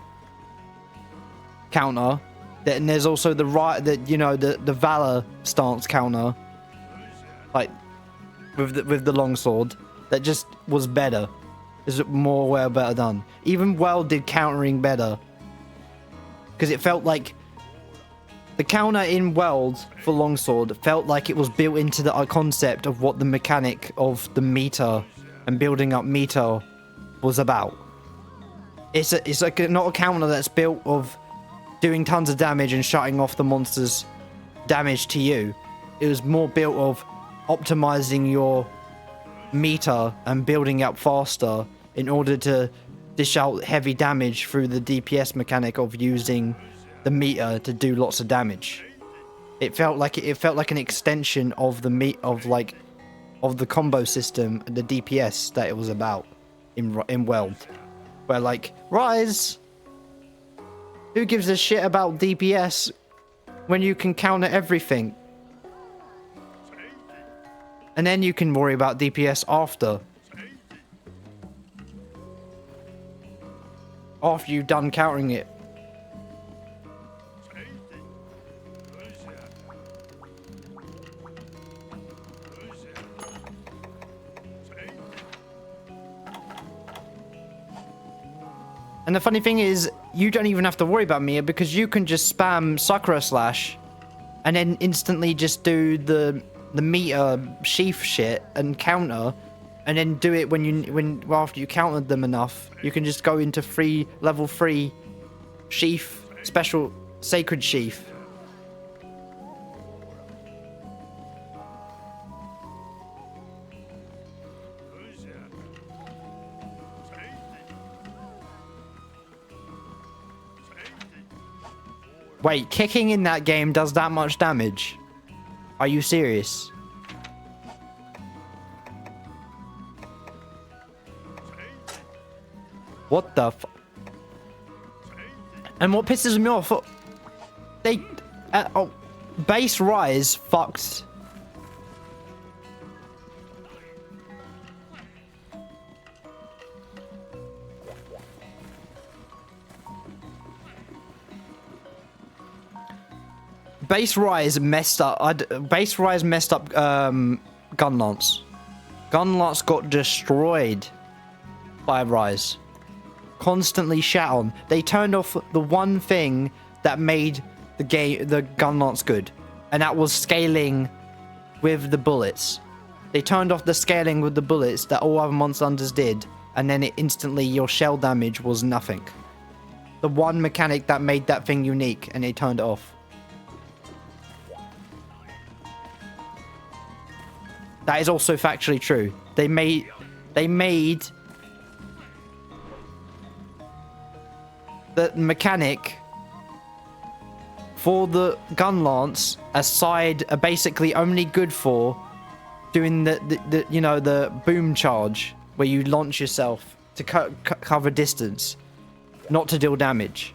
counter. Then there's also the the Valor stance counter, like with the longsword, that just was better. Is more better done. Even Well did countering better, because it felt like the counter in Weld for longsword felt like it was built into the concept of what the mechanic of the meter and building up meter was about. It's like not a counter that's built of doing tons of damage and shutting off the monster's damage to you. It was more built of optimizing your meter and building up faster in order to dish out heavy damage through the DPS mechanic of using the meter to do lots of damage. It felt like an extension of the of the combo system and the DPS that it was about in Weld. Where, like, Rise, who gives a shit about DPS when you can counter everything? And then you can worry about DPS after you've done countering it. And the funny thing is, you don't even have to worry about Mia, because you can just spam Sakura Slash and then instantly just do the meter sheath shit and counter, and then do it after you countered them enough. You can just go into level 3 sheath, special sacred sheath. Wait, kicking in that game does that much damage? Are you serious? What the f... And what pisses me off... They... base Rise fucked... Base Rise messed up. Base Rise messed up Gunlance. Gunlance got destroyed by Rise. Constantly shat on. They turned off the one thing that made the Gunlance good, and that was scaling with the bullets. They turned off the scaling with the bullets that all other Monster Hunters did, and then instantly your shell damage was nothing. The one mechanic that made that thing unique, and they turned it off. That is also factually true. They made the mechanic for the Gunlance basically only good for doing the boom charge, where you launch yourself to cover distance, not to deal damage.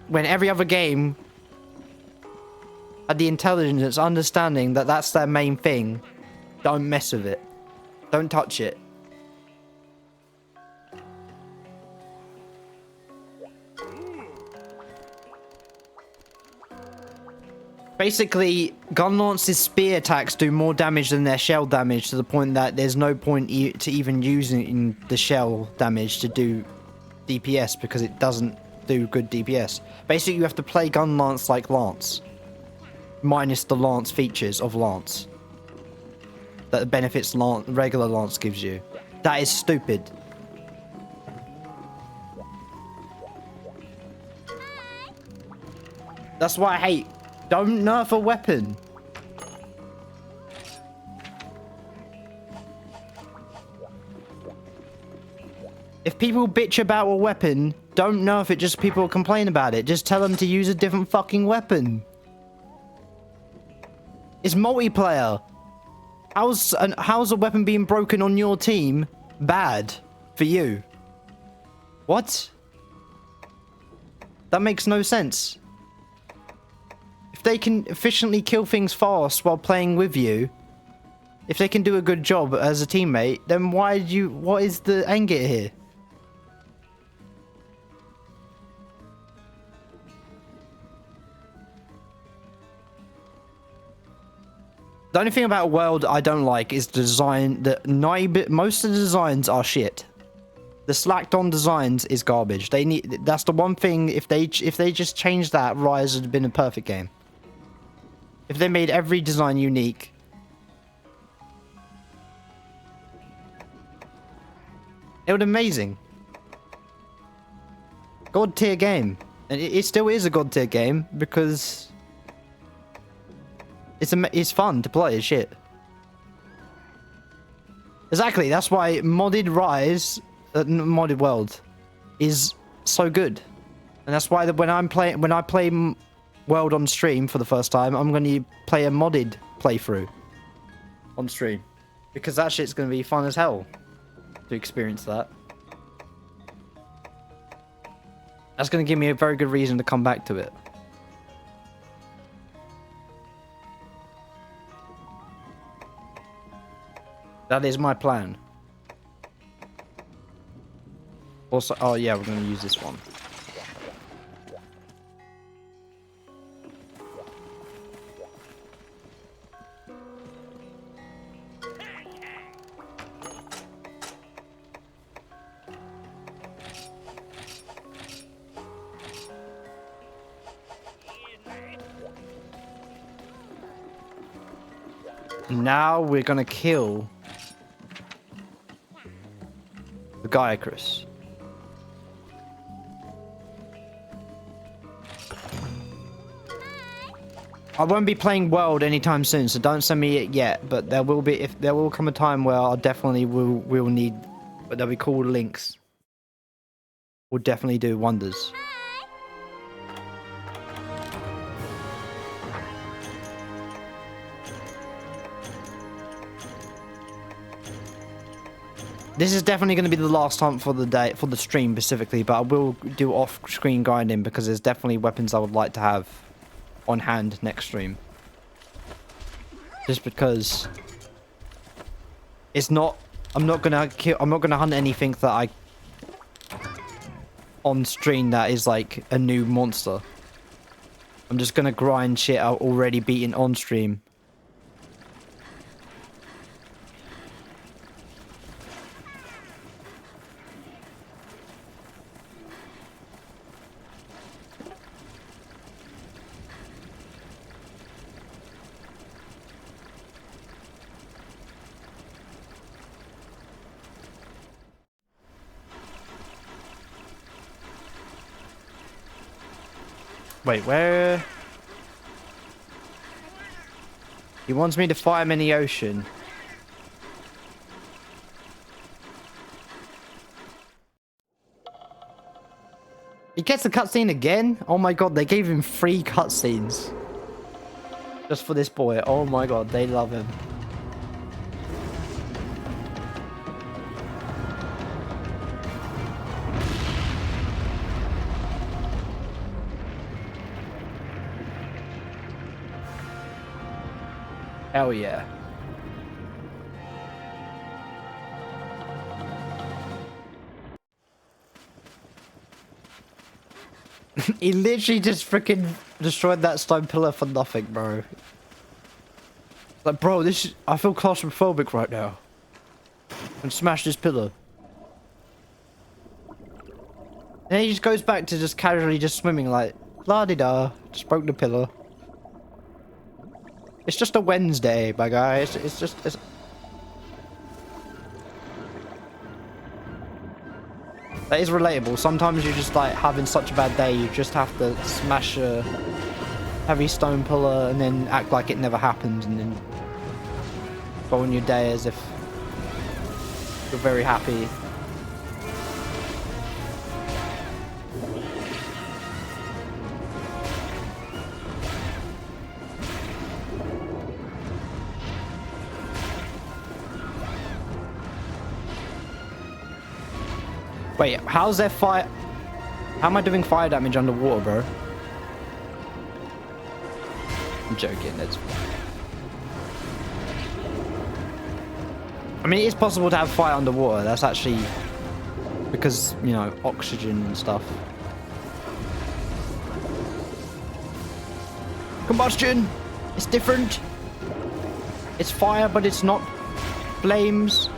When every other game had the intelligence, understanding that that's their main thing. Don't mess with it. Don't touch it. Basically, Gunlance's spear attacks do more damage than their shell damage, to the point that there's no point to even using the shell damage to do DPS, because it doesn't do good DPS. Basically, you have to play Gunlance like Lance. minus the lance features of lance that the benefits regular lance gives you. That is stupid. That's why I hate. Don't nerf a weapon. If people bitch about a weapon, don't nerf it just so people complain about it. Just tell them to use a different fucking weapon. It's multiplayer. How's a weapon being broken on your team bad for you? What? That makes no sense. If they can efficiently kill things fast while playing with you, if they can do a good job as a teammate, then what is the end game here? The only thing about World I don't like is the design. Most of the designs are shit. The slacked on designs is garbage. That's the one thing. If they just changed that, Rise would have been a perfect game. If they made every design unique. It would be amazing. God tier game. And it still is a god tier game because it's fun to play as shit. Exactly, that's why modded Rise, modded World, is so good, and that's why when I play World on stream for the first time, I'm going to play a modded playthrough on stream because that shit's going to be fun as hell to experience that. That's going to give me a very good reason to come back to it. That is my plan. Also, oh yeah, we're going to use this one. Now we're going to kill the Gaiacrus. I won't be playing World anytime soon, so don't send me it yet. But there will come a time where I definitely will need. But they'll be called links. Will definitely do wonders. This is definitely going to be the last time for the day, for the stream specifically, but I will do off-screen grinding because there's definitely weapons I would like to have on hand next stream. Just because it's not, I'm not gonna hunt anything that I on stream that is like a new monster. I'm just gonna grind shit out already beaten on stream. Wait, where? He wants me to fight him in the ocean. He gets the cutscene again? Oh my god, they gave him 3 cutscenes. Just for this boy. Oh my god, they love him. Hell yeah. He literally just freaking destroyed that stone pillar for nothing, bro. Like, bro, I feel claustrophobic right now. And smash this pillar. And he just goes back to just casually just swimming like, la-di-da, just broke the pillar. It's just a Wednesday, my guy. It's just... That is relatable. Sometimes you're just like having such a bad day, you just have to smash a heavy stone pillar and then act like it never happened and then go on your day as if you're very happy. Wait, how's there fire? How am I doing fire damage underwater, bro? I'm joking. I mean, it is possible to have fire underwater. That's actually because, you know, oxygen and stuff. Combustion! It's different. It's fire, but it's not flames.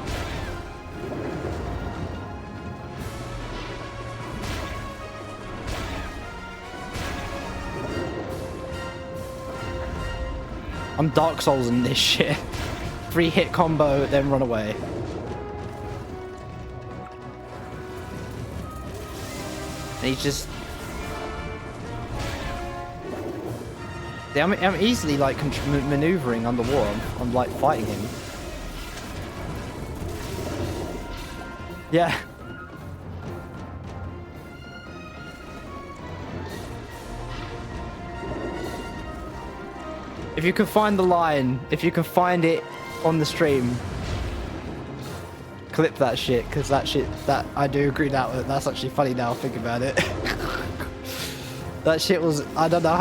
I'm Dark Souls in this shit. 3-hit combo, then run away. And he's just... Yeah, I'm easily like maneuvering underwater. I'm like fighting him. Yeah. If you can find the line, if you can find it on the stream, clip that shit, because that shit, that I do agree that's actually funny now thinking about it. That shit was, I don't know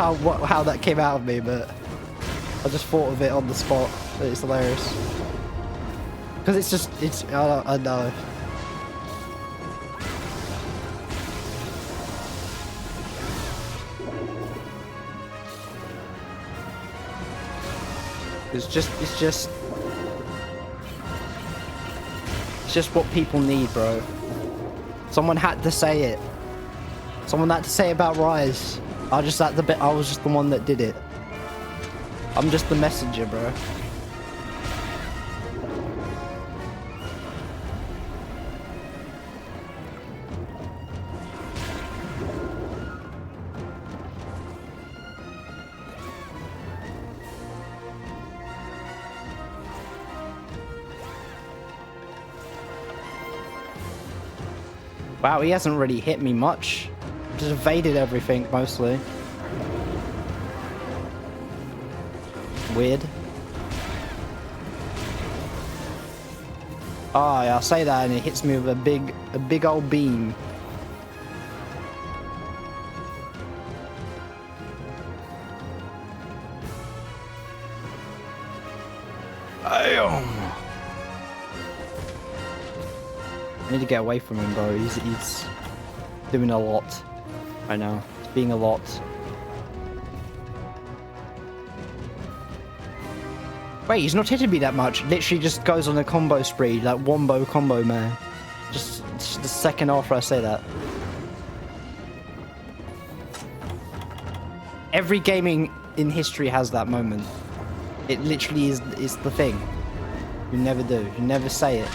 how that came out of me, but I just thought of it on the spot. It's hilarious. Because it's just, I know. It's just what people need, bro. Someone had to say it. Someone had to say about Rise. I was just the one that did it. I'm just the messenger, bro. Wow, he hasn't really hit me much. Just evaded everything, mostly. Weird. Oh, yeah, I'll say that and it hits me with a big old beam. I need to get away from him, bro. He's doing a lot right now. He's being a lot. Wait, he's not hitting me that much. Literally just goes on a combo spree, like wombo combo, man. Just the second after I say that. Every gaming in history has that moment. It literally is the thing. You never do. You never say it.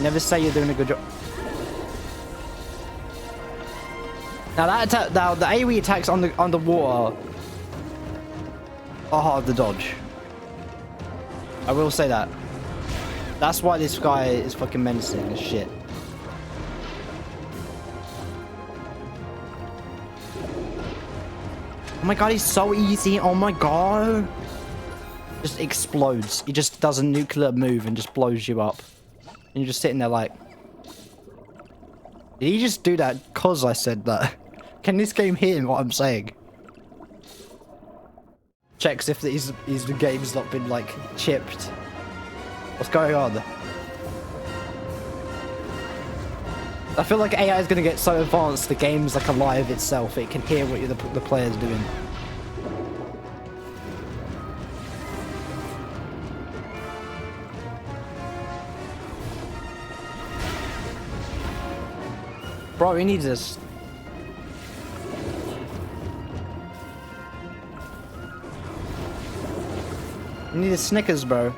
Never say you're doing a good job. Now that attack, now the AoE attacks underwater are hard to dodge. I will say that. That's why this guy is fucking menacing as shit. Oh my god, he's so easy. Oh my god. Just explodes. He just does a nuclear move and just blows you up. And you're just sitting there like... Did he just do that because I said that? Can this game hear what I'm saying? Checks if the game's not been like chipped. What's going on? I feel like AI is going to get so advanced the game's like alive itself. It can hear what the player's doing. Bro, we need this. You need a Snickers, bro.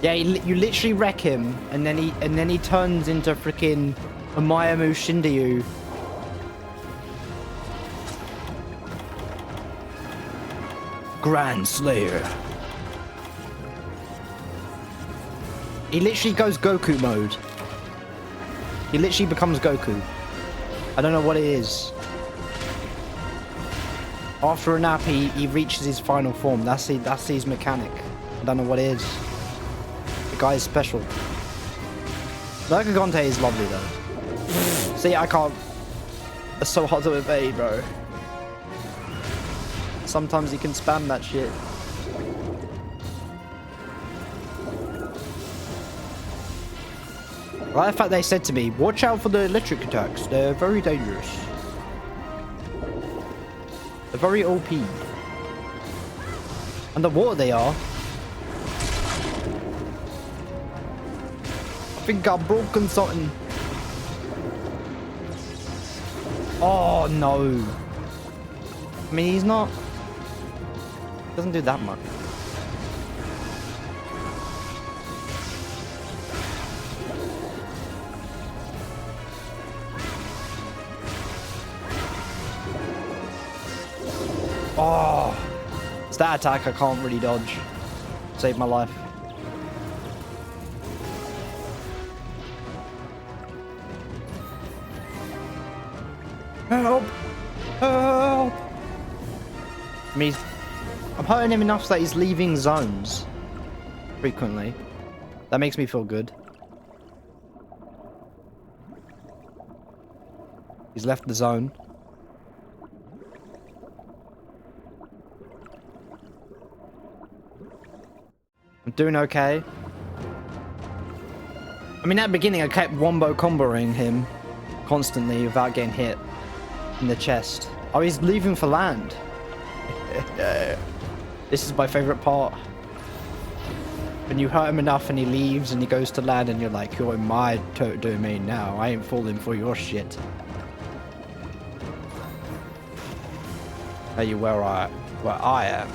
Yeah, you literally wreck him, and then he turns into freaking a mh3u. Grand Slayer. He literally goes Goku mode. He literally becomes Goku. I don't know what it is. After a nap, he reaches his final form. That's his mechanic. I don't know what it is. The guy is special. Lurkagante is lovely though. See, I can't. It's so hard to evade, bro. Sometimes you can spam that shit. I like the fact they said to me, watch out for the electric attacks. They're very dangerous. They're very OP. Underwater they are. I think I've broken something. Oh no. I mean, he's not. Doesn't do that much. Oh, it's that attack I can't really dodge. Save my life. Help! Help! I mean, I'm hurting him enough that he's leaving zones frequently. That makes me feel good. He's left the zone. I'm doing okay. I mean, at the beginning, I kept wombo comboing him constantly without getting hit in the chest. Oh, he's leaving for land. This is my favorite part. When you hurt him enough and he leaves and he goes to land and you're like, you're in my domain now. I ain't falling for your shit. Are you where I am?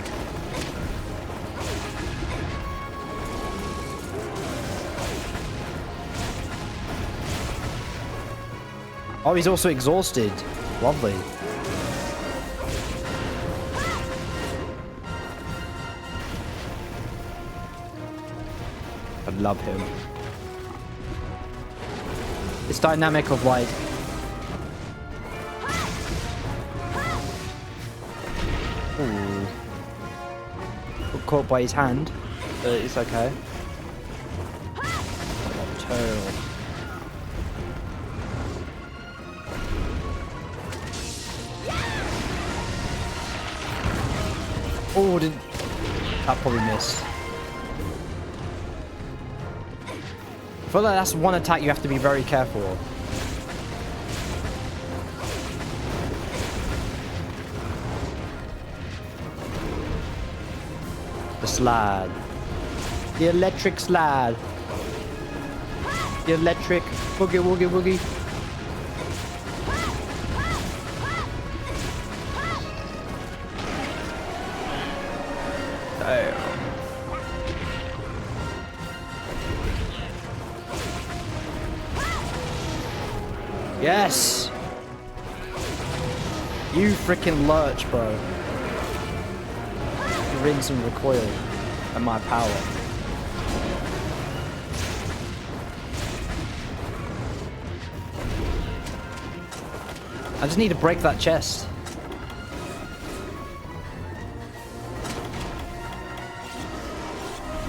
Oh, he's also exhausted. Lovely. I love him. This dynamic of like... Ooh. Got caught by his hand, but it's okay. Oh, tail. Oh, that probably missed. I feel like that's one attack you have to be very careful of. The slide. The electric slide. The electric boogie woogie woogie. Damn. Yes! You freaking lurch, bro. Rinse and recoil at my power. I just need to break that chest.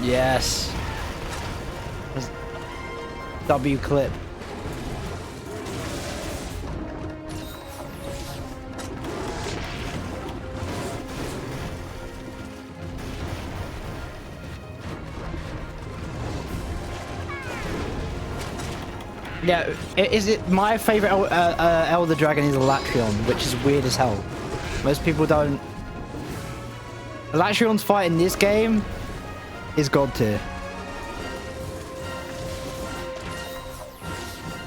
Yes. W clip. Yeah, is it my favorite Elder Dragon is Elatrion, which is weird as hell. Most people don't. Elatrion's fight in this game is god tier.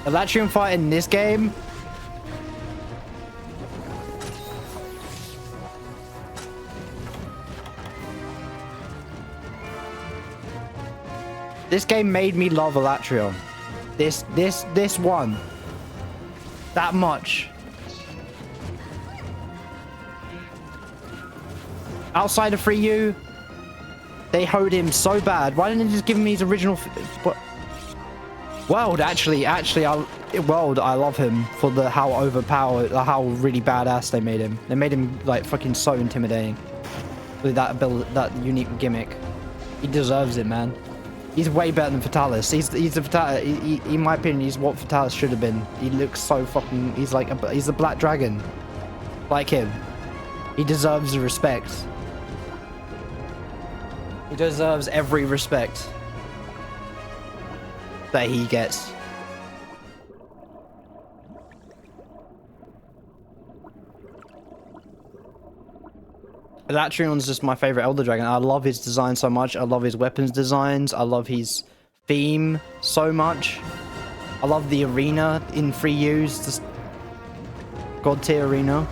Elatrium fight in this game. This game made me love Elatrion. This one. That much. Outside of 3U, they hoed him so bad. Why didn't they just give him his original... World, actually, World, I love him for the how overpowered, how really badass they made him. They made him like fucking so intimidating with that ability, that unique gimmick. He deserves it, man. He's way better than Fatalis. He's a Fatalis. In my opinion, he's what Fatalis should have been. He looks so fucking. He's like he's a black dragon, like him. He deserves the respect. He deserves every respect that he gets. Elatrion's just my favorite Elder Dragon. I love his design so much. I love his weapons designs. I love his theme so much. I love the arena in 3U's, this god tier arena.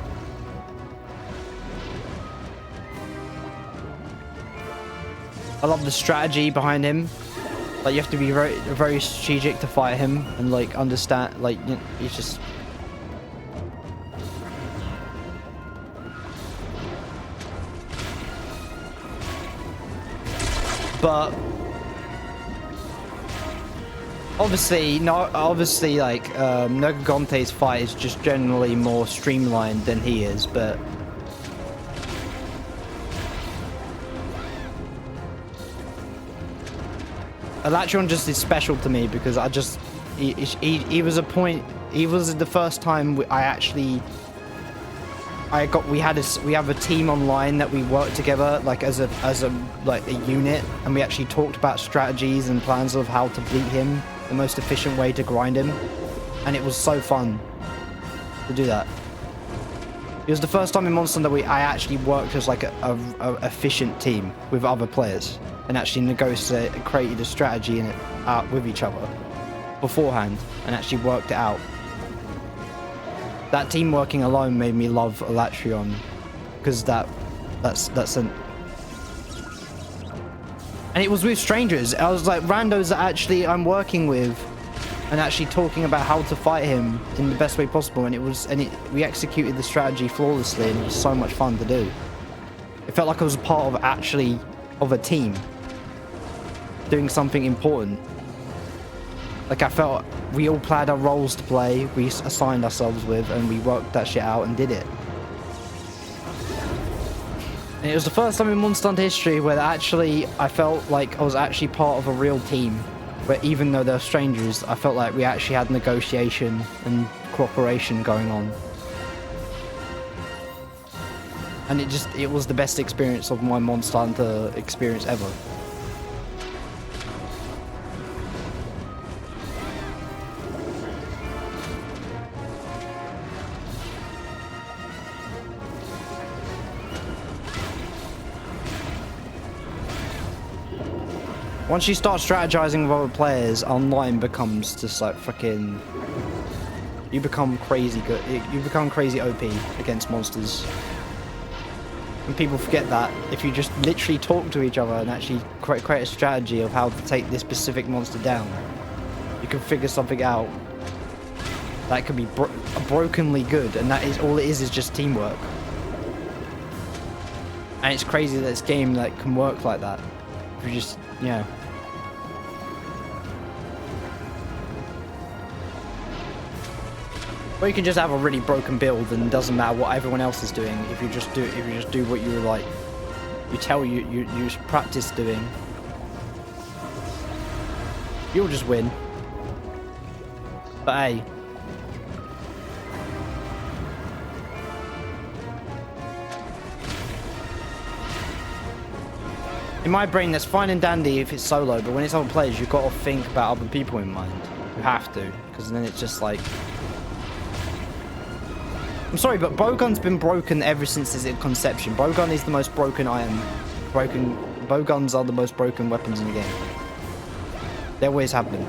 I love the strategy behind him. Like, you have to be very strategic to fight him and like understand, like, you know, he's just... But obviously, like Nergagonte's fight is just generally more streamlined than he is, but Elatrion just is special to me because I just he was the first time we have a team online that we worked together like as a unit, and we actually talked about strategies and plans of how to beat him, the most efficient way to grind him, and it was so fun to do that. It was the first time in Monster that I actually worked as like a efficient team with other players and actually created a strategy in it out with each other beforehand and actually worked it out. That team working alone made me love Elatrion, because that's an... And it was with strangers. I was like randos that actually I'm working with and actually talking about how to fight him in the best way possible, and we executed the strategy flawlessly, and it was so much fun to do. It felt like I was a part of a team doing something important. Like, I felt we all planned our roles to play, we assigned ourselves with, and we worked that shit out and did it. And it was the first time in Monster Hunter history where actually I felt like I was actually part of a real team, where even though they're strangers, I felt like we actually had negotiation and cooperation going on. And it was the best experience of my Monster Hunter experience ever. Once you start strategizing with other players, online becomes just like freaking... You become crazy good. You become crazy OP against monsters. And people forget that if you just literally talk to each other and actually create a strategy of how to take this specific monster down, you can figure something out that could be brokenly good, and that is all it is just teamwork. And it's crazy that this game that can work like that. If you just, you know. Or you can just have a really broken build, and it doesn't matter what everyone else is doing. If you just do what you like, you practice doing, you'll just win. But hey, in my brain, that's fine and dandy if it's solo, but when it's other players, you've got to think about other people in mind. You have to, because then it's just like... I'm sorry, but Bowgun's been broken ever since its conception. Bowgun is the most broken item, broken Bowguns are the most broken weapons in the game. They always have been.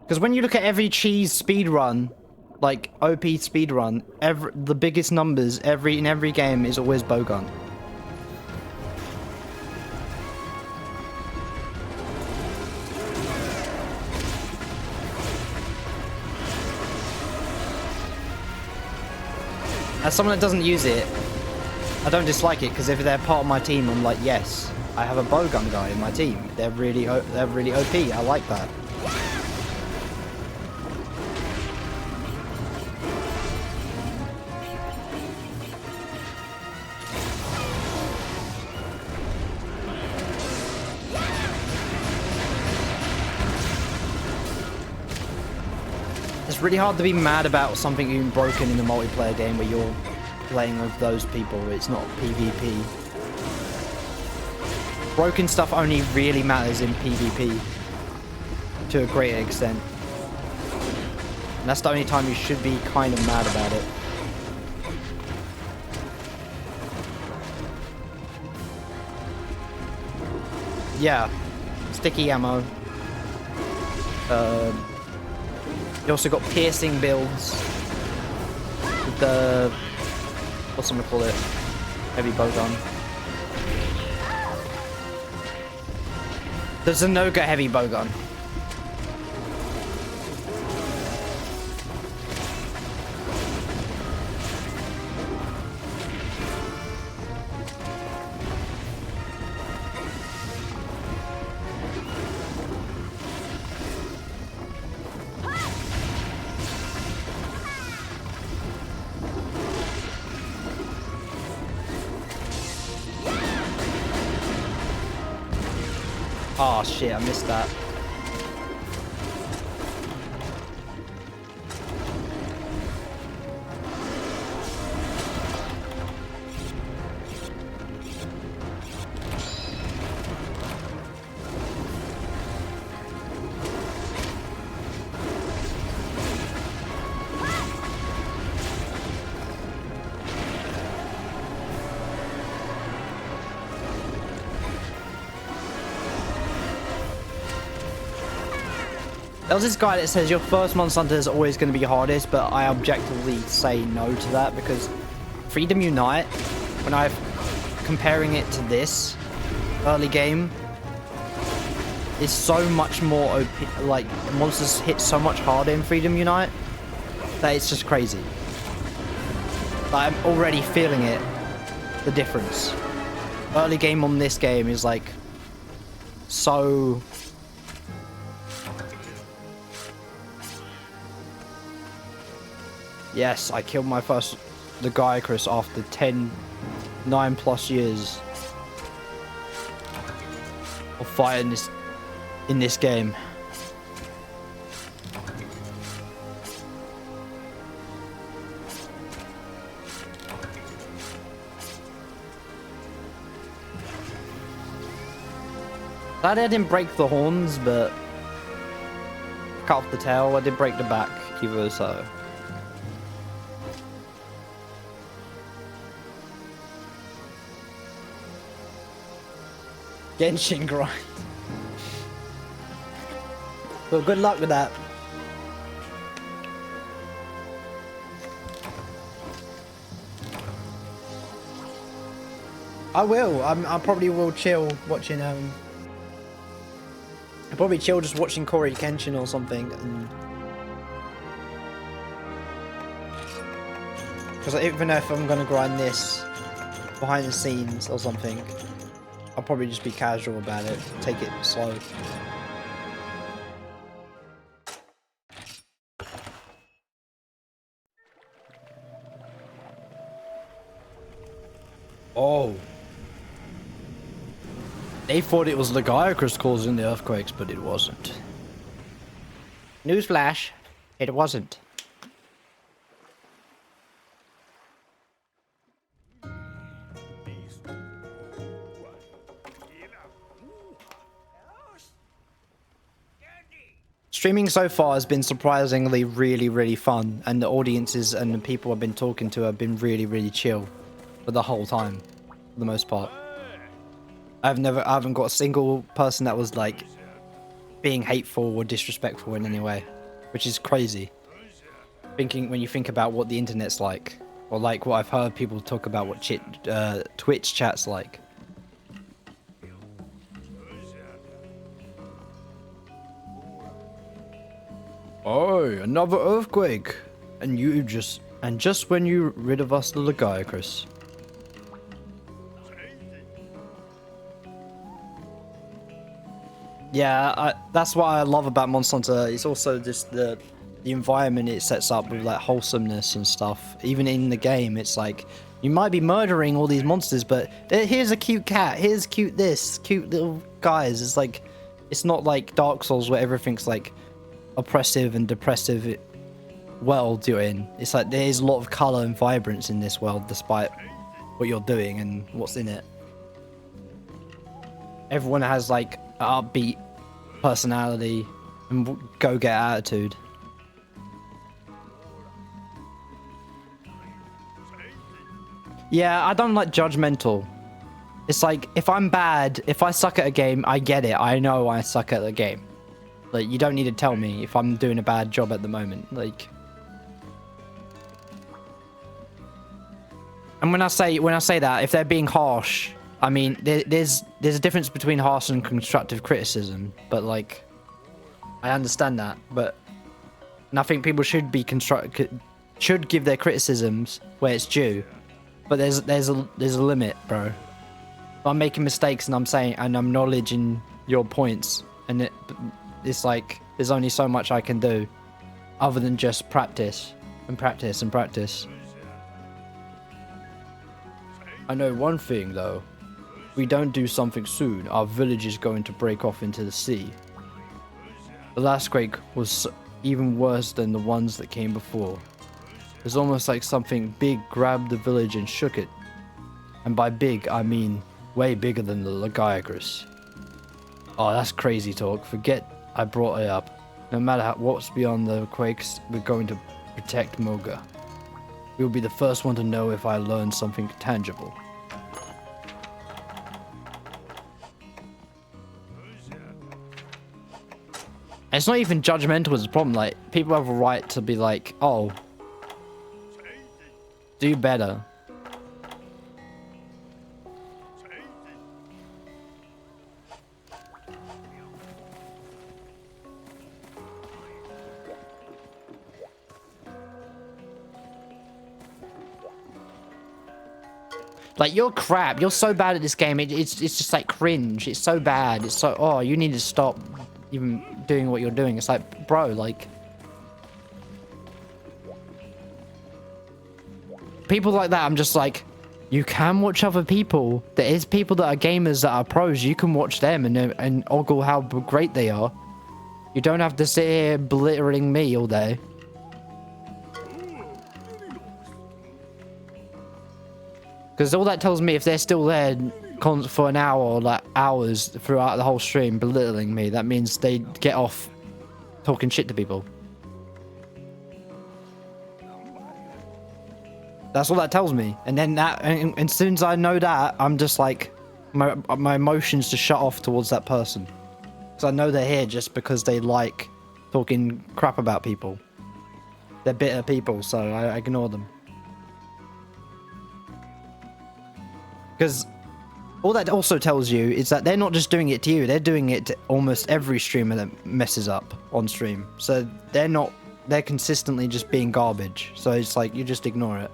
Because when you look at every cheese speed run, like OP speed run, the biggest numbers in every game is always bowgun. As someone that doesn't use it, I don't dislike it, because if they're part of my team, I'm like, yes, I have a bowgun guy in my team. They're really OP. I like that. It's really hard to be mad about something being broken in a multiplayer game where you're playing with those people. It's not PvP. Broken stuff only really matters in PvP to a greater extent. And that's the only time you should be kind of mad about it. Yeah. Sticky ammo. You also got piercing builds with the, what's I'm gonna call it, heavy bowgun. The Zenoga heavy bowgun. Oh shit, I missed that. There was this guy that says your first Monster Hunter is always going to be hardest, but I objectively say no to that, because Freedom Unite, when I'm comparing it to this early game, is so much more OP. Like, monsters hit so much harder in Freedom Unite that it's just crazy. Like, I'm already feeling it, the difference. Early game on this game is like so... Yes, I killed my first Legiacrus after 9+ years of fighting in this game. Glad I didn't break the horns, but cut off the tail. I did break the back, either so. Genshin grind. Well, good luck with that. I will. I probably will chill watching. I'll probably chill just watching Corey Kenshin or something. Because even if I'm gonna grind this behind the scenes or something, I'll probably just be casual about it, take it slow. Oh. They thought it was Legiacrus causing the earthquakes, but it wasn't. Newsflash, it wasn't. streaming so far has been surprisingly really fun, and the audiences and the people I've been talking to have been really chill for the whole time, for the most part. I haven't got a single person that was like being hateful or disrespectful in any way, which is crazy. When you think about what the internet's like, or like what I've heard people talk about what Twitch chat's like. Oh, another earthquake! And just when you're rid of us, the Legiacris. Yeah, that's what I love about Monster Hunter. It's also just the environment it sets up with like wholesomeness and stuff. Even in the game, it's like you might be murdering all these monsters, but here's a cute cat. Here's cute little guys. It's like it's not like Dark Souls where everything's like oppressive and depressive world you're in. It's like there's a lot of color and vibrance in this world, despite what you're doing and what's in it. Everyone has like an upbeat personality and go-get attitude. Yeah, I don't like judgmental. It's like, if I'm bad, if I suck at a game, I get it. I know I suck at the game. Like, you don't need to tell me if I'm doing a bad job at the moment. Like, and when I say that, if they're being harsh, I mean, there's a difference between harsh and constructive criticism. But like, I understand that. But and I think people should should give their criticisms where it's due. But there's a limit, bro. If I'm making mistakes and I'm acknowledging your points, and it's like there's only so much I can do, other than just practice and practice and practice. I know one thing though. If we don't do something soon, our village is going to break off into the sea. The last quake was even worse than the ones that came before. It was almost like something big grabbed the village and shook it. And by big, I mean way bigger than the Legiacris. Oh, that's crazy talk. Forget I brought it up. No matter what's beyond the quakes, we're going to protect Moga. You'll be the first one to know if I learned something tangible. It's not even judgmental as a problem. Like, people have a right to be like, oh, do better. Like, you're crap. You're so bad at this game. It's just like cringe. It's so bad. It's so, oh, you need to stop even doing what you're doing. It's like, bro, like, people like that, I'm just like, you can watch other people. There is people that are gamers that are pros. You can watch them and ogle how great they are. You don't have to sit here belittling me all day. Because all that tells me, if they're still there for an hour or like hours throughout the whole stream belittling me, that means they get off talking shit to people. That's all that tells me. And then and as soon as I know that, I'm just like, my emotions just shut off towards that person. Because I know they're here just because they like talking crap about people. They're bitter people, so I ignore them. Because all that also tells you is that they're not just doing it to you, they're doing it to almost every streamer that messes up on stream. So they're consistently just being garbage. So it's like, you just ignore it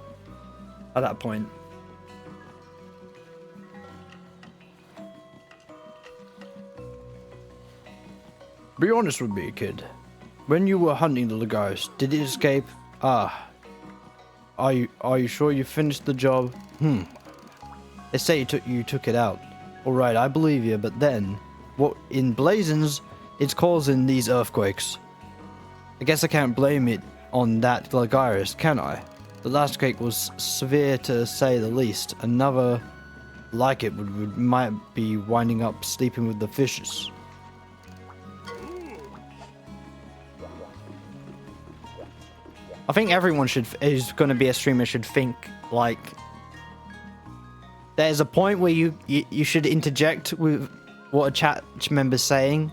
at that point. Be honest with me, kid. When you were hunting the Legiacris, did it escape? Ah. Are you sure you finished the job? They say you took it out. Alright, I believe you, but then, what in blazons it's causing these earthquakes? I guess I can't blame it on that Legiacris, can I? The last quake was severe to say the least. Another like it might be winding up sleeping with the fishes. I think everyone who's going to be a streamer should think like there's a point where you should interject with what a chat member's saying,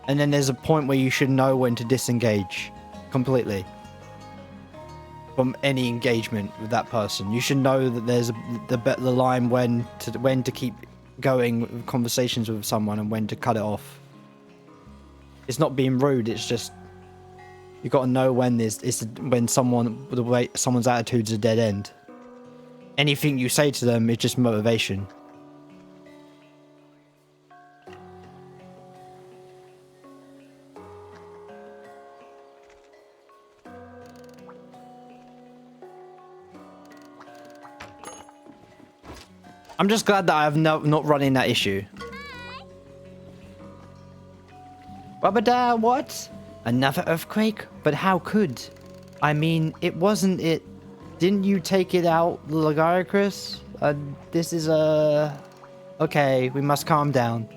and then there's a point where you should know when to disengage completely from any engagement with that person. You should know that there's the line when to keep going with conversations with someone and when to cut it off. It's not being rude. It's just you got to know when when someone's attitude's a dead end. Anything you say to them is just motivation. I'm just glad that I have not run in that issue. Babada, what? Another earthquake? But how could? I mean, it wasn't it. Didn't you take it out, Lagaricus? This is okay, we must calm down.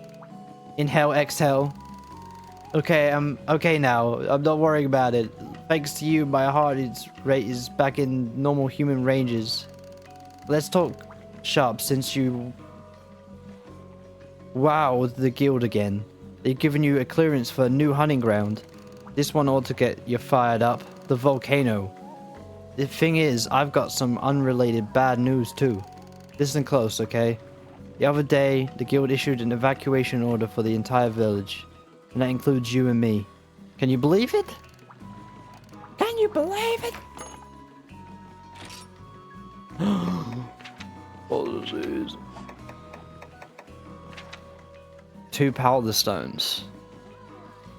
Inhale, exhale. Okay, I'm okay now. I'm not worrying about it. Thanks to you, my heart rate is back in normal human ranges. Let's talk sharp since you wowed the guild again. They've given you a clearance for a new hunting ground. This one ought to get you fired up. The volcano. The thing is, I've got some unrelated bad news too. Listen close, okay? The other day, the guild issued an evacuation order for the entire village. And that includes you and me. Can you believe it? Can you believe it? What is this? 2 powder stones.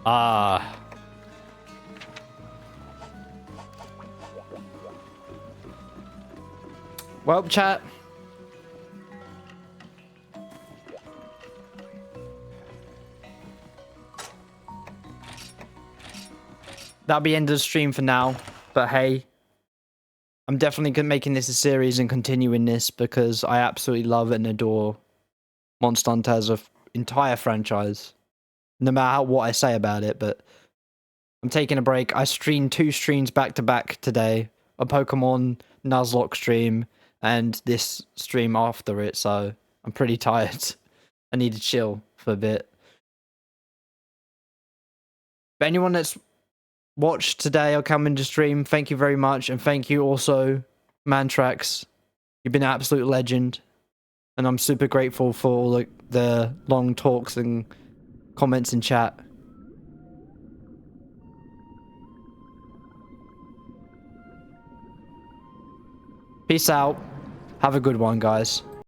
Ah. Well, chat. That'll be end of the stream for now. But hey, I'm definitely making this a series and continuing this because I absolutely love and adore Monster Hunter as an entire franchise. No matter what I say about it, but I'm taking a break. I streamed 2 streams back to back today. A Pokemon Nuzlocke stream and this stream after it, so I'm pretty tired. I need to chill for a bit. But anyone that's watched today or come into stream, thank you very much, and thank you also, Mantrax. You've been an absolute legend, and I'm super grateful for all the long talks and comments in chat. Peace out. Have a good one, guys.